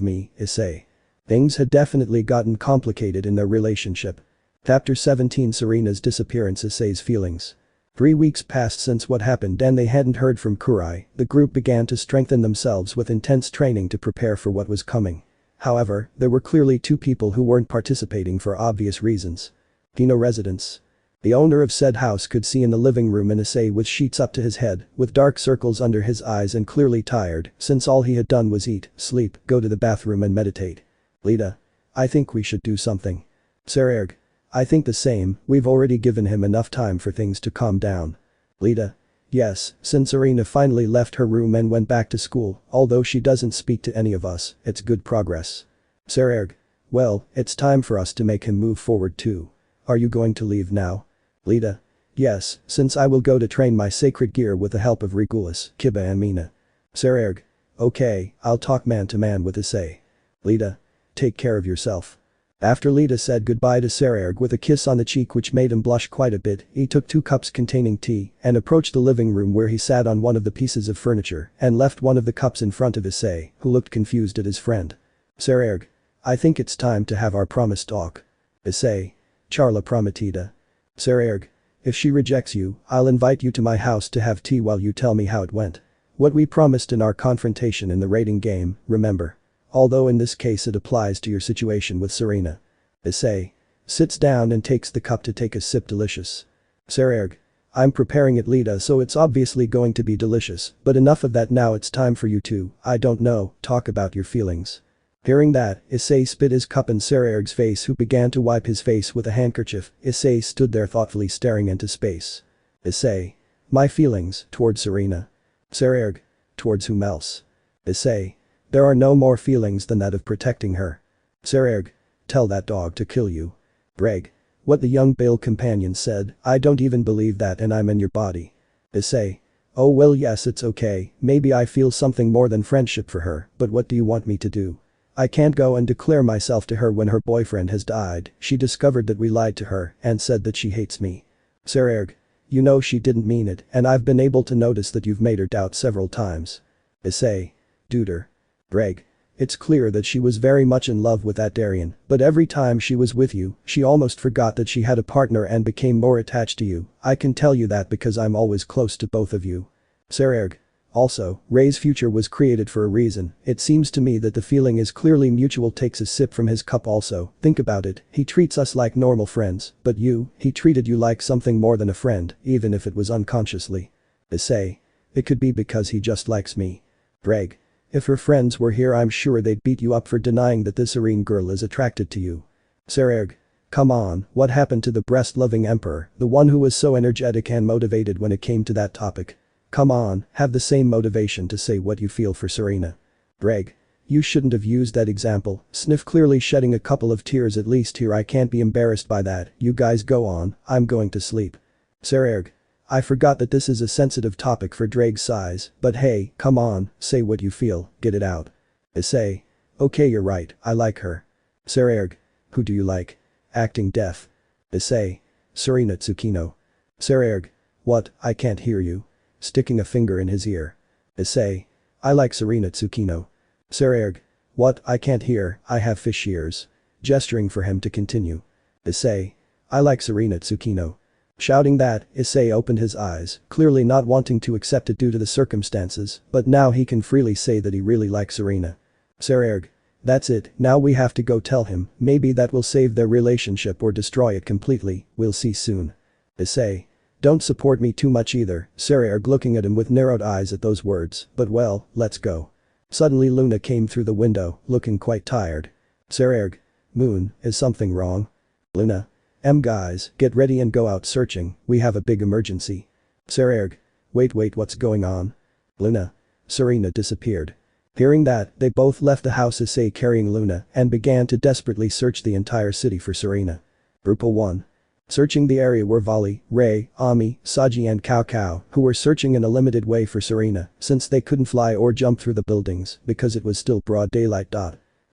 me, Issei. Things had definitely gotten complicated in their relationship. Chapter 17 Serena's disappearance. Issei's feelings. 3 weeks passed since what happened and they hadn't heard from Kurai. The group began to strengthen themselves with intense training to prepare for what was coming. However, there were clearly 2 people who weren't participating for obvious reasons. Kino residence. The owner of said house could see in the living room an Issei with sheets up to his head, with dark circles under his eyes and clearly tired, since all he had done was eat, sleep, go to the bathroom and meditate. Lita. I think we should do something. Sererg. I think the same, we've already given him enough time for things to calm down. Lita. Yes, since Serena finally left her room and went back to school, although she doesn't speak to any of us, it's good progress. Sererg. Well, it's time for us to make him move forward too. Are you going to leave now? Lita. Yes, since I will go to train my sacred gear with the help of Regulus, Kiba and Mina. Sererg. Okay, I'll talk man to man with Issei. Lita. Take care of yourself. After Lita said goodbye to Sererg with a kiss on the cheek which made him blush quite a bit, he took 2 cups containing tea and approached the living room where he sat on one of the pieces of furniture and left one of the cups in front of Issei, who looked confused at his friend. Sererg. I think it's time to have our promise talk. Issei. Charla prometida. Sererg. If she rejects you, I'll invite you to my house to have tea while you tell me how it went. What we promised in our confrontation in the rating game, remember. Although in this case it applies to your situation with Serena. Issei. Sits down and takes the cup to take a sip. Delicious. Sererg. I'm preparing it Lita, so it's obviously going to be delicious, but enough of that now, it's time for you to, I don't know, talk about your feelings. Hearing that, Issei spit his cup in Sererg's face, who began to wipe his face with a handkerchief. Issei stood there thoughtfully staring into space. Issei. My feelings, towards Serena. Sererg. Towards whom else? Issei. There are no more feelings than that of protecting her. Sererg. Tell that dog to kill you. Greg. What the young Bale companion said, I don't even believe that, and I'm in your body. Issei. Oh well, yes, it's okay, maybe I feel something more than friendship for her, but what do you want me to do? I can't go and declare myself to her when her boyfriend has died. She discovered that we lied to her and said that she hates me. Sererg. You know she didn't mean it, and I've been able to notice that you've made her doubt several times. Issei. Duder. Greg. It's clear that she was very much in love with that Darien, but every time she was with you, she almost forgot that she had a partner and became more attached to you. I can tell you that because I'm always close to both of you. Sererg. Also, Ray's future was created for a reason. It seems to me that the feeling is clearly mutual. Takes a sip from his cup. Also, think about it, he treats us like normal friends, but he treated you like something more than a friend, even if it was unconsciously. Issei. It could be because he just likes me. Greg. If her friends were here, I'm sure they'd beat you up for denying that this Irene girl is attracted to you. Sererg. Come on, what happened to the breast-loving emperor, the one who was so energetic and motivated when it came to that topic? Come on, have the same motivation to say what you feel for Serena. Greg. You shouldn't have used that example. Sniff, clearly shedding a couple of tears. At least here I can't be embarrassed by that. You guys go on, I'm going to sleep. Sererg. I forgot that this is a sensitive topic for Drake's size, but hey, come on, say what you feel, get it out. Issei. Okay, you're right, I like her. Sererg. Who do you like? Acting deaf. Issei. Serena Tsukino. Sererg. What, I can't hear you. Sticking a finger in his ear. Issei. I like Serena Tsukino. Sererg. What, I can't hear, I have fish ears. Gesturing for him to continue. Issei. I like Serena Tsukino. Shouting that, Issei opened his eyes, clearly not wanting to accept it due to the circumstances, but now he can freely say that he really likes Serena. Sererg. That's it, now we have to go tell him, maybe that will save their relationship or destroy it completely, we'll see soon. Issei. Don't support me too much either. Sererg looking at him with narrowed eyes at those words, but well, let's go. Suddenly Luna came through the window, looking quite tired. Sererg. Moon, is something wrong? Luna. Guys, get ready and go out searching, we have a big emergency. Sererg. Wait, what's going on? Luna. Serena disappeared. Hearing that, they both left the house Issei carrying Luna and began to desperately search the entire city for Serena. Group 1. Searching the area were Vali, Ray, Ami, Saji and Cao Cao, who were searching in a limited way for Serena since they couldn't fly or jump through the buildings because it was still broad daylight.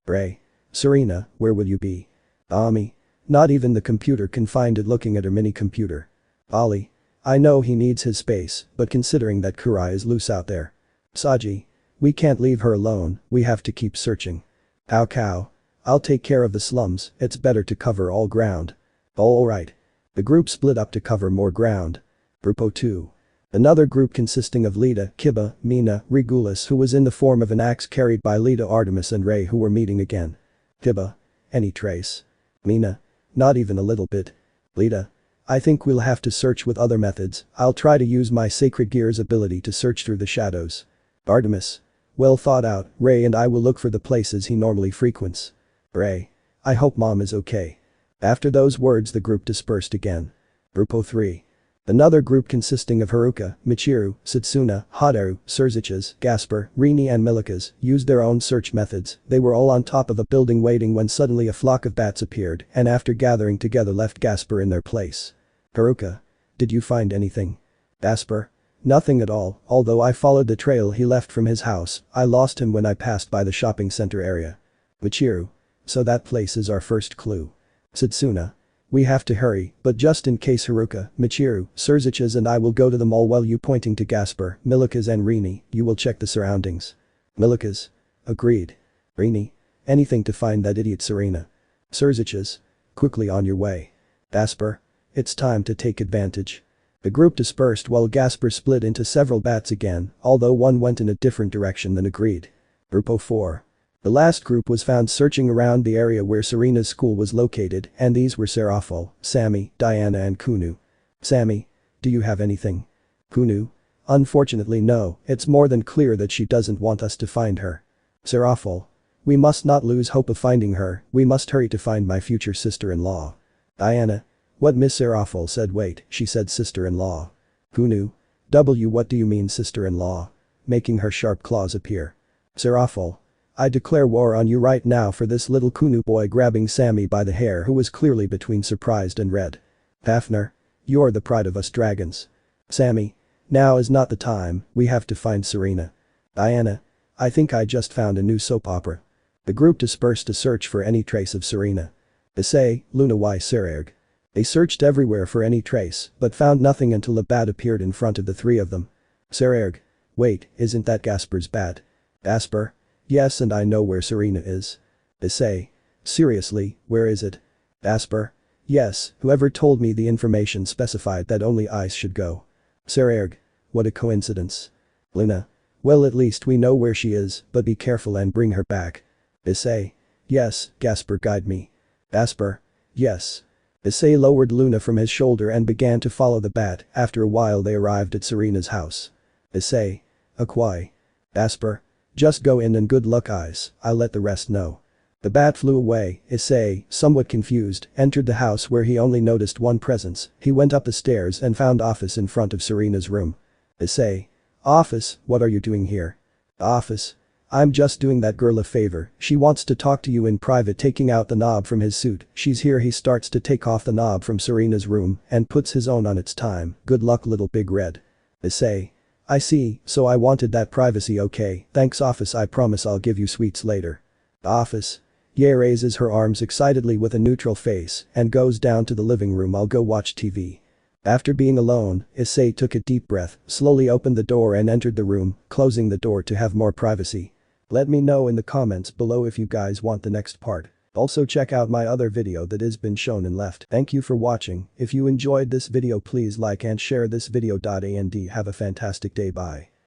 Ray. Serena, where will you be? Ami. Not even the computer can find it looking at her mini computer. Ali. I know he needs his space, but considering that Kurai is loose out there. Saji. We can't leave her alone, we have to keep searching. Cao Cao. I'll take care of the slums, it's better to cover all ground. Alright. The group split up to cover more ground. Group 2. Another group consisting of Lita, Kiba, Mina, Regulus who was in the form of an axe carried by Lita, Artemis and Ray who were meeting again. Kiba. Any trace? Mina. Not even a little bit. Lita. I think we'll have to search with other methods, I'll try to use my Sacred Gear's ability to search through the shadows. Artemis. Well thought out, Ray and I will look for the places he normally frequents. Ray. I hope Mom is okay. After those words the group dispersed again. Group 3. Another group consisting of Haruka, Michiru, Satsuna, Hadaru, Surziches, Gasper, Rini and Milikas used their own search methods, they were all on top of a building waiting when suddenly a flock of bats appeared and after gathering together left Gasper in their place. Haruka. Did you find anything? Gasper. Nothing at all, although I followed the trail he left from his house, I lost him when I passed by the shopping center area. Michiru. So that place is our first clue. Satsuna. We have to hurry, but just in case Haruka, Michiru, Surziches and I will go to the mall while you pointing to Gasper, Milikas and Rini, you will check the surroundings. Milikas. Agreed. Rini. Anything to find that idiot Serena. Surziches. Quickly on your way. Gasper. It's time to take advantage. The group dispersed while Gasper split into several bats again, although one went in a different direction than agreed. Group 4. The last group was found searching around the area where Serena's school was located and these were Serafal, Sammy, Diana and Kunu. Sammy. Do you have anything? Kunu. Unfortunately no, it's more than clear that she doesn't want us to find her. Serafal. We must not lose hope of finding her, we must hurry to find my future sister-in-law. Diana. What Miss Serafal said wait, she said sister-in-law. Kunu. What do you mean sister-in-law? Making her sharp claws appear. Serafal. I declare war on you right now for this little Kunu boy grabbing Sammy by the hair who was clearly between surprised and red. Fafnir. You're the pride of us dragons. Sammy. Now is not the time, we have to find Serena. Diana. I think I just found a new soap opera. The group dispersed to search for any trace of Serena. Issei, Luna y Sererg. They searched everywhere for any trace, but found nothing until a bat appeared in front of the three of them. Sererg. Wait, isn't that Gasper's bat? Gasper. Yes and I know where Serena is. Issei. Seriously, where is it? Gasper. Yes, whoever told me the information specified that only Ice should go. Sererg. What a coincidence. Luna. Well at least we know where she is, but be careful and bring her back. Issei. Yes, Gasper guide me. Gasper. Yes. Issei lowered Luna from his shoulder and began to follow the bat, after a while they arrived at Serena's house. Issei. Akwai. Gasper. Just go in and good luck Ice, I'll let the rest know. The bat flew away, Issei, somewhat confused, entered the house where he only noticed one presence, he went up the stairs and found Office in front of Serena's room. Issei. Office, what are you doing here? Office. I'm just doing that girl a favor, she wants to talk to you in private taking out the knob from his suit, she's here he starts to take off the knob from Serena's room and puts his own on its time, good luck little big red. Issei. I see, so I wanted that privacy okay, thanks Office I promise I'll give you sweets later. Office. Ye raises her arms excitedly with a neutral face and goes down to the living room I'll go watch TV. After being alone, Issei took a deep breath, slowly opened the door and entered the room, closing the door to have more privacy. Let me know in the comments below if you guys want the next part. Also check out my other video that has been shown and left. Thank you for watching, if you enjoyed this video please like and share this video. And have a fantastic day bye.